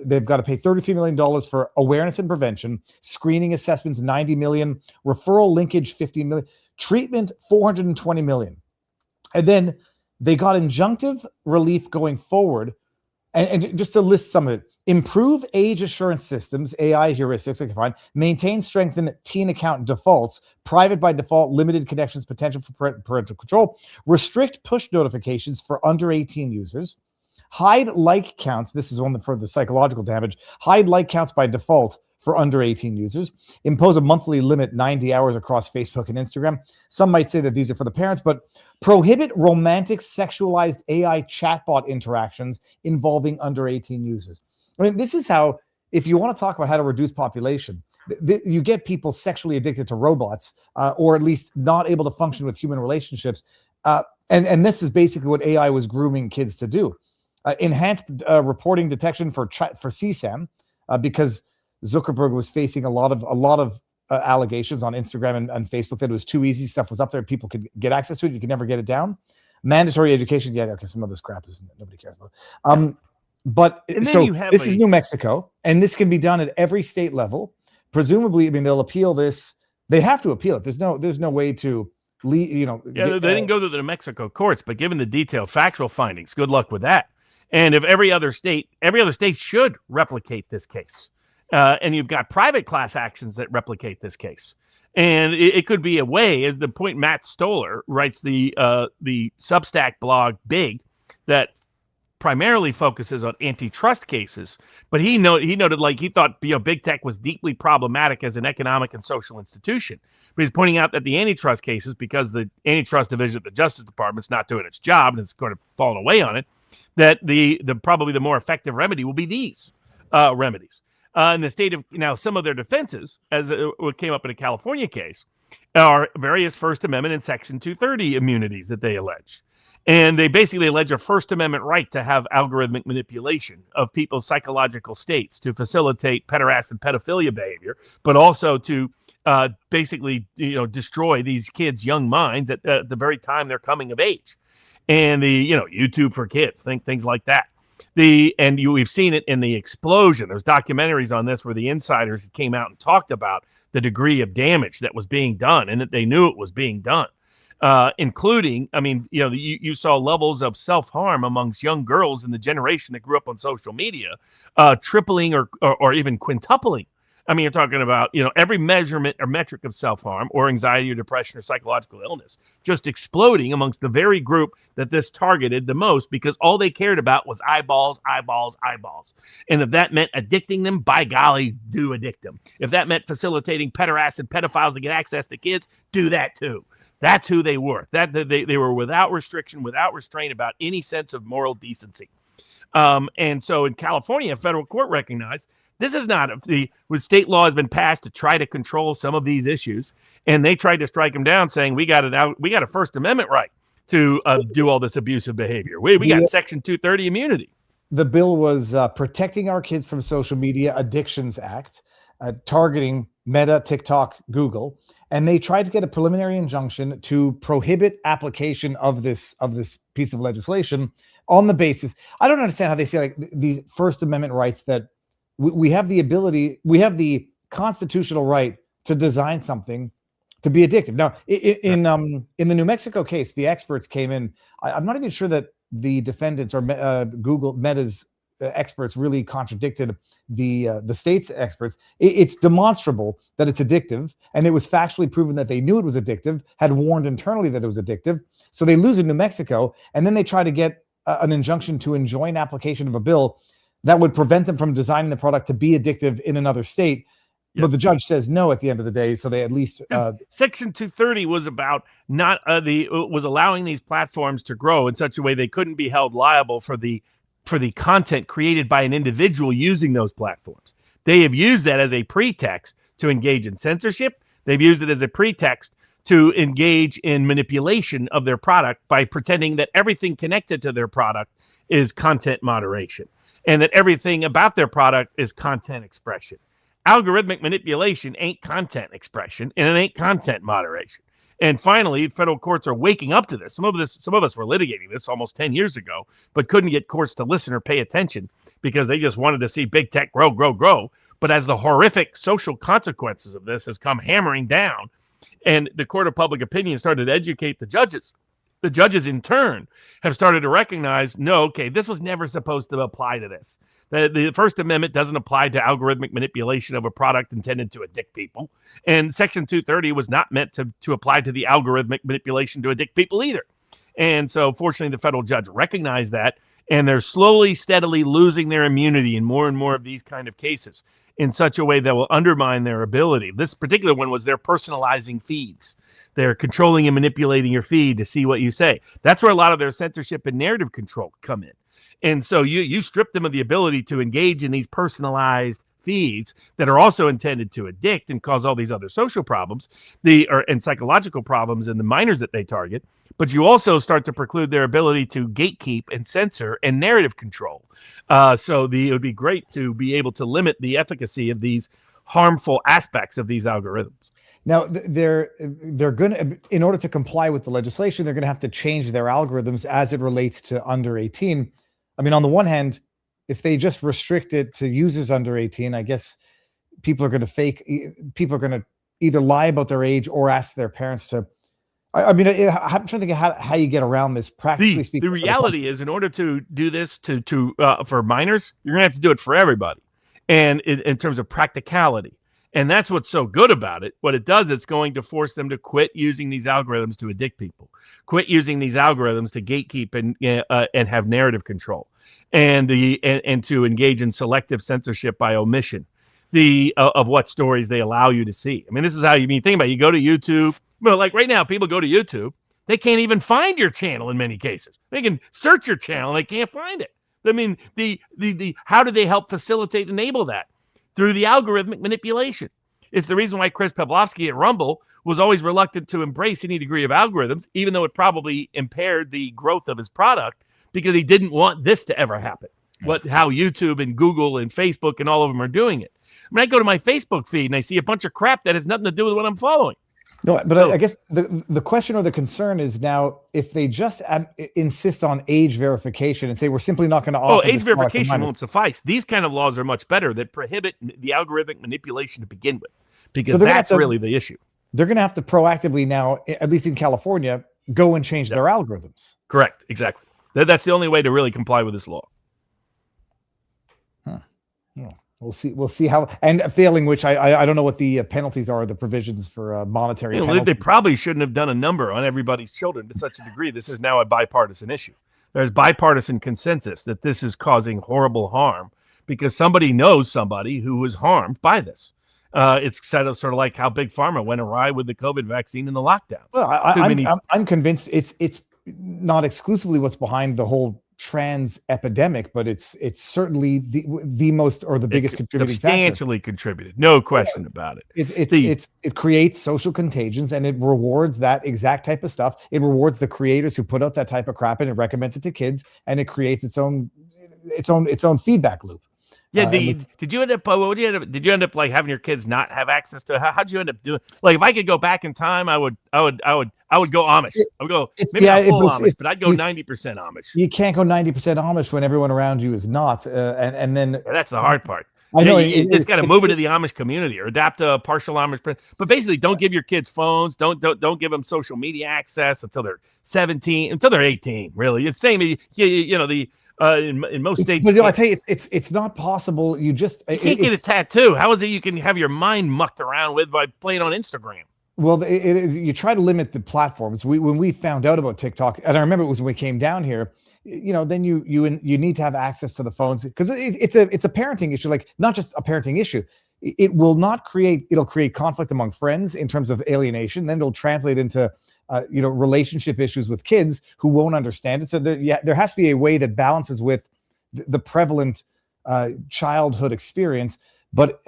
They've got to pay $33 million for awareness and prevention, screening assessments, $90 million, referral linkage, $15 million, treatment, $420 million. And then they got injunctive relief going forward. And just to list some of it, improve age assurance systems, AI heuristics, I can find, maintain, strengthen teen account defaults, private by default, limited connections, potential for parental control, restrict push notifications for under 18 users, hide like counts. This is one for the psychological damage. Hide like counts by default for under 18 users. Impose a monthly limit, 90 hours across Facebook and Instagram. Some might say that these are for the parents, but prohibit romantic sexualized AI chatbot interactions involving under 18 users. I mean, this is how, if you want to talk about how to reduce population, you get people sexually addicted to robots, or at least not able to function with human relationships. And this is basically what AI was grooming kids to do. Enhanced reporting detection for CSAM, because Zuckerberg was facing a lot of allegations on Instagram and Facebook that it was too easy. Stuff was up there. People could get access to it. You could never get it down. Mandatory education. Yeah, okay. Some of this crap is nobody cares about. But so this is New Mexico, and this can be done at every state level. Presumably, I mean, they'll appeal this. They have to appeal it. There's no way to leave. They didn't go to the New Mexico courts, but given the detailed factual findings, good luck with that. And if every other state should replicate this case. And you've got private class actions that replicate this case. And it could be a way, as the point Matt Stoller writes, the Substack blog Big, that primarily focuses on antitrust cases. But he noted, like, he thought big tech was deeply problematic as an economic and social institution. But he's pointing out that the antitrust cases, because the antitrust division of the Justice Department's not doing its job and it's going to fall away on it, that the probably the more effective remedy will be these remedies. In the state of now, some of their defenses, as what came up in a California case, are various First Amendment and Section 230 immunities that they allege. And they basically allege a First Amendment right to have algorithmic manipulation of people's psychological states to facilitate pederast and pedophilia behavior, but also to basically destroy these kids' young minds at the very time they're coming of age. And the YouTube for kids, things like that. We've seen it in the explosion. There's documentaries on this where the insiders came out and talked about the degree of damage that was being done and that they knew it was being done, including, you saw levels of self-harm amongst young girls in the generation that grew up on social media, tripling or even quintupling. I mean, you're talking about, every measurement or metric of self-harm or anxiety or depression or psychological illness just exploding amongst the very group that this targeted the most, because all they cared about was eyeballs, eyeballs, eyeballs. And if that meant addicting them, by golly, do addict them. If that meant facilitating pederasts and pedophiles to get access to kids, do that too. That's who they were. They were without restriction, without restraint about any sense of moral decency. And so in California, a federal court recognized this is not state law has been passed to try to control some of these issues, and they tried to strike them down, saying we got a First Amendment right to do all this abusive behavior. We got Section 230 immunity. The bill was Protecting Our Kids from Social Media Addictions Act, targeting Meta, TikTok, Google, and they tried to get a preliminary injunction to prohibit application of this piece of legislation on the basis. I don't understand how they say like these First Amendment rights that we have the ability, we have the constitutional right to design something to be addictive. Now, in the New Mexico case, the experts came in. I'm not even sure that the defendants or Google Meta's experts really contradicted the state's experts. It's demonstrable that it's addictive, and it was factually proven that they knew it was addictive, had warned internally that it was addictive. So they lose in New Mexico, and then they try to get an injunction to enjoin application of a bill that would prevent them from designing the product to be addictive in another state. Yes. But the judge says no at the end of the day, so they at least Section 230 was about not was allowing these platforms to grow in such a way they couldn't be held liable for the content created by an individual using those platforms. They have used that as a pretext to engage in censorship. They've used it as a pretext to engage in manipulation of their product by pretending that everything connected to their product is content moderation, and that everything about their product is content expression. Algorithmic manipulation ain't content expression, and it ain't content moderation. And finally, federal courts are waking up to this. Some of us were litigating this almost 10 years ago, but couldn't get courts to listen or pay attention because they just wanted to see big tech grow, grow, grow. But as the horrific social consequences of this has come hammering down, and the court of public opinion started to educate the judges in turn have started to recognize, no, okay, this was never supposed to apply to this. The First Amendment doesn't apply to algorithmic manipulation of a product intended to addict people. And Section 230 was not meant to apply to the algorithmic manipulation to addict people either. And so fortunately, the federal judge recognized that, and they're slowly, steadily losing their immunity in more and more of these kind of cases in such a way that will undermine their ability. This particular one was they're personalizing feeds. They're controlling and manipulating your feed to see what you say. That's where a lot of their censorship and narrative control come in. And so you strip them of the ability to engage in these personalized feeds that are also intended to addict and cause all these other social problems, and psychological problems in the minors that they target. But you also start to preclude their ability to gatekeep and censor and narrative control. It would be great to be able to limit the efficacy of these harmful aspects of these algorithms. Now, they're going to, in order to comply with the legislation, they're going to have to change their algorithms as it relates to under 18. I mean, on the one hand, if they just restrict it to users under 18, I guess people are going to either lie about their age or ask their parents to. I'm trying to think of how you get around this practically speaking. The reality is, in order to do this for minors, you're going to have to do it for everybody, and in terms of practicality. And that's what's so good about it. What it does, it's going to force them to quit using these algorithms to addict people, quit using these algorithms to gatekeep and have narrative control, and to engage in selective censorship by omission of what stories they allow you to see. I mean, this is how you think about it. You go to YouTube. Well, like right now, people go to YouTube. They can't even find your channel in many cases. They can search your channel. They can't find it. I mean, how do they help facilitate, enable that? Through the algorithmic manipulation. It's the reason why Chris Pavlovsky at Rumble was always reluctant to embrace any degree of algorithms, even though it probably impaired the growth of his product, because he didn't want this to ever happen. How YouTube and Google and Facebook and all of them are doing it. I mean, I go to my Facebook feed and I see a bunch of crap that has nothing to do with what I'm following. No, but I guess the question or the concern is now if they just insist on age verification and say we're simply not going to offer. Age verification won't suffice. These kind of laws are much better that prohibit the algorithmic manipulation to begin with, because that's really the issue. They're going to have to proactively now, at least in California, go and change their algorithms. Correct. Exactly. That's the only way to really comply with this law. Huh. Yeah. We'll see how, and failing which I don't know what the penalties are, the provisions for monetary. They probably shouldn't have done a number on everybody's children to such a degree. This is now a bipartisan issue. There's bipartisan consensus that this is causing horrible harm because somebody knows somebody who was harmed by this. It's sort of like how Big Pharma went awry with the COVID vaccine and the lockdowns. Well, I'm convinced it's not exclusively what's behind the whole trans epidemic, but it's certainly the most or the biggest contributing substantially factor. Contributed, no question about it. It creates social contagions, and it rewards that exact type of stuff. It rewards the creators who put out that type of crap, and it recommends it to kids, and it creates its own feedback loop. Yeah. Did you end up like having your kids not have access to it? How'd you end up doing? Like, if I could go back in time, I would go Amish. I would go maybe not full Amish, but I'd go 90% Amish. You can't go 90% Amish when everyone around you is not, and then that's the hard part. I know you just got to move into the Amish community or adapt a partial Amish. But basically, don't give your kids phones. Don't give them social media access until they're 17, until they're 18. Really, it's same. In most states, but I tell you, it's not possible. You can't get a tattoo. How is it you can have your mind mucked around with by playing on Instagram? Well, you try to limit the platforms. When we found out about TikTok, and I remember it was when we came down here. Then you need to have access to the phones because it's a parenting issue. Like, not just a parenting issue. It'll create conflict among friends in terms of alienation. Then it'll translate into relationship issues with kids who won't understand it. So there has to be a way that balances with the prevalent childhood experience. But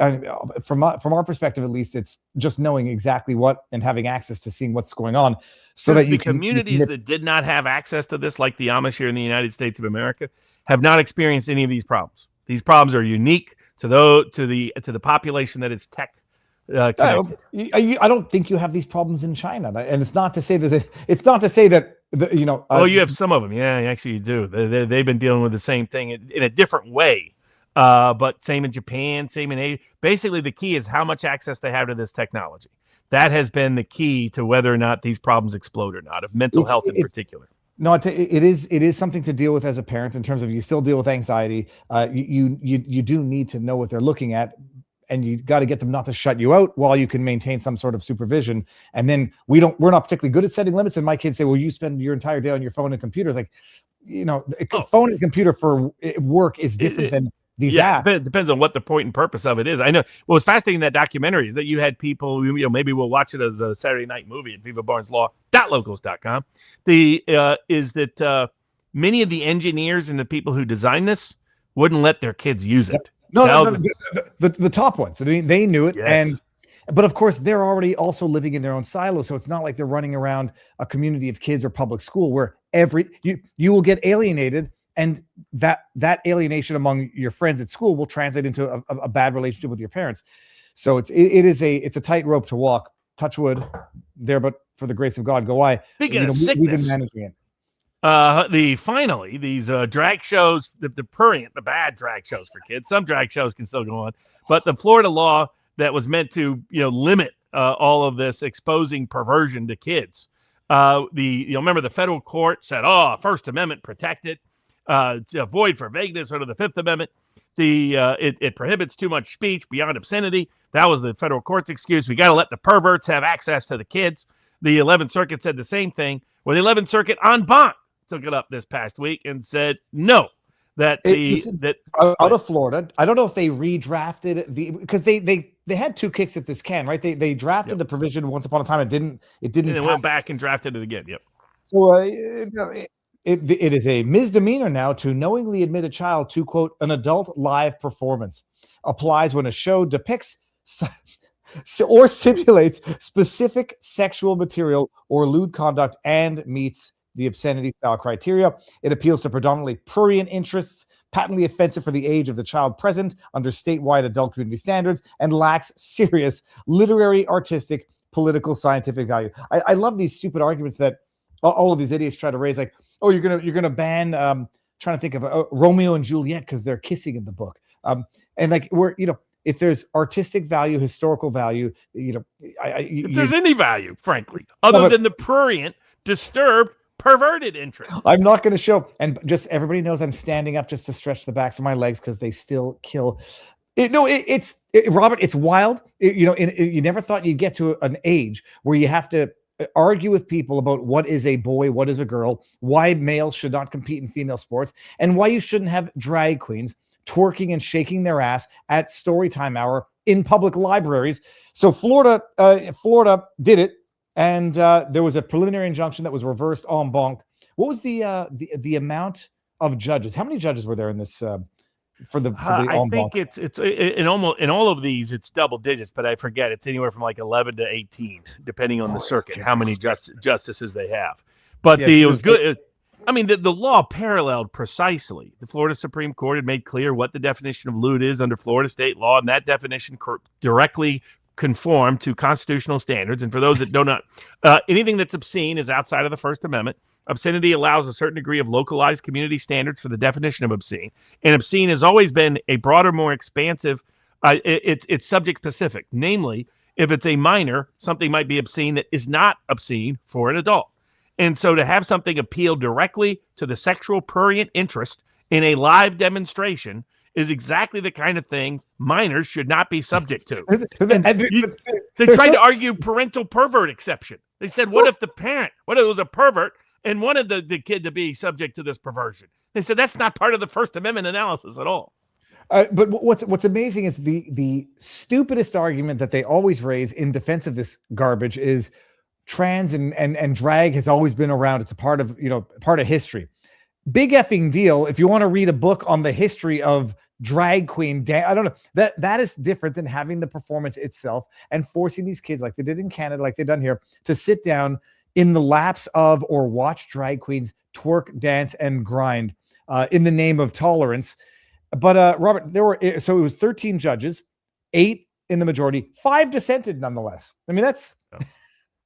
from our perspective, at least, it's just knowing exactly what and having access to seeing what's going on, so that the communities that did not have access to this, like the Amish here in the United States of America, have not experienced any of these problems. These problems are unique to the population that is tech connected. I don't think you have these problems in China, and it's not to say that You have some of them. Yeah, actually, you do. They've been dealing with the same thing in a different way. But same in Japan, same in Asia. Basically, the key is how much access they have to this technology. That has been the key to whether or not these problems explode or not, of mental health in particular. No, it is something to deal with as a parent in terms of you still deal with anxiety. You do need to know what they're looking at, and you got to get them not to shut you out while you can maintain some sort of supervision. And then we're not particularly good at setting limits. And my kids say, well, you spend your entire day on your phone and computer. It's like, phone and computer for work is different than these apps. It depends on what the point and purpose of it is. I know. What was fascinating in that documentary is that you had people, maybe we'll watch it as a Saturday night movie at vivabarneslaw.locals.com. Is that many of the engineers and the people who designed this wouldn't let their kids use it. The top ones. I mean, they knew it. Yes. But of course, they're already also living in their own silo. So it's not like they're running around a community of kids or public school where you will get alienated. And that alienation among your friends at school will translate into a bad relationship with your parents. So it's a tightrope to walk. Touch wood there, but for the grace of God, go I. Speaking of sickness, we've been managing it. Finally, these drag shows, the prurient, the bad drag shows for kids. Some drag shows can still go on, but the Florida law that was meant to limit all of this exposing perversion to kids. Remember the federal court said, First Amendment protected. It's a void for vagueness under the Fifth Amendment. It prohibits too much speech beyond obscenity. That was the federal court's excuse. We got to let the perverts have access to the kids. The 11th Circuit said the same thing. Well, the 11th Circuit en banc took it up this past week and said no. Out of Florida, I don't know if they redrafted because they had two kicks at this can, right? They drafted the provision once upon a time. It didn't. And it went back and drafted it again. Yep. So it is a misdemeanor now to knowingly admit a child to, quote, an adult live performance. Applies when a show depicts or simulates specific sexual material or lewd conduct and meets the obscenity style criteria. It appeals to predominantly prurient interests, patently offensive for the age of the child present under statewide adult community standards, and lacks serious literary, artistic, political, scientific value. I love these stupid arguments that all of these idiots try to raise, like, oh, you're gonna ban trying to think of Romeo and Juliet because they're kissing in the book. And like if there's artistic value, historical value, if there's any value, frankly, other than the prurient, disturbed, perverted interest. I'm not going to show, and just everybody knows I'm standing up just to stretch the backs of my legs because they still kill. Robert, it's wild. You never thought you'd get to an age where you have to argue with people about what is a boy, what is a girl, why males should not compete in female sports, and why you shouldn't have drag queens twerking and shaking their ass at story time hour in public libraries. So Florida did it, and there was a preliminary injunction that was reversed en banc. What was the amount of judges? How many judges were there in this for the I think it's in all of these it's double digits, but I forget it's anywhere from like 11 to 18 depending on the circuit, how many justices they have. But it was good. I mean, the law paralleled precisely. The Florida Supreme Court had made clear what the definition of lewd is under Florida state law, and that definition directly conformed to constitutional standards. And for those that do not, anything that's obscene is outside of the First Amendment. Obscenity allows a certain degree of localized community standards for the definition of obscene. And obscene has always been a broader, more expansive, it's subject specific. Namely, if it's a minor, something might be obscene that is not obscene for an adult. And so to have something appeal directly to the sexual prurient interest in a live demonstration is exactly the kind of thing minors should not be subject to. They tried to argue parental pervert exception. They said, what if it was a pervert and wanted the kid to be subject to this perversion? They said, that's not part of the First Amendment analysis at all. But what's amazing is the stupidest argument that they always raise in defense of this garbage is trans and drag has always been around. It's a part of history. Big effing deal. If you want to read a book on the history of drag queen I don't know, that is different than having the performance itself and forcing these kids, like they did in Canada, like they've done here, to sit down in the laps of or watch drag queens twerk, dance, and grind in the name of tolerance. But Robert, it was 13 judges, 8 in the majority, 5 dissented nonetheless. I mean, that's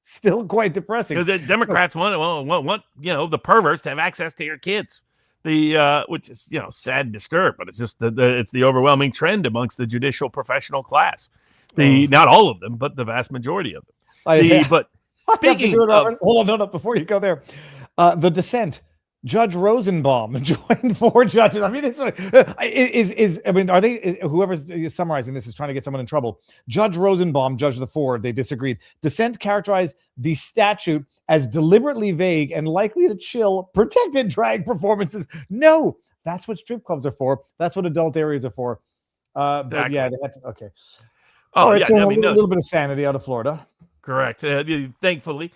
still quite depressing. Because the Democrats want the perverts to have access to your kids. Which is sad and disturbed, but it's just it's the overwhelming trend amongst the judicial professional class. Not all of them, but the vast majority of them. But speaking of, hold on, no, before you go there, the dissent. Judge Rosenbaum joined 4 judges. I mean, this is I mean, are they? Whoever's summarizing this is trying to get someone in trouble. Judge Rosenbaum, judge of the 4, they disagreed. Dissent characterized the statute as deliberately vague and likely to chill protected drag performances. No, that's what strip clubs are for. That's what adult areas are for. But yeah, they had to, okay. Oh, all right, yeah, so a little bit of sanity out of Florida. Correct. Thankfully,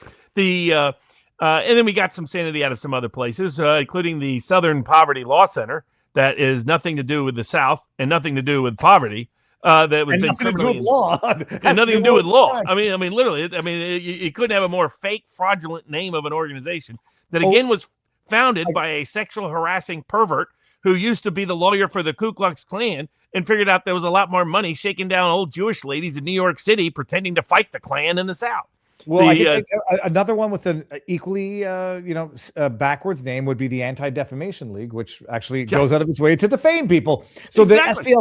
and then we got some sanity out of some other places, including the Southern Poverty Law Center. That is nothing to do with the South and nothing to do with poverty. That was and nothing to do with law. And nothing to do with law. I mean, literally. I mean, you couldn't have a more fake, fraudulent name of an organization that again was founded by a sexual harassing pervert who used to be the lawyer for the Ku Klux Klan and figured out there was a lot more money shaking down old Jewish ladies in New York City pretending to fight the Klan in the South. Well, I could say another one with an equally, backwards name would be the Anti-Defamation League, which actually goes out of its way to defame people. So exactly.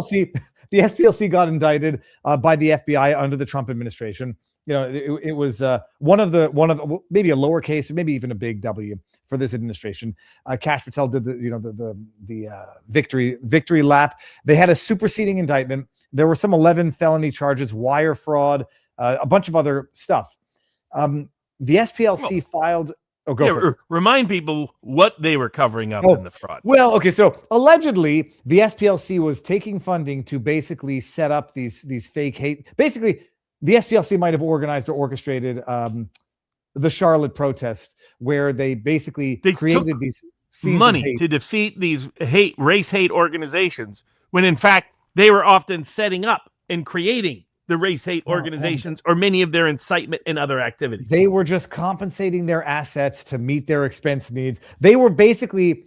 The SPLC got indicted by the FBI under the Trump administration. It was one of the maybe a lowercase, maybe even a big W for this administration. Kash Patel did the victory lap. They had a superseding indictment. There were some 11 felony charges, wire fraud, a bunch of other stuff. The SPLC filed. Oh, remind people what they were covering up in the fraud. Well, okay, so allegedly the SPLC was taking funding to basically set up these fake hate. Basically, the SPLC might have organized or orchestrated the Charlotte protest, where they created these scenes money to defeat these race hate organizations, when in fact they were often setting up and creating the race hate organizations or many of their incitement and other activities. They were just compensating their assets to meet their expense needs. They were basically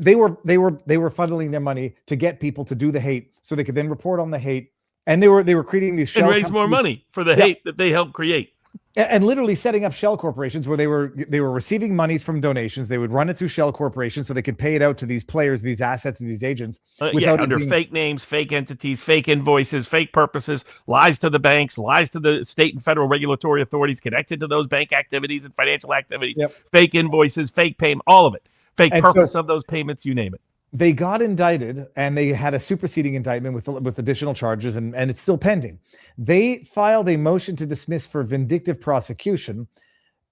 they were funneling their money to get people to do the hate so they could then report on the hate. And they were creating these shell and raise more money for the hate that they helped create. And literally setting up shell corporations where they were receiving monies from donations. They would run it through shell corporations so they could pay it out to these players, these assets, and these agents. Under fake names, fake entities, fake invoices, fake purposes, lies to the banks, lies to the state and federal regulatory authorities connected to those bank activities and financial activities, fake invoices, fake payment, all of it. Fake purpose of those payments, you name it. They got indicted, and they had a superseding indictment with additional charges, and it's still pending. They filed a motion to dismiss for vindictive prosecution.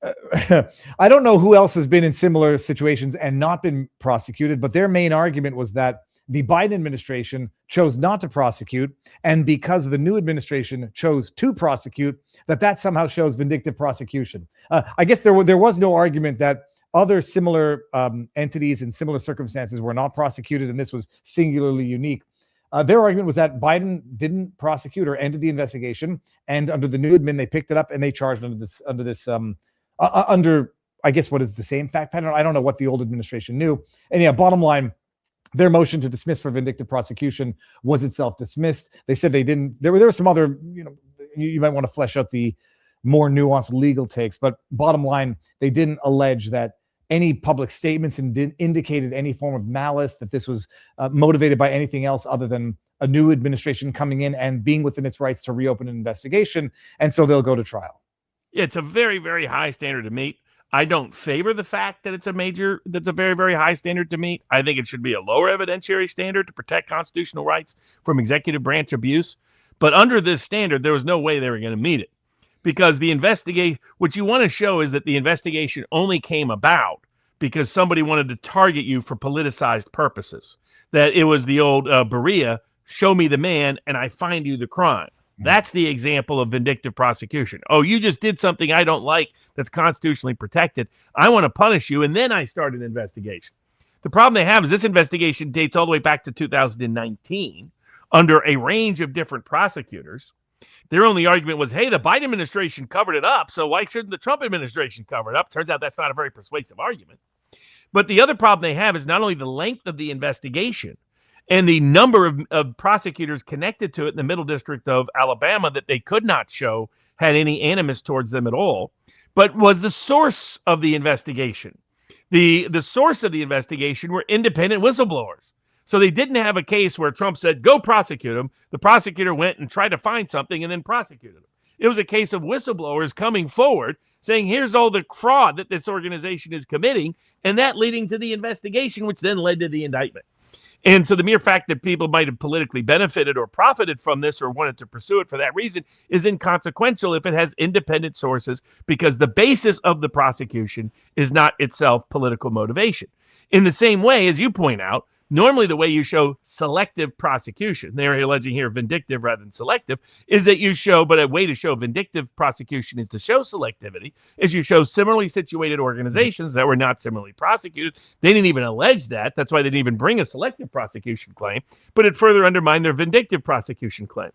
I don't know who else has been in similar situations and not been prosecuted, but their main argument was that the Biden administration chose not to prosecute, and because the new administration chose to prosecute, that somehow shows vindictive prosecution. I guess there was no argument that other similar entities in similar circumstances were not prosecuted, and this was singularly unique. Their argument was that Biden didn't prosecute or ended the investigation, and under the new admin, they picked it up and they charged under I guess what is the same fact pattern. I don't know what the old administration knew. And yeah, bottom line, their motion to dismiss for vindictive prosecution was itself dismissed. They said they didn't. There were some other, you might want to flesh out the more nuanced legal takes, but bottom line, they didn't allege that any public statements indicated any form of malice, that this was motivated by anything else other than a new administration coming in and being within its rights to reopen an investigation. And so they'll go to trial. It's a very, very high standard to meet. I don't favor the fact that that's a very, very high standard to meet. I think it should be a lower evidentiary standard to protect constitutional rights from executive branch abuse. But under this standard, there was no way they were going to meet it. Because what you want to show is that the investigation only came about because somebody wanted to target you for politicized purposes. That it was the old Berea, show me the man and I find you the crime. That's the example of vindictive prosecution. Oh, you just did something I don't like that's constitutionally protected. I want to punish you, and then I start an investigation. The problem they have is this investigation dates all the way back to 2019 under a range of different prosecutors. Their only argument was, hey, the Biden administration covered it up, so why shouldn't the Trump administration cover it up? Turns out that's not a very persuasive argument. But the other problem they have is not only the length of the investigation and the number of prosecutors connected to it in the Middle District of Alabama that they could not show had any animus towards them at all, but was the source of the investigation. The source of the investigation were independent whistleblowers. So they didn't have a case where Trump said, go prosecute him. The prosecutor went and tried to find something and then prosecuted him. It was a case of whistleblowers coming forward saying, here's all the fraud that this organization is committing, and that leading to the investigation, which then led to the indictment. And so the mere fact that people might have politically benefited or profited from this or wanted to pursue it for that reason is inconsequential if it has independent sources, because the basis of the prosecution is not itself political motivation. In the same way, as you point out, normally the way you show selective prosecution, they're alleging here vindictive rather than selective, is that you show, but a way to show vindictive prosecution is to show selectivity, is you show similarly situated organizations that were not similarly prosecuted. They didn't even allege that. That's why they didn't even bring a selective prosecution claim, but it further undermined their vindictive prosecution claim.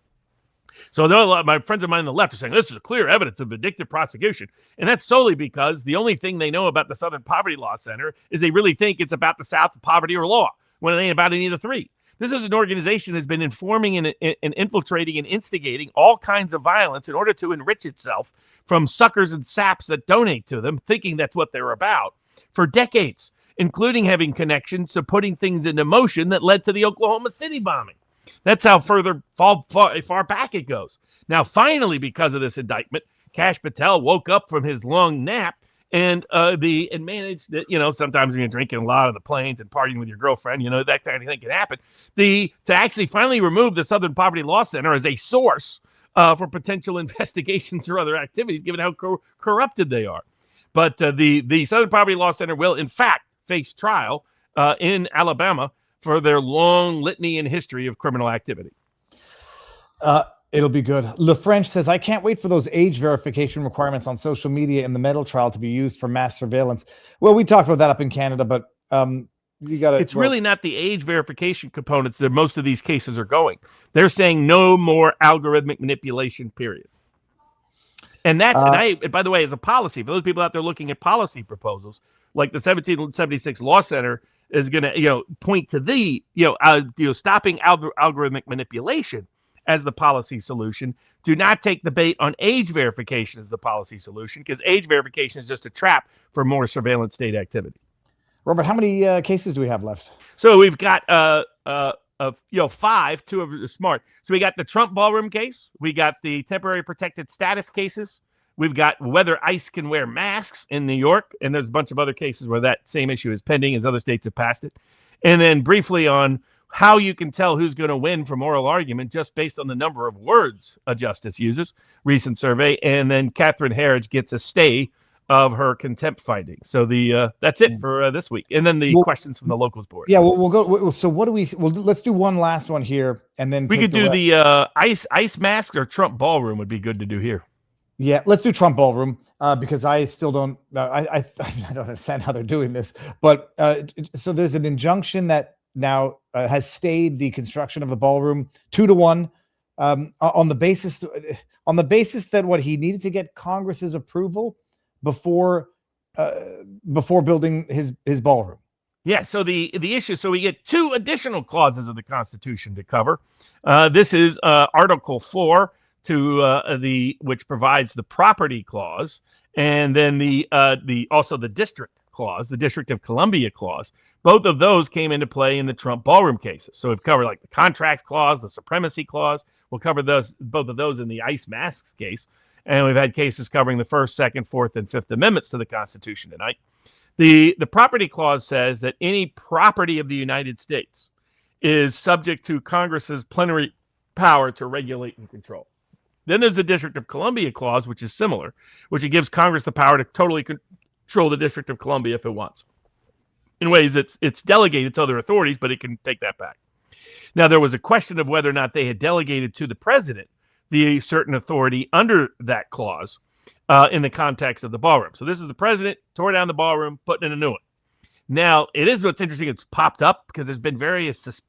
So there are a lot of my friends of mine on the left are saying this is a clear evidence of vindictive prosecution. And that's solely because the only thing they know about the Southern Poverty Law Center is they really think it's about the South, poverty, or law, when it ain't about any of the three. This is an organization that's been informing and infiltrating and instigating all kinds of violence in order to enrich itself from suckers and saps that donate to them, thinking that's what they're about, for decades, including having connections to putting things into motion that led to the Oklahoma City bombing. That's how far back it goes. Now, finally, because of this indictment, Kash Patel woke up from his long nap and managed that, sometimes when you're drinking a lot on the planes and partying with your girlfriend, that kind of thing can happen. To actually finally remove the Southern Poverty Law Center as a source for potential investigations or other activities, given how corrupted they are. But the Southern Poverty Law Center will, in fact, face trial in Alabama for their long litany and history of criminal activity. It'll be good. LaFrench says, I can't wait for those age verification requirements on social media in the Meadow trial to be used for mass surveillance. Well, we talked about that up in Canada, but you got to. It's really not the age verification components that most of these cases are going. They're saying no more algorithmic manipulation, period. And that's, and by the way, as a policy, for those people out there looking at policy proposals, like the 1776 Law Center is going to, point to the, stopping algorithmic manipulation as the policy solution. Do not take the bait on age verification as the policy solution, because age verification is just a trap for more surveillance state activity. Robert, how many cases do we have left? So we've got 5, 2 of them are smart. So we got the Trump ballroom case. We got the temporary protected status cases. We've got whether ICE can wear masks in New York. And there's a bunch of other cases where that same issue is pending as other states have passed it. And then briefly on how you can tell who's going to win from oral argument just based on the number of words a justice uses, recent survey. And then Catherine Herridge gets a stay of her contempt findings. So that's it for this week. And then the questions from the locals board. Yeah, we'll go. So what do we? Well, let's do one last one here, and then we could do the ice mask or Trump ballroom would be good to do here. Yeah, let's do Trump ballroom because I still don't. I don't understand how they're doing this. But so there's an injunction that now has stayed the construction of the ballroom 2-1 on the basis that what he needed to get Congress's approval before building his ballroom. Yeah, so the issue, so we get 2 additional clauses of the Constitution to cover. This is Article 4 which provides the property clause, and then also the district clause, the District of Columbia clause. Both of those came into play in the Trump ballroom cases. So we've covered like the contract clause, the supremacy clause. We'll cover both of those in the ICE masks case. And we've had cases covering the First, Second, Fourth, and Fifth Amendments to the Constitution tonight. The property clause says that any property of the United States is subject to Congress's plenary power to regulate and control. Then there's the District of Columbia clause, which is similar, which it gives Congress the power to totally control the District of Columbia if it wants. In ways it's delegated to other authorities, but it can take that back. Now, there was a question of whether or not they had delegated to the president the certain authority under that clause in the context of the ballroom. So this is the president tore down the ballroom, putting in a new one. Now, it is what's interesting. It's popped up because there's been various,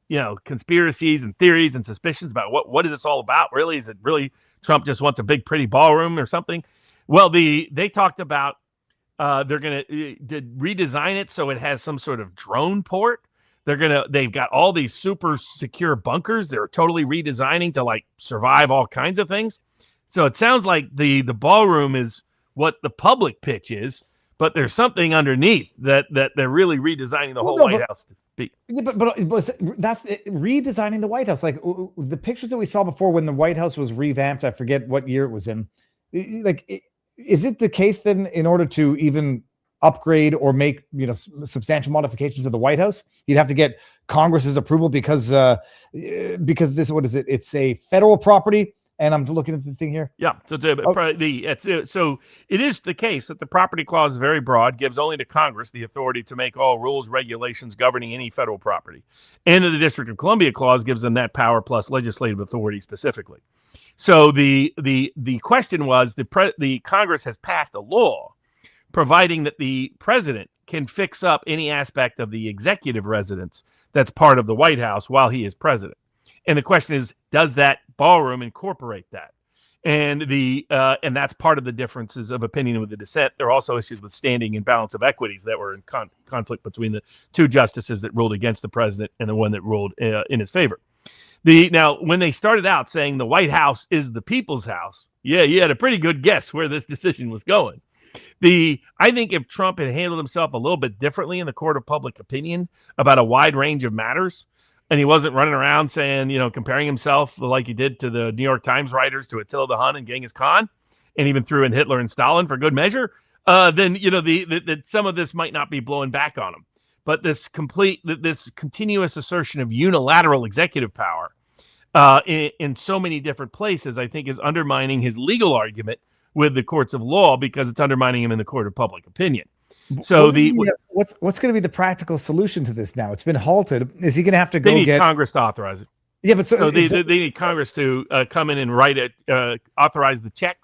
conspiracies and theories and suspicions about what is this all about? Really, is it really Trump just wants a big, pretty ballroom or something? Well, they talked about they're going to redesign it so it has some sort of drone port They've got all these super secure bunkers. They're totally redesigning to like survive all kinds of things. So it sounds like the ballroom is what the public pitch is, but there's something underneath that they're really redesigning the whole White House to be. Yeah, but that's redesigning the White House. Like the pictures that we saw before when the White House was revamped, I forget what year it was in. Like, is it the case then, in order to even upgrade or make substantial modifications of the White House, you'd have to get Congress's approval because this, what is it? It's a federal property. And I'm looking at the thing here. Yeah. So so it is the case that the property clause is very broad, gives only to Congress the authority to make all rules, regulations governing any federal property. And the District of Columbia clause gives them that power plus legislative authority specifically. So the question was, the Congress has passed a law providing that the president can fix up any aspect of the executive residence that's part of the White House while he is president. And the question is, does that ballroom incorporate that? And and that's part of the differences of opinion with the dissent. There are also issues with standing and balance of equities that were in conflict between the two justices that ruled against the president and the one that ruled in his favor. Now, when they started out saying the White House is the people's house, you had a pretty good guess where this decision was going. I think if Trump had handled himself a little bit differently in the court of public opinion about a wide range of matters, and he wasn't running around saying, comparing himself like he did to the New York Times writers, to Attila the Hun and Genghis Khan, and even threw in Hitler and Stalin for good measure, then, some of this might not be blowing back on him. But this continuous assertion of unilateral executive power in so many different places, I think, is undermining his legal argument with the courts of law, because it's undermining him in the court of public opinion. So what's going to be the practical solution to this now? It's been halted. Is he going to have to go they need get Congress to authorize it? Yeah, but they need Congress to come in and write it, authorize the check.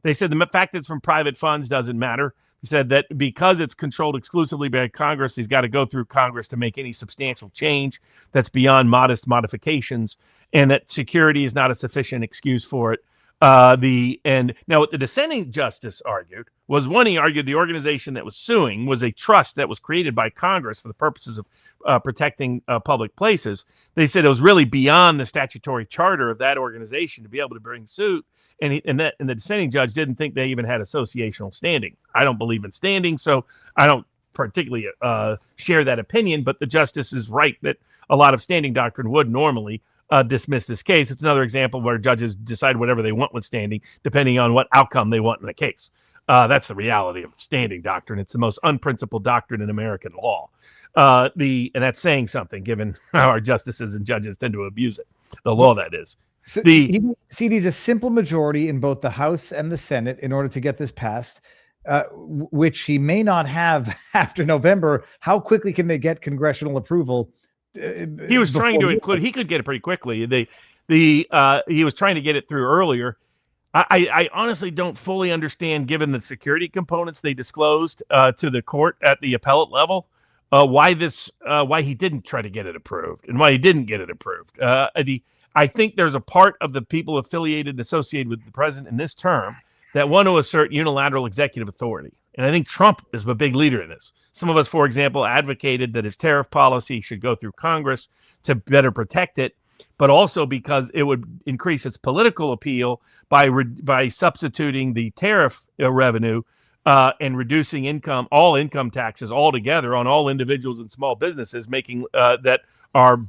They said the fact that it's from private funds doesn't matter. He said that because it's controlled exclusively by Congress, he's got to go through Congress to make any substantial change that's beyond modest modifications, and that security is not a sufficient excuse for it. And now what the dissenting justice argued was, he argued the organization that was suing was a trust that was created by Congress for the purposes of protecting public places. They said it was really beyond the statutory charter of that organization to be able to bring suit. And the dissenting judge didn't think they even had associational standing. I don't believe in standing, so I don't particularly share that opinion, but the justice is right that a lot of standing doctrine would normally dismiss this case. It's another example where judges decide whatever they want with standing, depending on what outcome they want in the case. That's the reality of standing doctrine. It's the most unprincipled doctrine in American law. And that's saying something, given how our justices and judges tend to abuse it. The law, that is. So he needs a simple majority in both the House and the Senate in order to get this passed, which he may not have after November. How quickly can they get congressional approval? He was trying to include. He could get it pretty quickly. He was trying to get it through earlier. I honestly don't fully understand, given the security components they disclosed to the court at the appellate level, why he didn't try to get it approved and why he didn't get it approved. I think there's a part of the people affiliated and associated with the president in this term that want to assert unilateral executive authority. And I think Trump is a big leader in this. Some of us, for example, advocated that his tariff policy should go through Congress to better protect it, but also because it would increase its political appeal by substituting the tariff revenue and reducing all income taxes altogether on all individuals and small businesses, making that are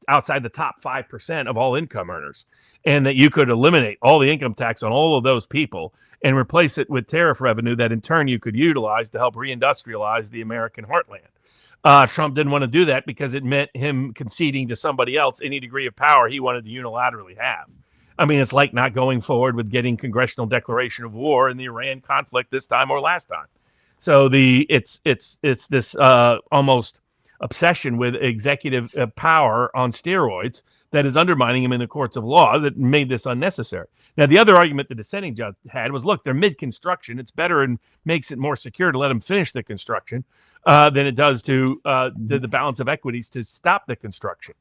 outside the top 5% of all income earners, and that you could eliminate all the income tax on all of those people and replace it with tariff revenue that in turn you could utilize to help reindustrialize the American heartland. Trump didn't want to do that because it meant him conceding to somebody else any degree of power he wanted to unilaterally have. I mean, it's like not going forward with getting congressional declaration of war in the Iran conflict this time or last time. So it's this almost obsession with executive power on steroids that is undermining him in the courts of law that made this unnecessary. Now, the other argument the dissenting judge had was, look, they're mid-construction. It's better and makes it more secure to let them finish the construction than it does to the balance of equities to stop the construction.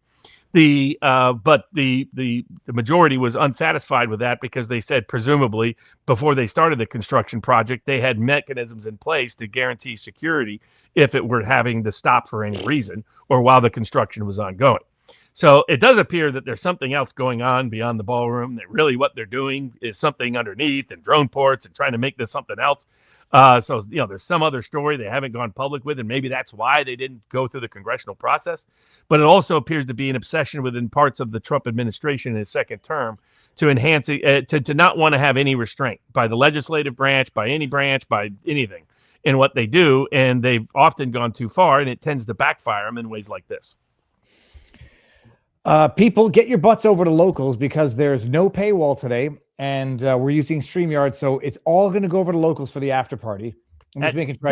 But the majority was unsatisfied with that because they said presumably before they started the construction project, they had mechanisms in place to guarantee security if it were having to stop for any reason or while the construction was ongoing. So it does appear that there's something else going on beyond the ballroom, that really what they're doing is something underneath and drone ports and trying to make this something else. So, there's some other story they haven't gone public with, and maybe that's why they didn't go through the congressional process. But it also appears to be an obsession within parts of the Trump administration in his second term to enhance it, to not want to have any restraint by the legislative branch, by anything in what they do. And they've often gone too far, and it tends to backfire them in ways like this. People, get your butts over to Locals because there's no paywall today, and we're using StreamYard, so it's all going to go over to Locals for the after party. I'm just making sure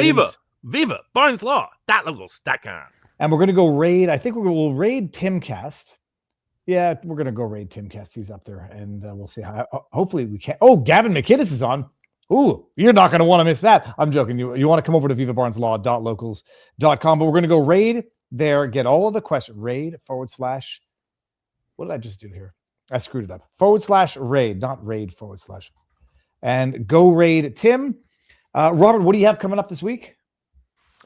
Viva, BarnesLaw.locals.com. And we're going to go raid. I think we'll raid Timcast. Yeah, we're going to go raid Timcast. He's up there, and we'll see how. Hopefully, we can. Oh, Gavin McInnes is on. Ooh, you're not going to want to miss that. I'm joking. You want to come over to vivabarneslaw.locals.com, but we're going to go raid there. Get all of the questions. Raid / What did I just do here? I screwed it up. /raid, not raid /. And go raid Tim. Robert, what do you have coming up this week?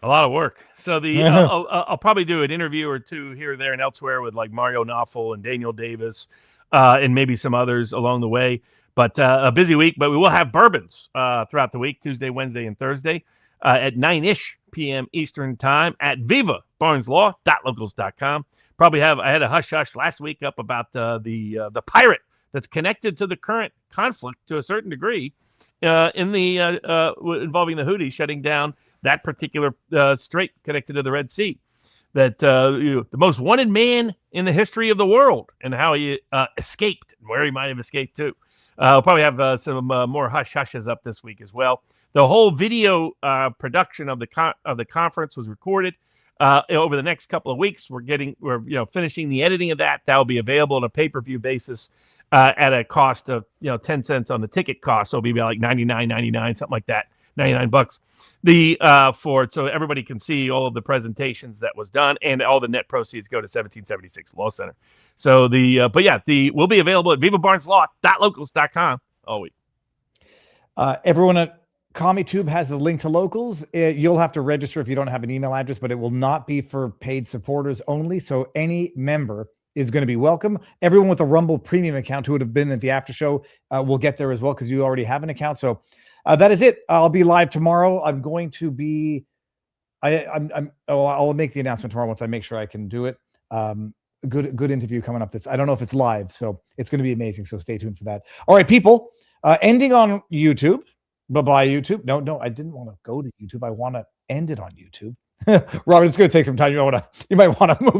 A lot of work. So I'll probably do an interview or two here, there, and elsewhere with like Mario Knopfel and Daniel Davis and maybe some others along the way. But a busy week. But we will have bourbons throughout the week, Tuesday, Wednesday, and Thursday at 9-ish p.m. Eastern time at vivabarneslaw.locals.com. I had a hush-hush last week up about the pirate that's connected to the current conflict to a certain degree involving the Houthis shutting down that particular strait connected to the Red Sea. That the most wanted man in the history of the world, and how he escaped and where he might have escaped to. We'll probably have some more hush-hushes up this week as well. The whole video production of the conference was recorded. Over the next couple of weeks, we're finishing the editing of that. That will be available on a pay-per-view basis at a cost of 10 cents on the ticket cost. So it'll be about like $99.99, something like that, $99. So everybody can see all of the presentations that was done, and all the net proceeds go to 1776 Law Center. So will be available at vivabarneslaw.locals.com all week. Everyone at CommiTube has a link to Locals. You'll have to register if you don't have an email address, but it will not be for paid supporters only. So any member is going to be welcome. Everyone with a Rumble Premium account who would have been at the after show will get there as well because you already have an account. So that is it. I'll be live tomorrow. I'm going to be. I'll make the announcement tomorrow once I make sure I can do it. Good interview coming up. I don't know if it's live, so it's going to be amazing. So stay tuned for that. All right, people. Ending on YouTube. Bye-bye, YouTube. No, I didn't want to go to YouTube. I want to end it on YouTube. Robert, it's going to take some time. You might want to move